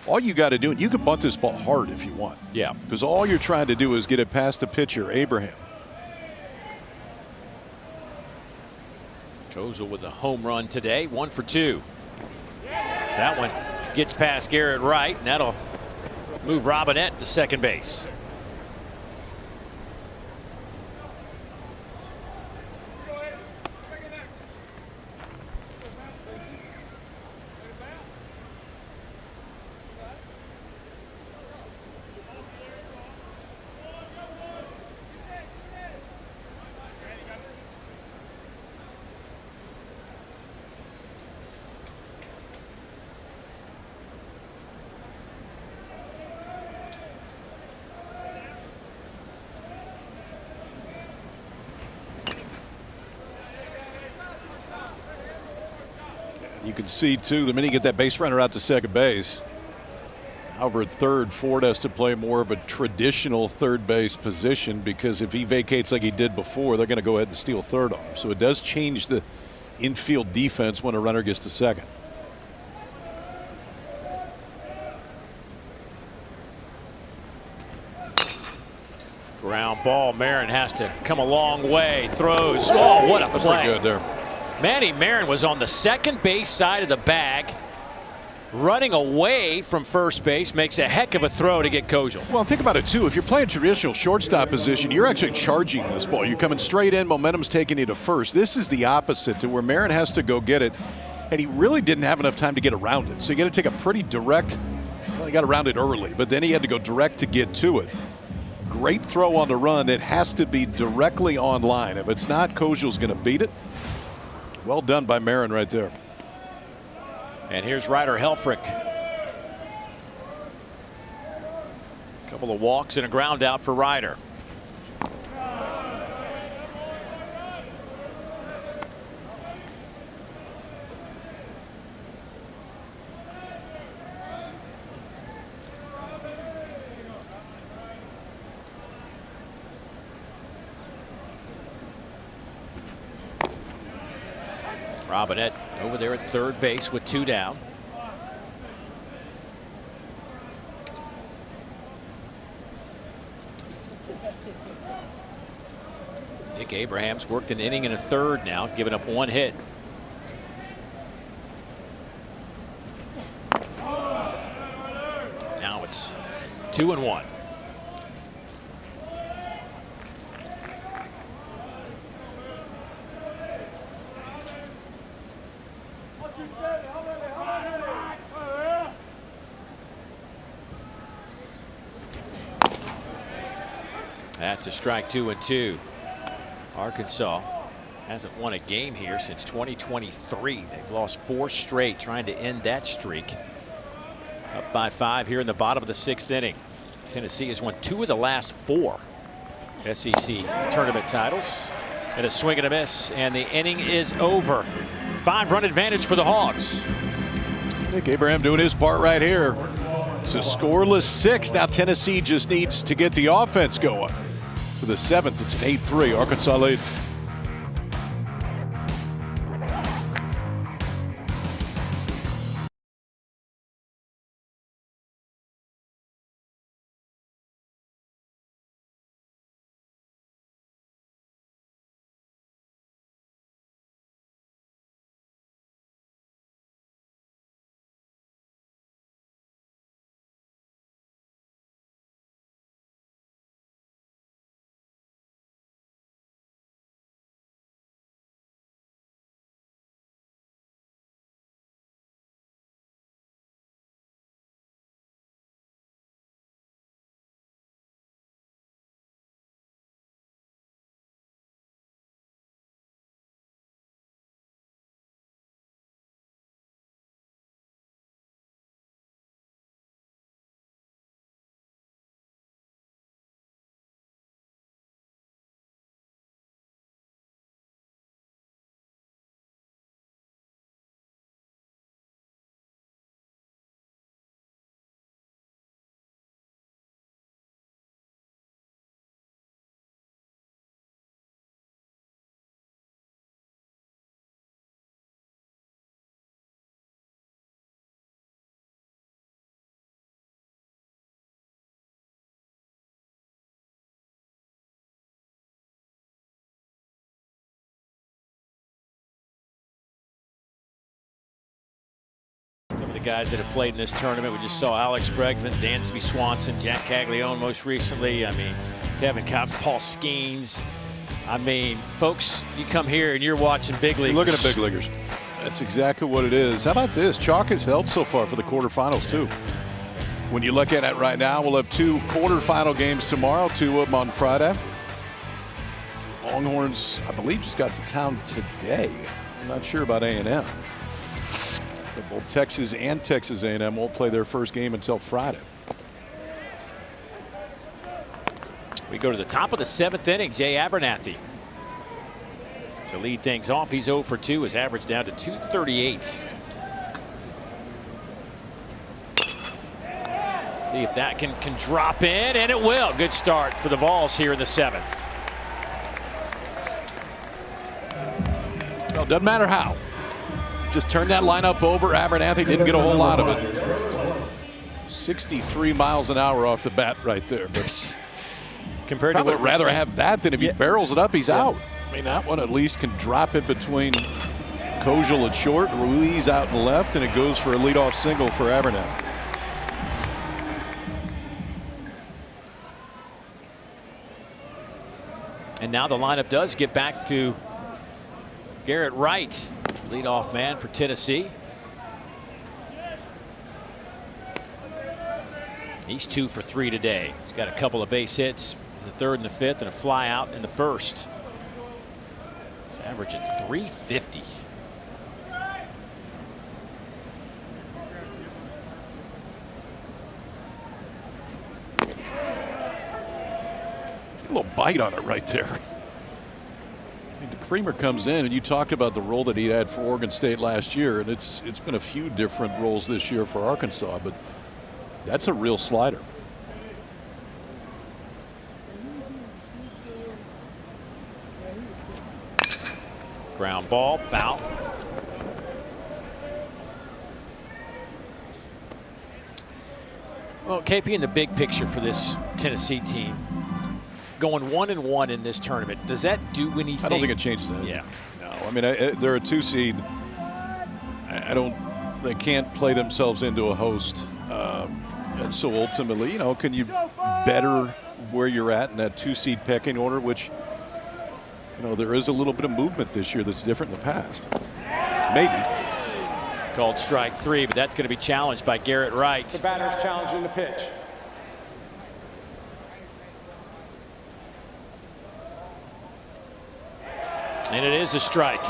all you got to do, and you can bunt this ball hard if you want. Yeah. Because all you're trying to do is get it past the pitcher, Abraham. Kojal with a home run today, 1 for 2. That one gets past Garrett Wright, and that'll move Robinette to second base. You can see, too, the minute you get that base runner out to second base. However, at third, Ford has to play more of a traditional third base position, because if he vacates like he did before, they're going to go ahead and steal third on him. So it does change the infield defense when a runner gets to second. Ground ball. Marin has to come a long way. Throws. Oh, what a play. Pretty good there. Manny Marin was on the second base side of the bag. running away from first base, makes a heck of a throw to get Kojal. Well, think about it, too. If you're playing traditional shortstop position, you're actually charging this ball. You're coming straight in, momentum's taking you to first. This is the opposite to where Marin has to go get it, and he really didn't have enough time to get around it. So you got to take a pretty direct, well, he got around it early, but then he had to go direct to get to it. Great throw on the run. It has to be directly on line. If it's not, Kojal's going to beat it. Well done by Marin right there. And here's Ryder Helfrich. Couple of walks and a ground out for Ryder. Robinette over there at third base with 2 down. Nick Abraham's worked an inning and a third now, giving up 1 hit. Now it's 2-1. That's a strike, 2-2. Arkansas hasn't won a game here since 2023. They've lost 4 straight, trying to end that streak. Up by 5 here in the bottom of the 6th inning. Tennessee has won 2 of the last 4 SEC tournament titles. And a swing and a miss, and the inning is over. 5-run advantage for the Hogs. Nick Abraham doing his part right here. It's a scoreless 6. Now Tennessee just needs to get the offense going. For the 7th, it's an 8-3 Arkansas lead. Some of the guys that have played in this tournament, we just saw Alex Bregman, Dansby Swanson, Jack Caglione most recently. I mean, Kevin Cobbs, Paul Skeens. I mean, folks, you come here and you're watching big leaguers. You're looking at big leaguers. That's exactly what it is. How about this? Chalk has held so far for the quarterfinals, too. When you look at it right now, we'll have 2 quarterfinal games tomorrow, 2 of them on Friday. Longhorns, I believe, just got to town today. I'm not sure about A&M. But both Texas and Texas A&M won't play their first game until Friday. We go to the top of the 7th inning. Jay Abernathy to lead things off. He's 0 for 2. His average down to 238. See if that can drop in, and it will. Good start for the Vols here in the 7th. Well, doesn't matter how. Just turn that lineup over. Abernathy didn't get a whole lot of it. 63 miles an hour off the bat right there. But compared to what, I'd rather have that than if he barrels it up, he's out. I mean, that one at least can drop it between Kojal at short, Ruiz out and left, and it goes for a leadoff single for Abernathy. And now the lineup does get back to Garrett Wright, leadoff man for Tennessee. He's 2 for 3 today. He's got a couple of base hits in the third and the fifth, and a fly out in the first. He's averaging 350. A little bite on it right there. Creamer comes in, and you talked about the role that he had for Oregon State last year, and it's been a few different roles this year for Arkansas, but that's a real slider. Ground ball, foul. Well, KP, in the big picture for this Tennessee team, going 1-1 in this tournament, does that do anything? I don't think it changes anything. Yeah. No, I mean, they're a 2 seed. They can't play themselves into a host. And so ultimately, can you better where you're at in that 2 seed pecking order, which, there is a little bit of movement this year that's different in the past. Maybe. Called strike 3, but that's going to be challenged by Garrett Wright. The batter's challenging the pitch. And it is a strike.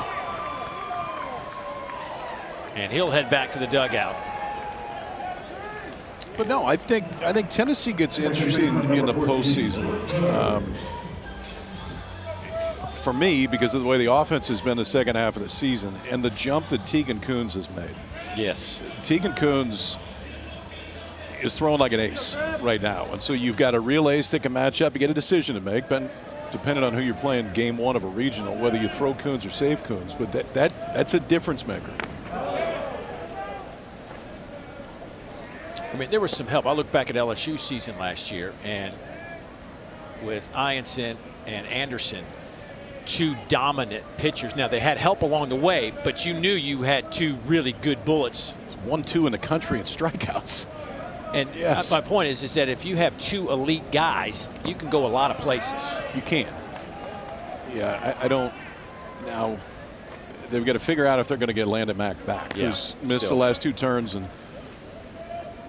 And he'll head back to the dugout. But no, I think Tennessee gets interesting in the postseason. For me, because of the way the offense has been the second half of the season and the jump that Tegan Kuhns has made. Yes. Tegan Kuhns is throwing like an ace right now. And so you've got a real ace that can match up. You get a decision to make, but depending on who you're playing game 1 of a regional, whether you throw Kuhns or save Kuhns. But that's a difference maker. I mean, there was some help. I look back at LSU season last year, and with Ianson and Anderson, 2 dominant pitchers. Now, they had help along the way, but you knew you had 2 really good bullets. 1-2 in the country in strikeouts. And yes. My point is that if you have 2 elite guys, you can go a lot of places. You can. Yeah, I don't. Now, they've got to figure out if they're going to get Landon Mack back, who's missed the last 2 turns, and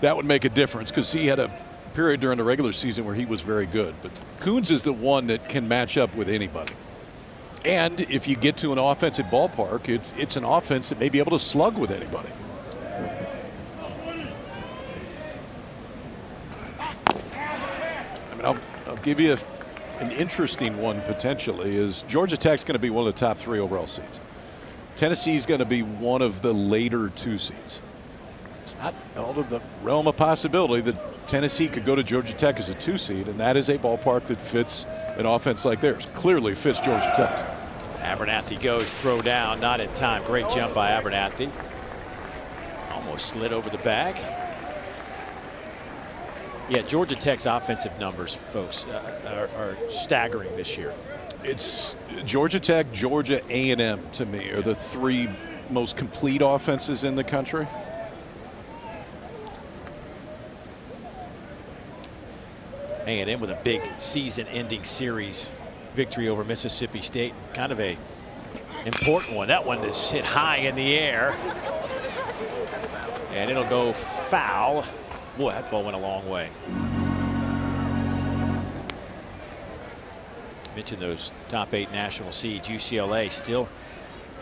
that would make a difference because he had a period during the regular season where he was very good. But Kuhns is the one that can match up with anybody. And if you get to an offensive ballpark, it's an offense that may be able to slug with anybody. I mean, I'll give you an interesting one potentially. Is Georgia Tech's going to be one of the top 3 overall seeds. Tennessee's going to be one of the later 2 seeds. It's not out of the realm of possibility that Tennessee could go to Georgia Tech as a 2 seed, and that is a ballpark that fits an offense like theirs. Clearly fits Georgia Tech's. Abernathy goes, throw down, not in time. Great jump by Abernathy. Almost slid over the bag. Yeah, Georgia Tech's offensive numbers, folks, are staggering this year. It's Georgia Tech, Georgia, A&M to me are the 3 most complete offenses in the country. A&M with a big season-ending series victory over Mississippi State. Kind of a important one. That one is hit high in the air. And it'll go foul. Boy, that ball went a long way. Mentioned those top 8 national seeds. UCLA still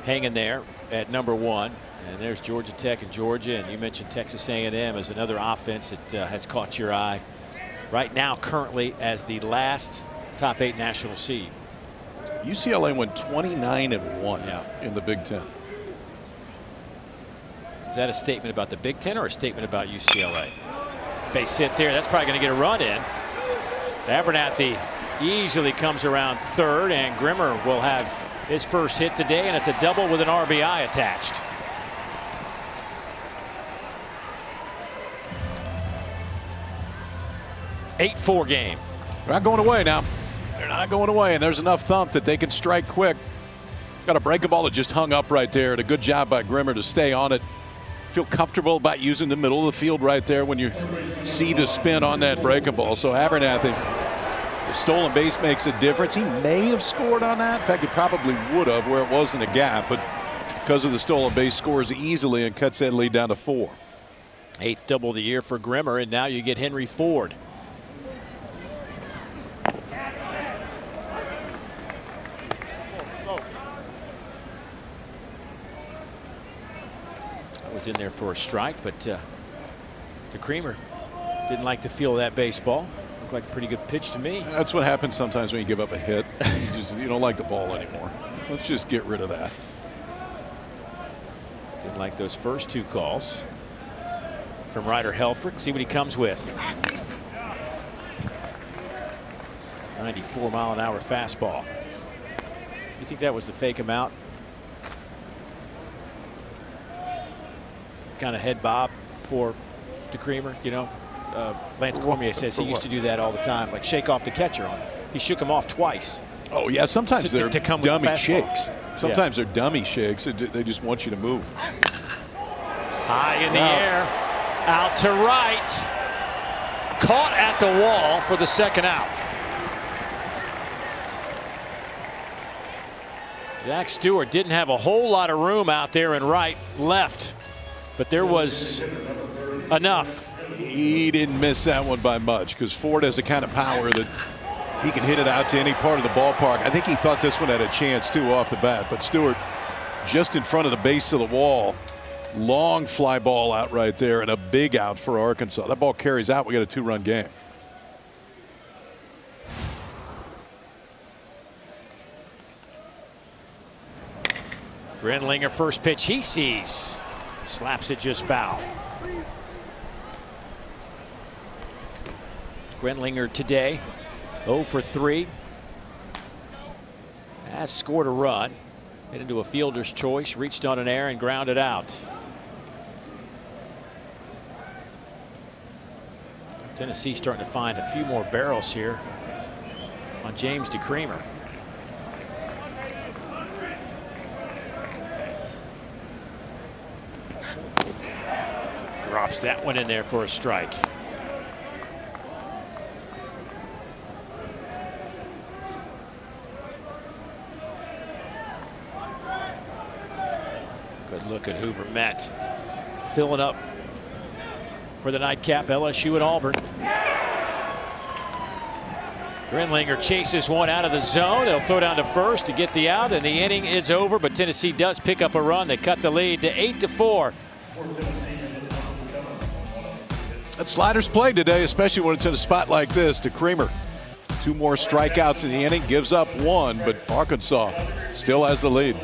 hanging there at number 1. And there's Georgia Tech and Georgia. And you mentioned Texas A&M as another offense that has caught your eye. Right now, currently, as the last top 8 national seed. UCLA went 29-1 in the Big Ten. Is that a statement about the Big Ten or a statement about UCLA? Base hit there. That's probably going to get a run in. Abernathy easily comes around third, and Grimmer will have his first hit today, and it's a double with an RBI attached. Eight-4 game. They're not going away now. They're not going away, and there's enough thump that they can strike quick. Got a breaking ball that just hung up right there, and a good job by Grimmer to stay on it. Feel comfortable about using the middle of the field right there when you see the spin on that breaking ball. So Abernathy, the stolen base makes a difference. He may have scored on that. In fact, he probably would have where it wasn't a gap, but because of the stolen base, scores easily and cuts that lead down to 4. 8th double of the year for Grimmer, and now you get Henry Ford. Was in there for a strike, but DeCreamer didn't like the feel of that baseball. Looked like a pretty good pitch to me. That's what happens sometimes when you give up a hit. You don't like the ball anymore. Let's just get rid of that. Didn't like those first 2 calls from Ryder Helfrich. See what he comes with. 94-mile-an-hour fastball. You think that was the fake him out? Kind of head bob for DeCreamer, you know. Lance Cormier says he used to do that all the time, like shake off the catcher on. He shook him off twice. Oh yeah, sometimes they're dummy shakes. Sometimes yeah. they're dummy shakes. They just want you to move. High in the air, out to right, caught at the wall for the second out. Zach Stewart didn't have a whole lot of room out there in right, left. But there was enough. He didn't miss that one by much because Ford has the kind of power that he can hit it out to any part of the ballpark. I think he thought this one had a chance too off the bat, but Stewart just in front of the base of the wall. Long fly ball out right there and a big out for Arkansas. That ball carries out. We got a 2-run game. Grenlinger, first pitch he sees. Slaps it just foul. Grenlinger today 0 for 3. Has scored a run. Hit into a fielder's choice, reached on an air and grounded out. Tennessee starting to find a few more barrels here on James DeCreamer. Drops that one in there for a strike. Good look at Hoover Met. Filling up for the nightcap, LSU at Auburn. Grenlinger chases one out of the zone. They'll throw down to first to get the out, and the inning is over, but Tennessee does pick up a run. They cut the lead to 8-4. That slider's played today, especially when it's in a spot like this. DeCreamer, 2 more strikeouts in the inning, gives up 1, but Arkansas still has the lead.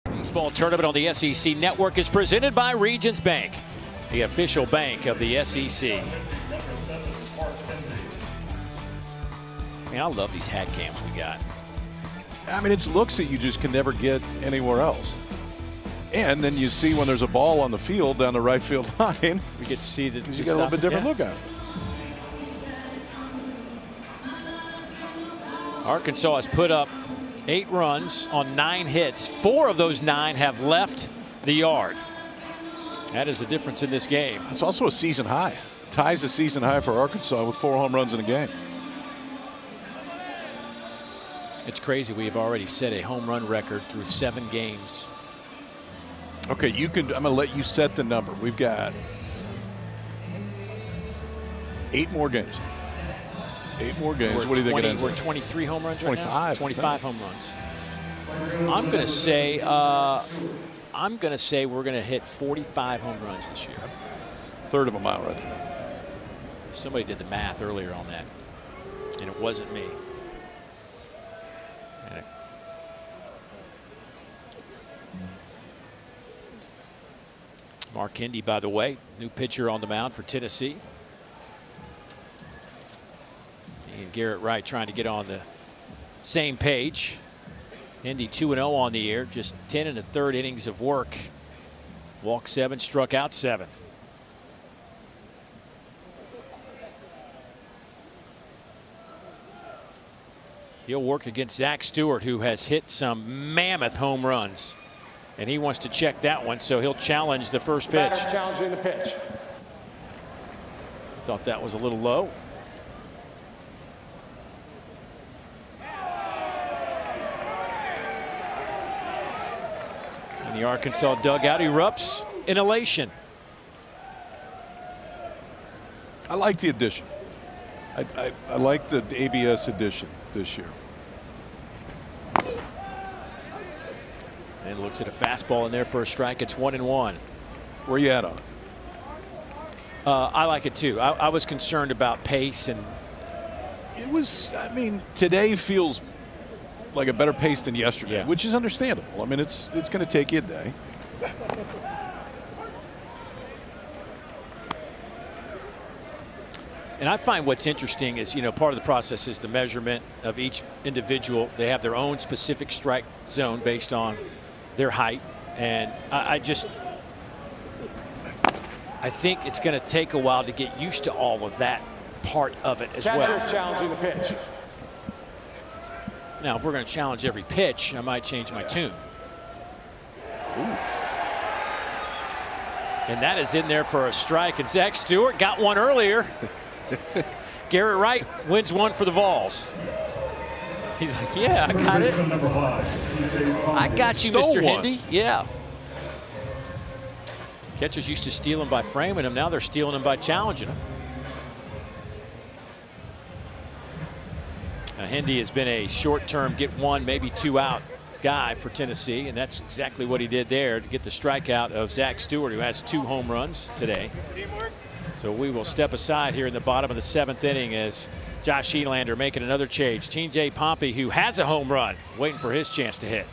Baseball tournament on the SEC Network is presented by Regions Bank, the official bank of the SEC. Man, I love these hat cams we got. I mean, it's looks that you just can never get anywhere else. And then you see when there's a ball on the field down the right field line. We get to see that you get a little bit different look at it. Arkansas has put up 8 runs on 9 hits. 4 of those 9 have left the yard. That is the difference in this game. It's also a season high. Ties a season high for Arkansas with 4 home runs in a game. It's crazy. We have already set a home run record through 7 games. Okay, I'm going to let you set the number. We've got 8 more games. 8 more games. What do you think it ends? We're 23 home runs right 25, now? 25 home runs. I'm going to say we're going to hit 45 home runs this year. Third of a mile right there. Somebody did the math earlier on that, and it wasn't me. Mark Hindy, by the way, new pitcher on the mound for Tennessee. And Garrett Wright trying to get on the same page. Hindy 2-0 on the year, just 10 1/3 innings of work. Walked 7, struck out 7. He'll work against Zach Stewart, who has hit some mammoth home runs. And he wants to check that one, so he'll challenge the first pitch. Challenging the pitch. Thought that was a little low. And the Arkansas dugout erupts in elation. I like the addition. I like the ABS addition this year. And looks at a fastball in there for a strike. It's 1-1. Where you at on it? I like it too. I was concerned about pace, and it was. I mean, today feels like a better pace than yesterday, which is understandable. I mean, it's going to take you a day. And I find what's interesting is, part of the process is the measurement of each individual. They have their own specific strike zone based on their height. And I think it's going to take a while to get used to all of that part of it as well. Catcher's challenging the pitch. Now, if we're going to challenge every pitch, I might change my tune. Ooh. And that is in there for a strike. And Zach Stewart got one earlier. Garrett Wright wins one for the Vols. He's like, yeah, I got it. I got you, Mr. Hindy. Yeah. Catchers used to steal them by framing them. Now they're stealing them by challenging them. Now, Hindy has been a short-term get 1, maybe 2 out guy for Tennessee, and that's exactly what he did there to get the strikeout of Zach Stewart, who has 2 home runs today. Teamwork. So we will step aside here in the bottom of the 7th inning as Josh Elander making another change. TJ Pompey, who has a home run, waiting for his chance to hit.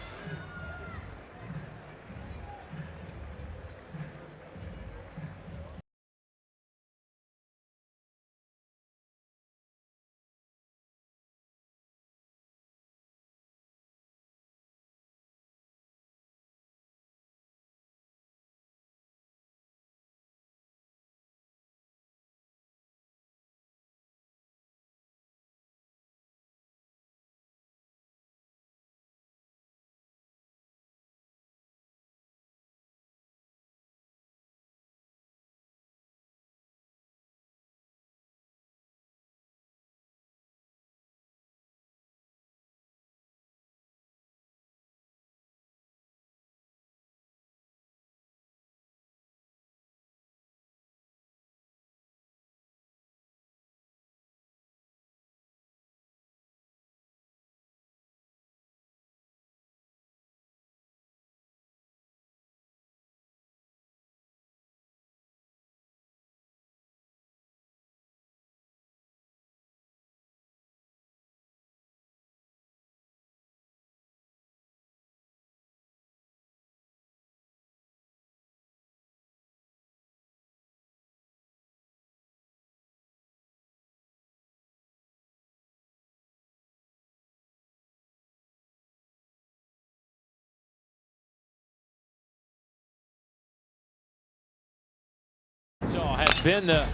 been the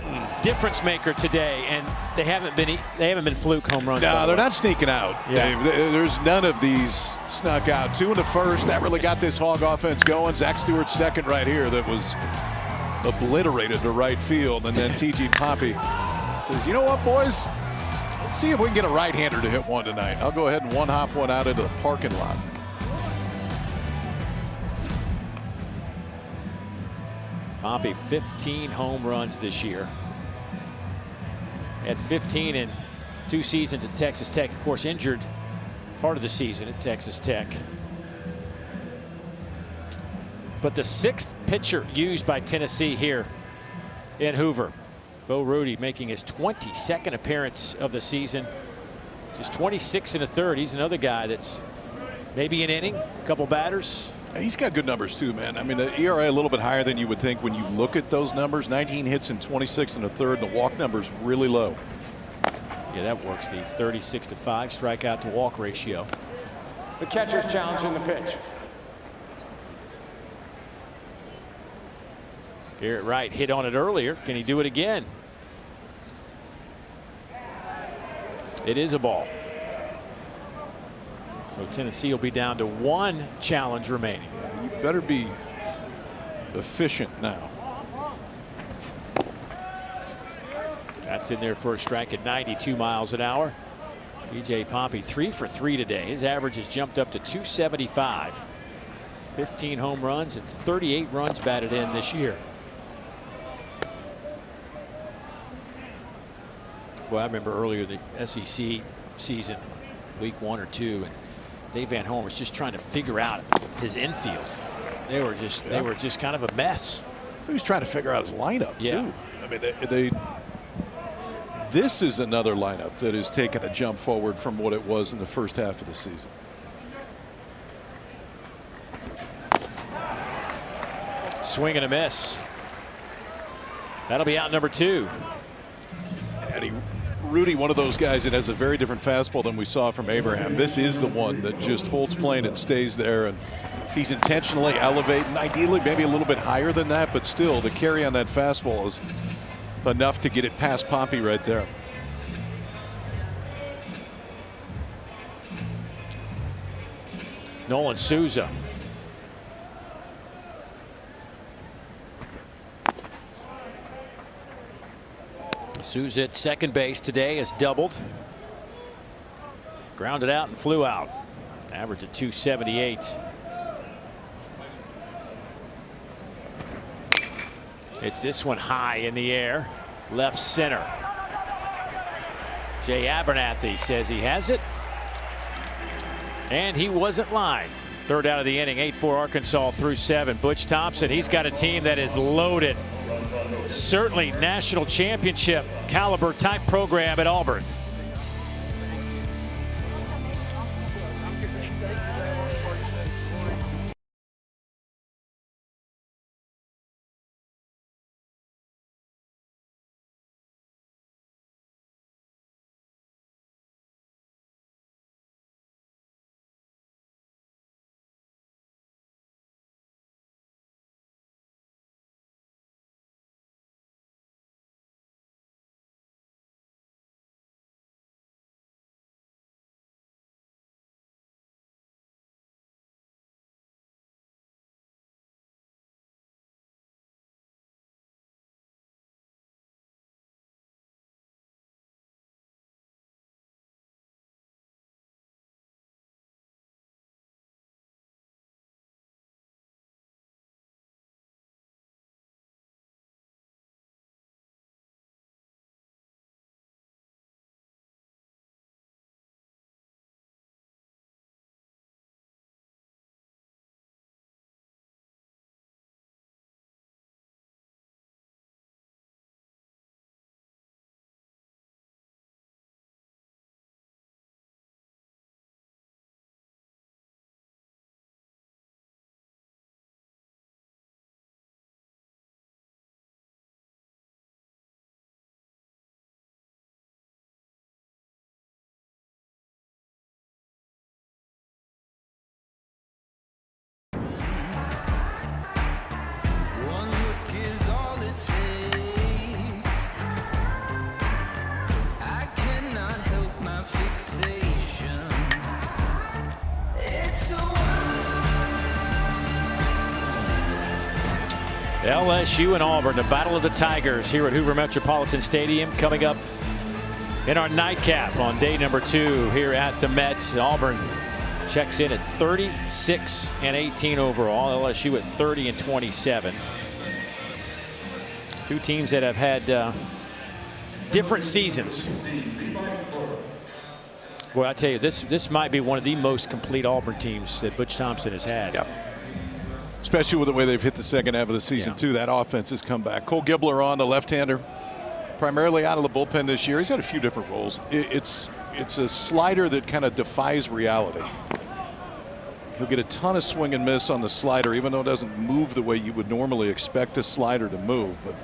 difference maker today, and they haven't been fluke home runs. No, they're not sneaking out. Yeah. There's none of these snuck out. 2 in the first. That really got this Hog offense going. Zach Stewart's second right here that was obliterated to right field. And then T.J. Poppy says, you know what, boys? Let's see if we can get a right-hander to hit one tonight. I'll go ahead and one-hop one out into the parking lot. Poppy, 15 home runs this year. Had 15 in 2 seasons at Texas Tech. Of course, injured part of the season at Texas Tech. But the 6th pitcher used by Tennessee here in Hoover. Bo Rudy making his 22nd appearance of the season. Just 26 1/3. He's another guy that's maybe an inning, a couple batters. He's got good numbers too, man. I mean, the ERA a little bit higher than you would think when you look at those numbers. 19 hits in 26 1/3. The walk number's really low. Yeah, that works. The 36-5 strikeout to walk ratio. The catcher's challenging the pitch. Garrett Wright hit on it earlier. Can he do it again? It is a ball. So Tennessee will be down to 1 challenge remaining. You better be efficient now. That's in there for a strike at 92 miles an hour. T.J. Poppy 3 for 3 today. His average has jumped up to 275. 15 home runs and 38 runs batted in this year. Well, I remember earlier the SEC season, week 1 or 2, and Dave Van Horn was just trying to figure out his infield. They were just kind of a mess. He was trying to figure out his lineup too. I mean, this is another lineup that has taken a jump forward from what it was in the first half of the season. Swing and a miss. That'll be out number 2. And Rudy, one of those guys that has a very different fastball than we saw from Abraham. This is the one that just holds plane and stays there, and he's intentionally elevating, ideally maybe a little bit higher than that, but still the carry on that fastball is enough to get it past Poppy right there. Nolan Souza. Souza at second base today has doubled. Grounded out and flew out. Average at 278. It's this one high in the air. Left center. Jay Abernathy says he has it. And he wasn't lying. 3rd out of the inning. 8-4 Arkansas through 7. Butch Thompson, he's got a team that is loaded. Certainly national championship caliber type program at Auburn. LSU and Auburn, the Battle of the Tigers here at Hoover Metropolitan Stadium, coming up in our nightcap on day number 2 here at the Met. Auburn checks in at 36-18 overall. LSU at 30-27. Two teams that have had different seasons. Boy, I tell you, this might be one of the most complete Auburn teams that Butch Thompson has had. Yep. Especially with the way they've hit the second half of the season, too. That offense has come back. Cole Gibbler on, the left-hander, primarily out of the bullpen this year. He's had a few different roles. It's a slider that kind of defies reality. He'll get a ton of swing and miss on the slider, even though it doesn't move the way you would normally expect a slider to move. But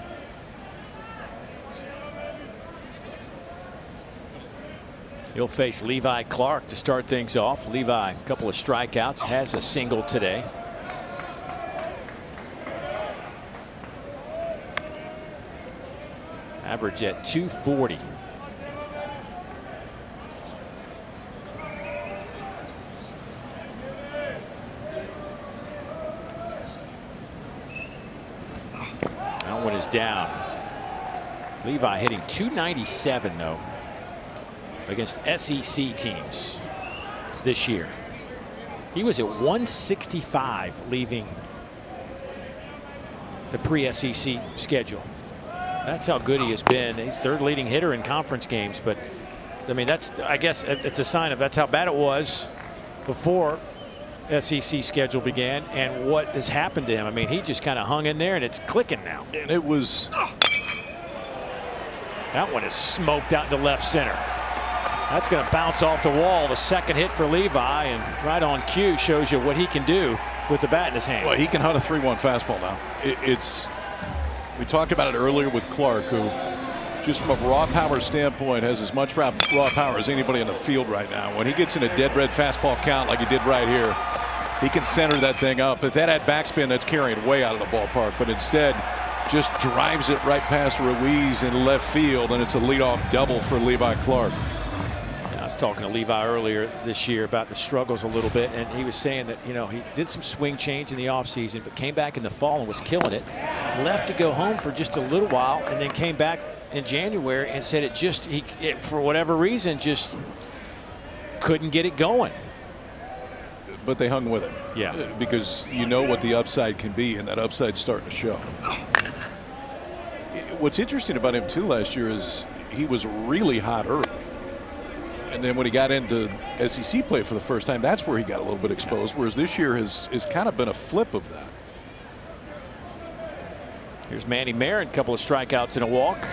he'll face Levi Clark to start things off. Levi, a couple of strikeouts, has a single today. Average at 240. That one is down. Levi hitting 297 though against SEC teams this year. He was at 165 leaving the pre-SEC schedule. That's how good he has been. He's third leading hitter in conference games, but I mean, I guess it's a sign of that's how bad it was before SEC schedule began and what has happened to him. I mean, he just kind of hung in there and it's clicking now. And it was. That one is smoked out to left center. That's going to bounce off the wall. The second hit for Levi, and right on cue shows you what he can do with the bat in his hand. Well, he can hunt a 3-1 fastball now. We talked about it earlier with Clark, who just from a raw power standpoint has as much raw power as anybody in the field right now. When he gets in a dead red fastball count like he did right here, he can center that thing up. If that had backspin, that's carrying way out of the ballpark, but instead just drives it right past Ruiz in left field, and it's a leadoff double for Levi Clark. I was talking to Levi earlier this year about the struggles a little bit, and he was saying that, you know, he did some swing change in the offseason, but came back in the fall and was killing it. Left to go home for just a little while, and then came back in January and said it for whatever reason just couldn't get it going. But they hung with it. Yeah. Because you know what the upside can be, and that upside's starting to show. What's interesting about him too last year is he was really hot early. And then when he got into SEC play for the first time, that's where he got a little bit exposed. Whereas this year has kind of been a flip of that. Here's Manny Marin, a couple of strikeouts and a walk.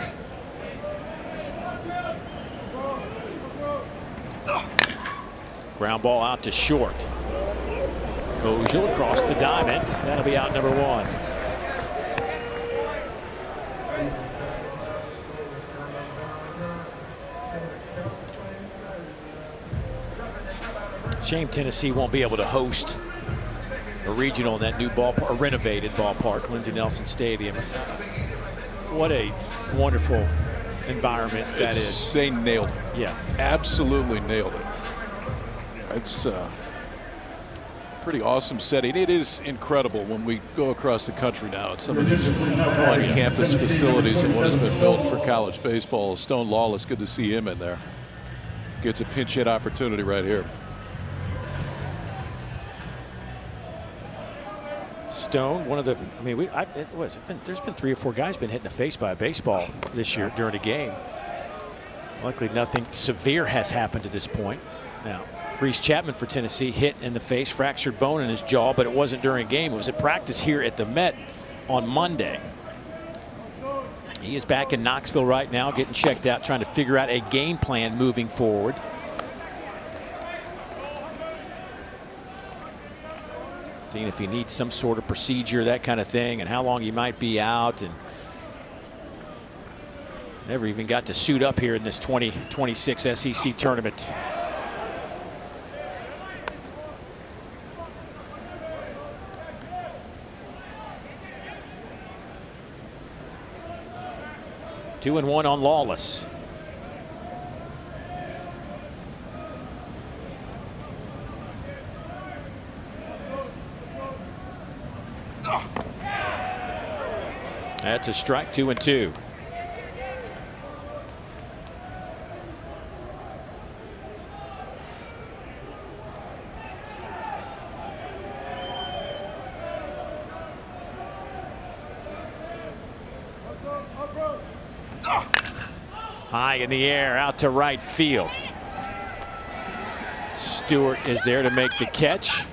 Ground ball out to short. Kojal across the diamond. That'll be out number 1. Shame Tennessee won't be able to host a regional in that new ballpark, a renovated ballpark, Lindsey Nelson Stadium. What a wonderful environment that is. They nailed it. Yeah. Absolutely nailed it. It's pretty awesome setting. It is incredible when we go across the country now at some of these on-campus facilities and what has been built for college baseball. Stone Lawless, good to see him in there. Gets a pinch hit opportunity right here. Stone, one of the, I mean, there's been 3 or 4 guys been hit in the face by a baseball this year during a game. Luckily, nothing severe has happened to this point. Now, Reese Chapman for Tennessee hit in the face, fractured bone in his jaw, but it wasn't during a game. It was at practice here at the Met on Monday. He is back in Knoxville right now, getting checked out, trying to figure out a game plan moving forward. Seeing if he needs some sort of procedure, that kind of thing, and how long he might be out. And never even got to suit up here in this 2026 SEC tournament. Two and one on Lawless. That's a strike, 2-2. High in the air, out to right field. Stewart is there to make the catch.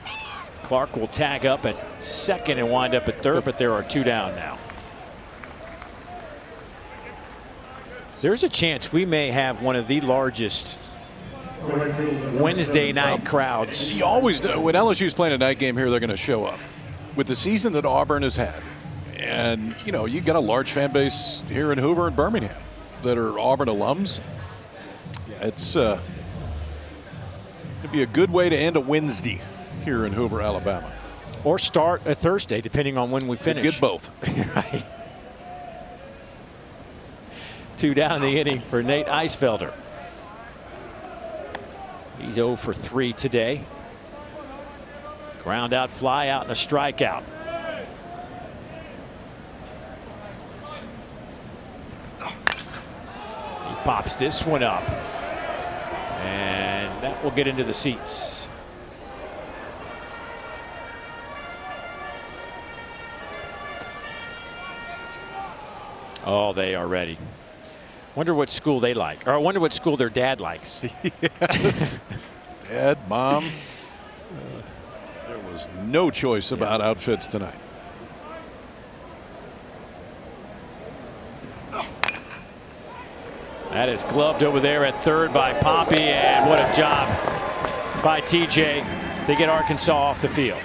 Clark will tag up at second and wind up at third, but there are 2 down now. There's a chance we may have one of the largest Wednesday night crowds. You always do. When LSU's playing a night game here, they're going to show up. With the season that Auburn has had, and you know, you've got a large fan base here in Hoover and Birmingham that are Auburn alums. It's it'd be a good way to end a Wednesday here in Hoover, Alabama. Or start a Thursday, depending on when we finish. Get both. Right. 2 down in the inning for Nate Eisfelder. He's 0 for 3 today. Ground out, fly out, and a strikeout. He pops this one up. And that will get into the seats. Oh, they are ready. Wonder what school they like, or I wonder what school their dad likes. Yes. Dad, Mom. There was no choice about outfits tonight. That is gloved over there at third by Poppy, and what a job by TJ to get Arkansas off the field.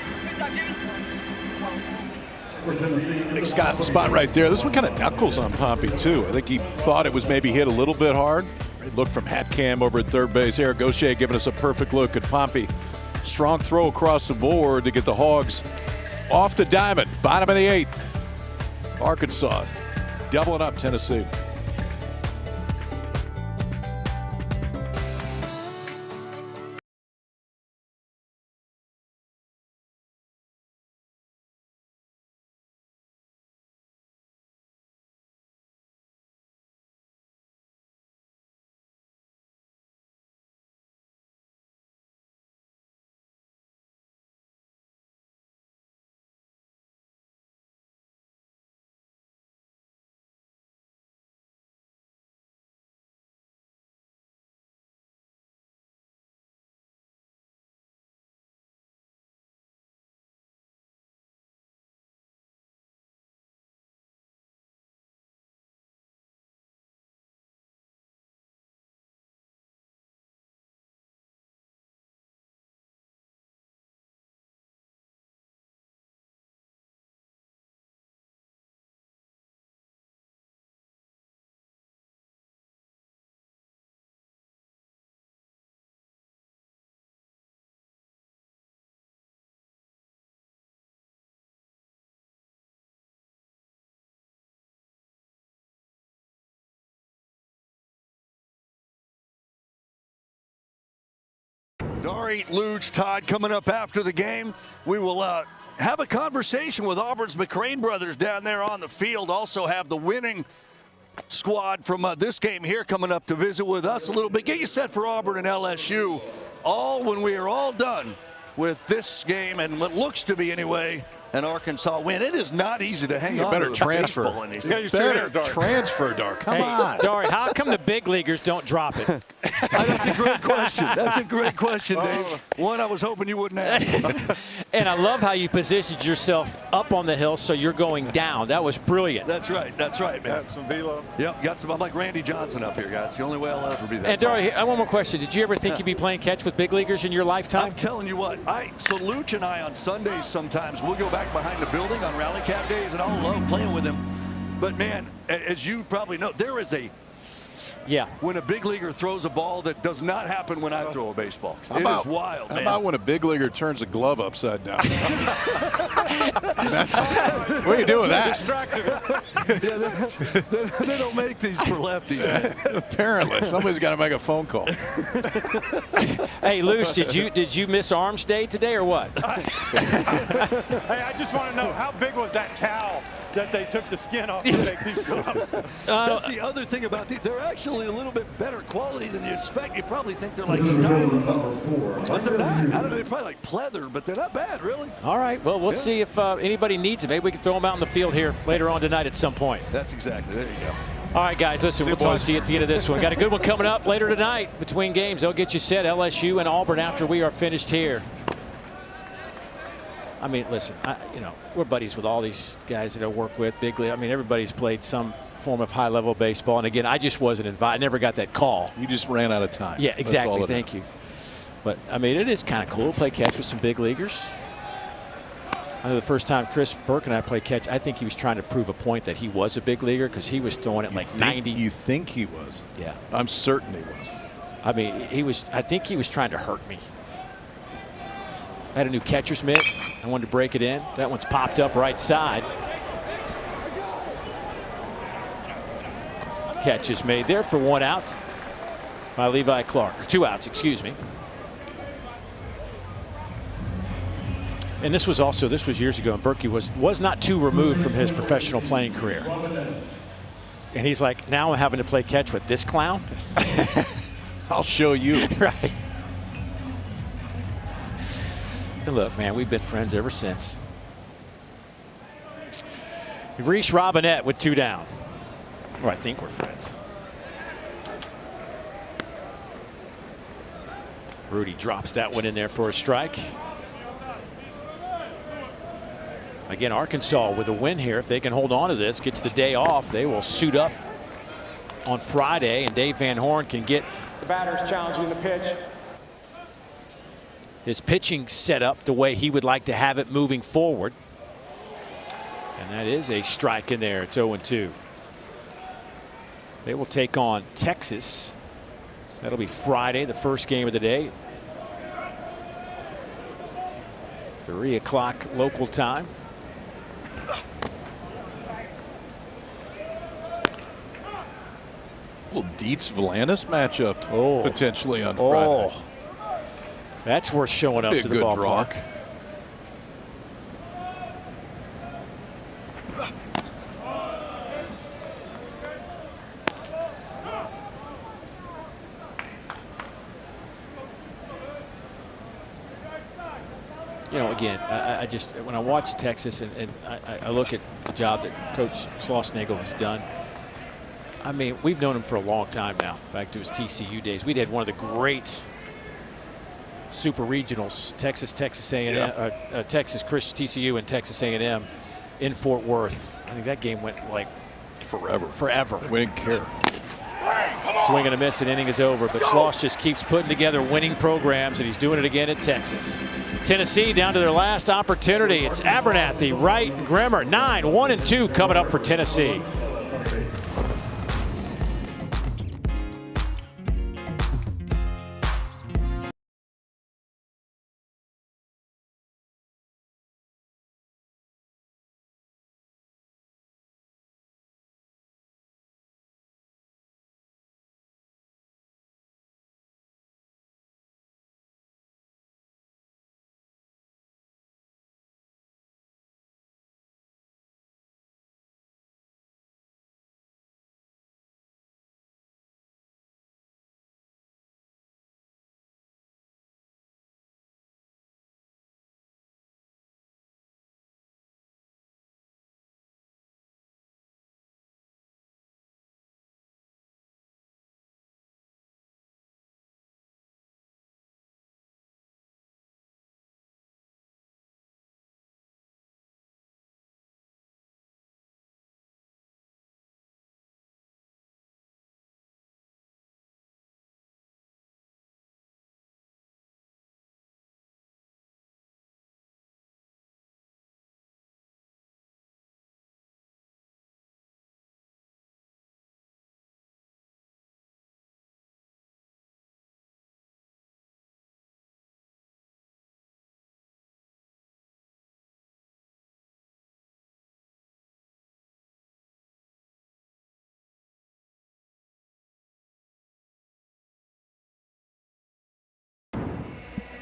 Big spot right there. This one kind of knuckles on Pompey, too. I think he thought it was maybe hit a little bit hard. Look from hat cam over at third base. Eric Gaucher giving us a perfect look at Pompey. Strong throw across the board to get the Hogs off the diamond. Bottom of the 8th. Arkansas doubling up Tennessee. Dari, Luge, Todd coming up after the game. We will have a conversation with Auburn's McCrane brothers down there on the field. Also have the winning squad from this game here coming up to visit with us a little bit. Get you set for Auburn and LSU. All when we are all done with this game, and what looks to be anyway an Arkansas win. It is not easy to hang on to the baseball in these things. Better transfer, Dar. Come on. Dari, how come the big leaguers don't drop it? That's a great question. That's a great question, Dave. One I was hoping you wouldn't ask. And I love how you positioned yourself up on the hill so you're going down. That was brilliant. That's right. That's right, man. Got some velo. Yep, got some. I'm like Randy Johnson up here, guys. The only way I'll ever be that. And Dari, I have one more question. Did you ever think you'd be playing catch with big leaguers in your lifetime? I'm telling you what. So Luch and I on Sundays sometimes we'll go back behind the building on rally cap days, and I'll love playing with him. But man, as you probably know, there is a when a big leaguer throws a ball that does not happen when I throw a baseball. It is wild, man. How about when a big leaguer turns a glove upside down? What do you do with that? They don't make these for lefties. Apparently, somebody's got to make a phone call. Hey, Luce, did you miss Arms Day today or what? Hey, I just want to know, how big was that towel that they took the skin off to make these gloves. That's the other thing about these. They're actually a little bit better quality than you expect. You probably think they're like styrofoam, but they're not. I don't know, they're probably like pleather, but they're not bad, really. All right, well, we'll see if anybody needs them. Maybe we can throw them out in the field here later on tonight at some point. That's exactly, there you go. All right, guys, listen, we'll talk to you at the end of this one. Got a good one coming up later tonight between games. They'll get you set, LSU and Auburn, after we are finished here. I mean, listen, we're buddies with all these guys that I work with, big league. I mean, everybody's played some form of high-level baseball. And, again, I just wasn't invited. I never got that call. You just ran out of time. Yeah, exactly. Thank you. But, I mean, it is kind of cool to play catch with some big leaguers. I know the first time Chris Burke and I played catch, I think he was trying to prove a point that he was a big leaguer because he was throwing it like 90. You think he was? Yeah. I'm certain he was. I mean, I think he was trying to hurt me. I had a new catcher's mitt. I wanted to break it in. That one's popped up right side. Catch is made there for 1 out by Levi Clark. Or 2 outs, excuse me. And this was years ago, and Berkey was not too removed from his professional playing career. And he's like, now I'm having to play catch with this clown? I'll show you. Right. And look, man, we've been friends ever since. Reese Robinette with 2 down. Or I think we're friends. Rudy drops that one in there for a strike. Again, Arkansas with a win here. If they can hold on to this, gets the day off, they will suit up on Friday, and Dave Van Horn can get The batter's challenging the pitch. his pitching set up the way he would like to have it moving forward. And that is a strike in there. It's 0-2. They will take on Texas. That'll be Friday, the first game of the day. 3 o'clock local time. Little Dietz-Valanis matchup potentially on Friday. Oh, that's worth showing up to the ballpark. You know, again, I just, when I watch Texas and I look at the job that Coach Schlossnagle has done, I mean, we've known him for a long time now, back to his TCU days. We'd had one of the great super regionals, Texas A&M, Texas Christian TCU and Texas A&M in Fort Worth. I think that game went like forever. We didn't care. Swing and a miss, and inning is over. But Schloss just keeps putting together winning programs, and he's doing it again at Texas. Tennessee down to their last opportunity. It's Abernathy, Wright, and Grimmer. 9-1-2 coming up for Tennessee.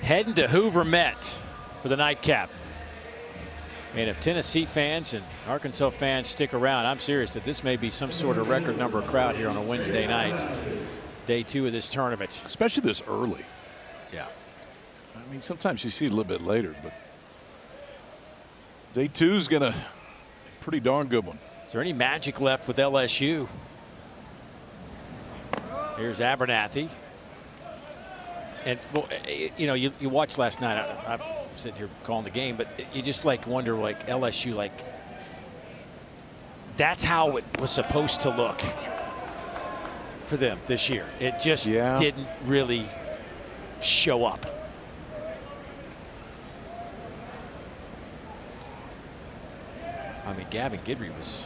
Heading to Hoover Met for the nightcap. And if Tennessee fans and Arkansas fans stick around, I'm serious that this may be some sort of record number of crowd here on a Wednesday night, day 2 of this tournament. Especially this early. Yeah. I mean, sometimes you see it a little bit later, but day 2 is going to be a pretty darn good one. Is there any magic left with LSU? Here's Abernathy. And, well, you know, you watched last night. I'm sitting here calling the game, but you just wonder, LSU, that's how it was supposed to look for them this year. It just didn't really show up. I mean, Gavin Guidry was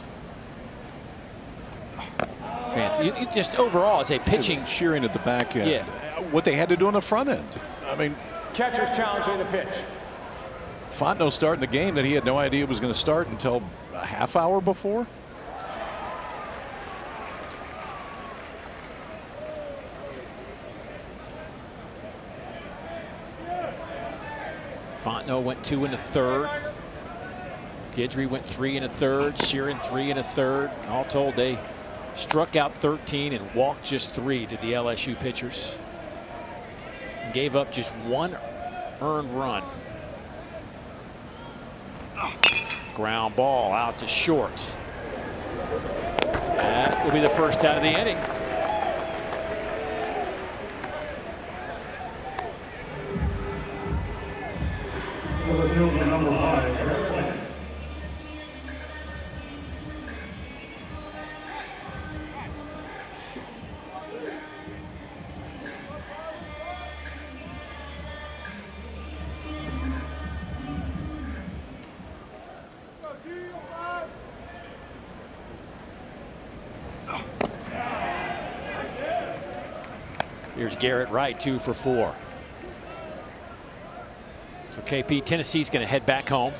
fantastic. Just overall, as a pitching, cheering at the back end. Yeah. What they had to do on the front end. I mean, catcher's challenging the pitch. Fontenot starting the game that he had no idea it was going to start until a half hour before. Fontenot went 2 1/3. Guidry went 3 1/3. Sheeran 3 1/3. All told, they struck out 13 and walked just 3 to the LSU pitchers. And gave up just 1 earned run. Ground ball out to short. That will be the first out of the inning. Number 5. Here's Garrett Wright, 2 for 4. So KP, Tennessee's going to head back home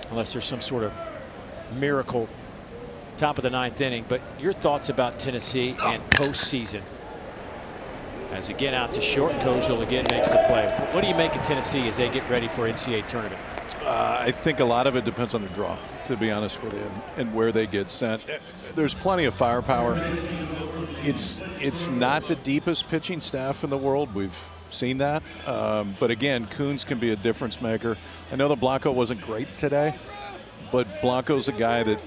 unless there's some sort of miracle top of the 9th inning. But your thoughts about Tennessee and postseason? As again out to short, Kojal again makes the play. What do you make of Tennessee as they get ready for NCAA tournament? I think a lot of it depends on the draw, to be honest with you, and where they get sent. There's plenty of firepower. It's not the deepest pitching staff in the world. We've seen that. But again, Coons can be a difference maker. I know that Blanco wasn't great today, but Blanco's a guy that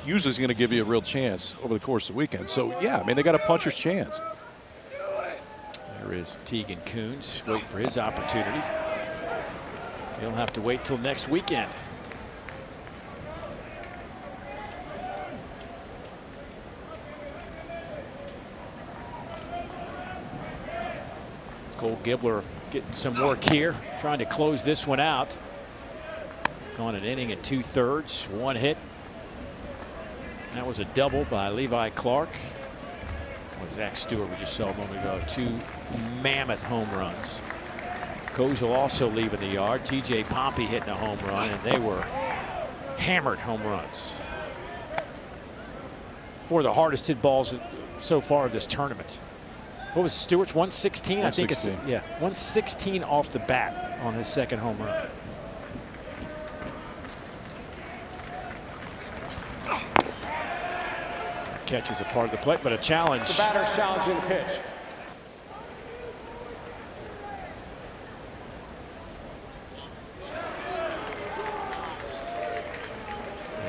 usually is going to give you a real chance over the course of the weekend. So, yeah, I mean, they got a puncher's chance. There is Tegan Coons waiting for his opportunity. He'll have to wait till next weekend. Cole Gibbler getting some work here, trying to close this one out. It's gone an inning and 2/3, 1 hit. That was a double by Levi Clark. Well, Zach Stewart, we just saw a moment ago, 2 mammoth home runs. Kojal also leaving the yard. TJ Pompey hitting a home run, and they were hammered home runs. 4 of the hardest hit balls so far of this tournament. What was Stewart's 116? I think it's 116 off the bat on his second home run. Catch is a part of the play, but a challenge. The batter's challenging the pitch.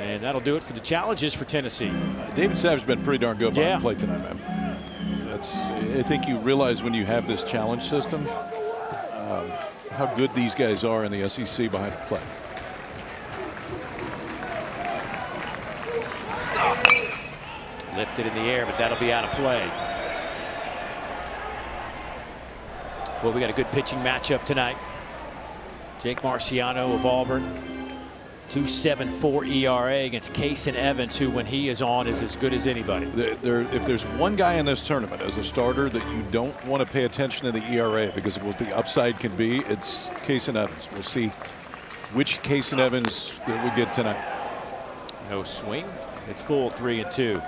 And that'll do it for the challenges for Tennessee. David Savage has been pretty darn good behind the plate tonight, man. I think you realize when you have this challenge system how good these guys are in the SEC behind the plate. Lifted in the air, but that'll be out of play. Well, we got a good pitching matchup tonight. Jake Marciano of Auburn, 2.74 ERA against Kason Evans, who when he is on is as good as anybody. If there's one guy in this tournament as a starter that you don't want to pay attention to the ERA because of what the upside can be, it's Kason Evans. We'll see which Kason Evans that we get tonight. No swing. It's full 3-2.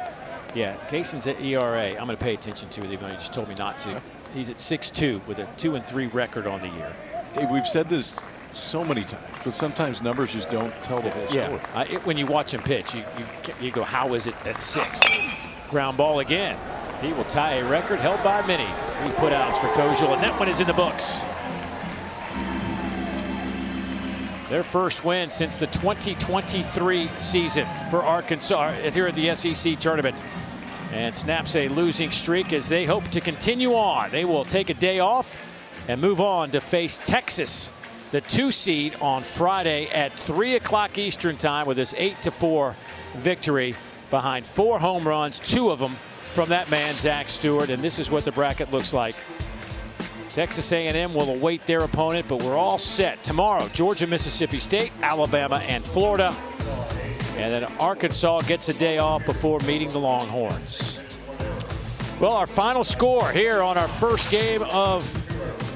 Yeah, Kason's at ERA. I'm going to pay attention to it, even though you just told me not to. He's at 6.2 with a 2-3 record on the year. Dave, we've said this so many times, but sometimes numbers just don't tell the whole story. Yeah, when you watch him pitch, you go, how is it at 6? Ground ball again. He will tie a record held by many. 3 putouts for Kozel, and that one is in the books. Their first win since the 2023 season for Arkansas here at the SEC tournament. And snaps a losing streak as they hope to continue on. They will take a day off and move on to face Texas, the 2 seed, on Friday at 3 o'clock Eastern time with this 8-4 victory behind 4 home runs, 2 of them from that man, Zach Stewart. And this is what the bracket looks like. Texas A&M will await their opponent, but we're all set. Tomorrow, Georgia, Mississippi State, Alabama, and Florida. And then Arkansas gets a day off before meeting the Longhorns. Well, our final score here on our first game of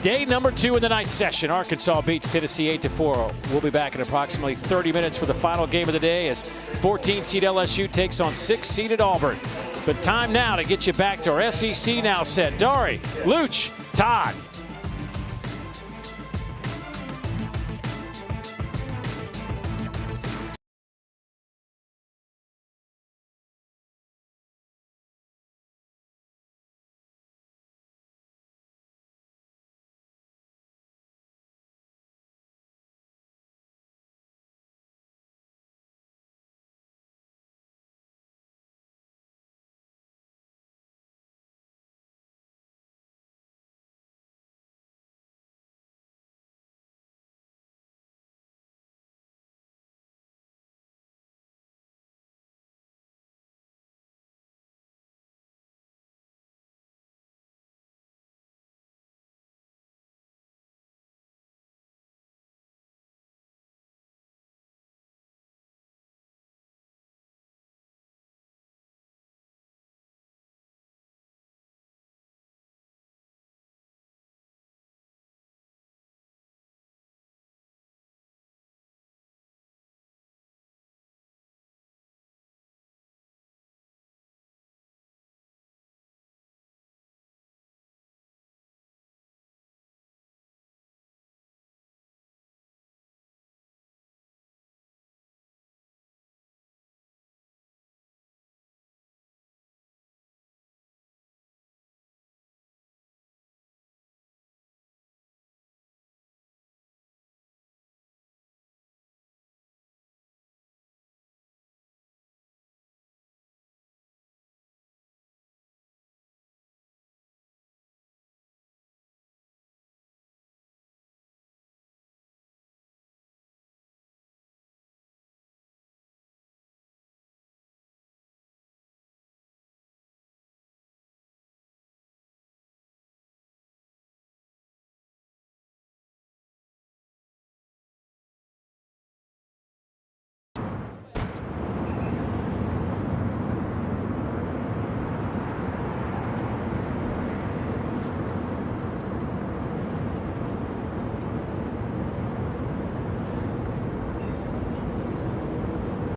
day number 2 in the night session. Arkansas beats Tennessee 8-4. We'll be back in approximately 30 minutes for the final game of the day as 14-seed LSU takes on 6-seeded Auburn. But time now to get you back to our SEC Now set. Dari, Luch, Todd,